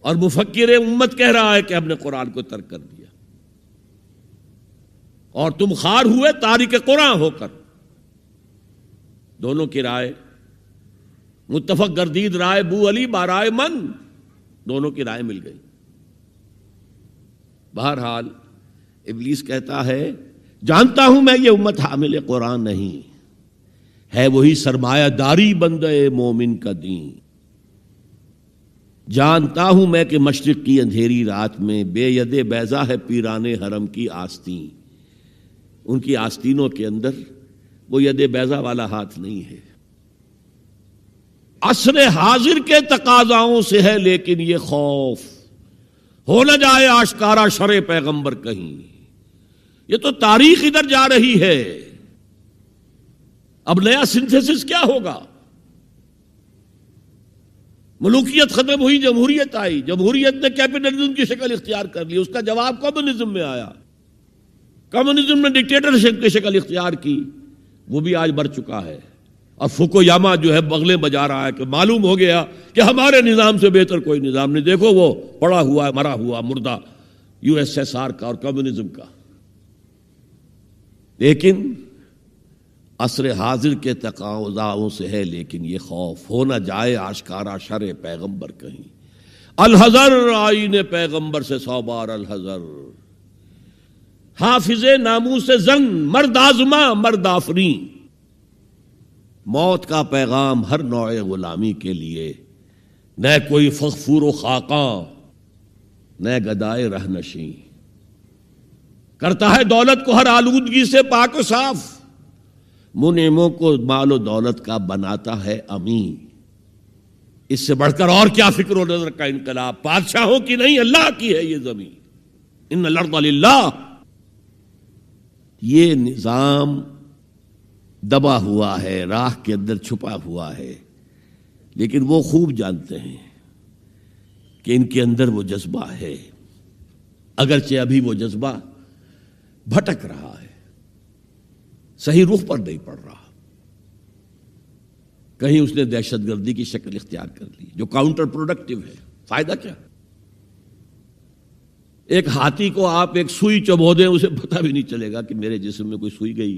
S1: اور مفکر امت کہہ رہا ہے کہ ہم نے قرآن کو ترک کر دیا، اور تم خار ہوئے تارک قرآن ہو کر۔ دونوں کی رائے متفق گردید رائے بو علی بارائے من، دونوں کی رائے مل گئی۔ بہرحال ابلیس کہتا ہے جانتا ہوں میں یہ امت حامل قرآن نہیں، ہے وہی سرمایہ داری بندے مومن کا دین۔ جانتا ہوں میں کہ مشرق کی اندھیری رات میں بے ید بیضا ہے پیران حرم کی آستین، ان کی آستینوں کے اندر وہ ید بیضا والا ہاتھ نہیں ہے۔ عصر حاضر کے تقاضاؤں سے ہے لیکن یہ خوف، ہو نہ جائے آشکارا شرع پیغمبر کہیں، یہ تو تاریخ ادھر جا رہی ہے۔ اب نیا سنتھیسس کیا ہوگا؟ ملوکیت ختم ہوئی، جمہوریت آئی، جمہوریت نے کیپٹلزم کی شکل اختیار کر لی، اس کا جواب کمیونزم میں آیا، کمیونزم نے ڈکٹیٹرشپ کی شکل اختیار کی، وہ بھی آج بڑھ چکا ہے۔ اور فوکویاما جو ہے بغلیں بجا رہا ہے کہ معلوم ہو گیا کہ ہمارے نظام سے بہتر کوئی نظام نہیں، دیکھو وہ پڑا ہوا ہے مرا ہوا مردہ یو ایس ایس آر کا اور کمیونزم کا۔ لیکن عصر حاضر کے تقاضاؤں سے ہے لیکن یہ خوف، ہو نہ جائے آشکارا شرع پیغمبر کہیں، الحذر آئین پیغمبر سے 100 بار الحذر، حافظ ناموس زن مرد آزما مرد آفرین۔ موت کا پیغام ہر نوع غلامی کے لیے، نہ کوئی فغفور و خاقاں نہ گدائے رہنشیں، کرتا ہے دولت کو ہر آلودگی سے پاک و صاف، منعموں کو مال و دولت کا بناتا ہے امین۔ اس سے بڑھ کر اور کیا فکر و نظر کا انقلاب، بادشاہوں کی نہیں اللہ کی ہے یہ زمین، ان الارض للہ۔ یہ نظام دبا ہوا ہے، راہ کے اندر چھپا ہوا ہے، لیکن وہ خوب جانتے ہیں کہ ان کے اندر وہ جذبہ ہے، اگرچہ ابھی وہ جذبہ بھٹک رہا ہے، صحیح رخ پر نہیں پڑ رہا، کہیں اس نے دہشت گردی کی شکل اختیار کر لی جو کاؤنٹر پروڈکٹیو ہے۔ فائدہ کیا؟ ایک ہاتھی کو آپ ایک سوئی چبو دیں، اسے پتہ بھی نہیں چلے گا کہ میرے جسم میں کوئی سوئی گئی۔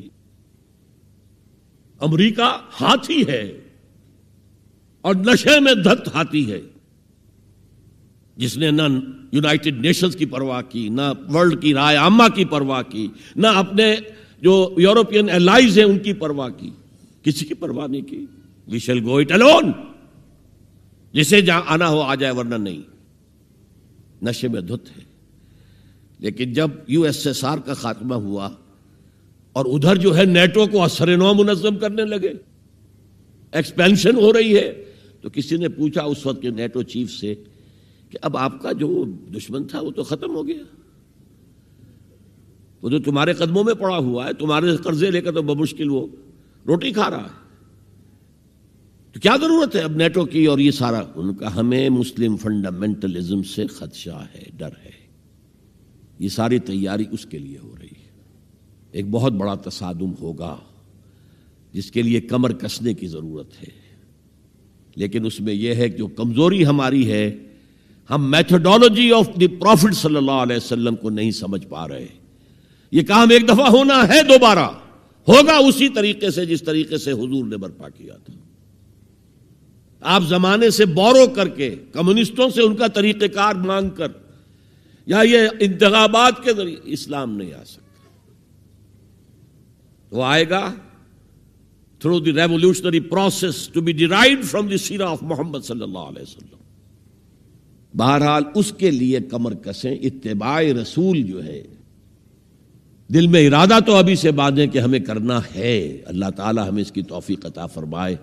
S1: امریکہ ہاتھی ہے اور نشے میں دھت ہاتھی ہے، جس نے نہ یونائٹڈ نیشنز کی پرواہ کی، نہ ورلڈ کی رائے عامہ کی پرواہ کی، نہ اپنے جو یورپین الائز ہیں ان کی پرواہ کی، کسی کی پرواہ نہیں کی۔ We shall go it alone, جسے جہاں آنا ہو آ جائے ورنہ نہیں، نشے میں دھت ہے۔ لیکن جب یو ایس ایس آر کا خاتمہ ہوا اور ادھر جو ہے نیٹو کو اثر نو منظم کرنے لگے، ایکسپینشن ہو رہی ہے، تو کسی نے پوچھا اس وقت کے نیٹو چیف سے کہ اب آپ کا جو دشمن تھا وہ تو ختم ہو گیا، وہ تو تمہارے قدموں میں پڑا ہوا ہے، تمہارے قرضے لے کر تو بمشکل وہ روٹی کھا رہا ہے، تو کیا ضرورت ہے اب نیٹو کی اور یہ سارا؟ ان کا ہمیں مسلم فنڈامنٹلزم سے خدشہ ہے، ڈر ہے، یہ ساری تیاری اس کے لیے ہو رہی ہے۔ ایک بہت بڑا تصادم ہوگا جس کے لیے کمر کسنے کی ضرورت ہے، لیکن اس میں یہ ہے کہ جو کمزوری ہماری ہے، ہم میتھڈالوجی آف دی پروفٹ صلی اللہ علیہ وسلم کو نہیں سمجھ پا رہے۔ یہ کام ایک دفعہ ہونا ہے، دوبارہ ہوگا اسی طریقے سے جس طریقے سے حضور نے برپا کیا تھا۔ آپ زمانے سے بورو کر کے، کمیونسٹوں سے ان کا طریقہ کار مانگ کر، یا یہ انتخابات کے ذریعے اسلام نہیں آ سکتا، وہ آئے گا through the revolutionary process to be derived from the سیرہ آف محمد صلی اللہ علیہ وسلم۔ بہرحال اس کے لیے کمر کسیں، اتباع رسول جو ہے، دل میں ارادہ تو ابھی سے باندھیں کہ ہمیں کرنا ہے، اللہ تعالی ہمیں اس کی توفیق عطا فرمائے۔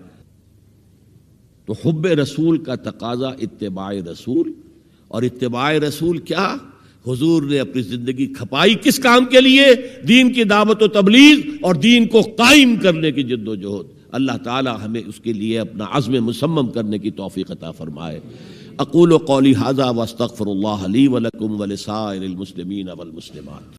S1: تو حب رسول کا تقاضا اتباع رسول، اور اتباع رسول کیا؟ حضور نے اپنی زندگی کھپائی کس کام کے لیے؟ دین کی دعوت و تبلیغ اور دین کو قائم کرنے کی جد و جہد۔ اللہ تعالی ہمیں اس کے لیے اپنا عزم مصمم کرنے کی توفیق عطا فرمائے۔ اقول قولی ھذا واستغفر اللہ لی ولکم ولسائر المسلمین والمسلمات۔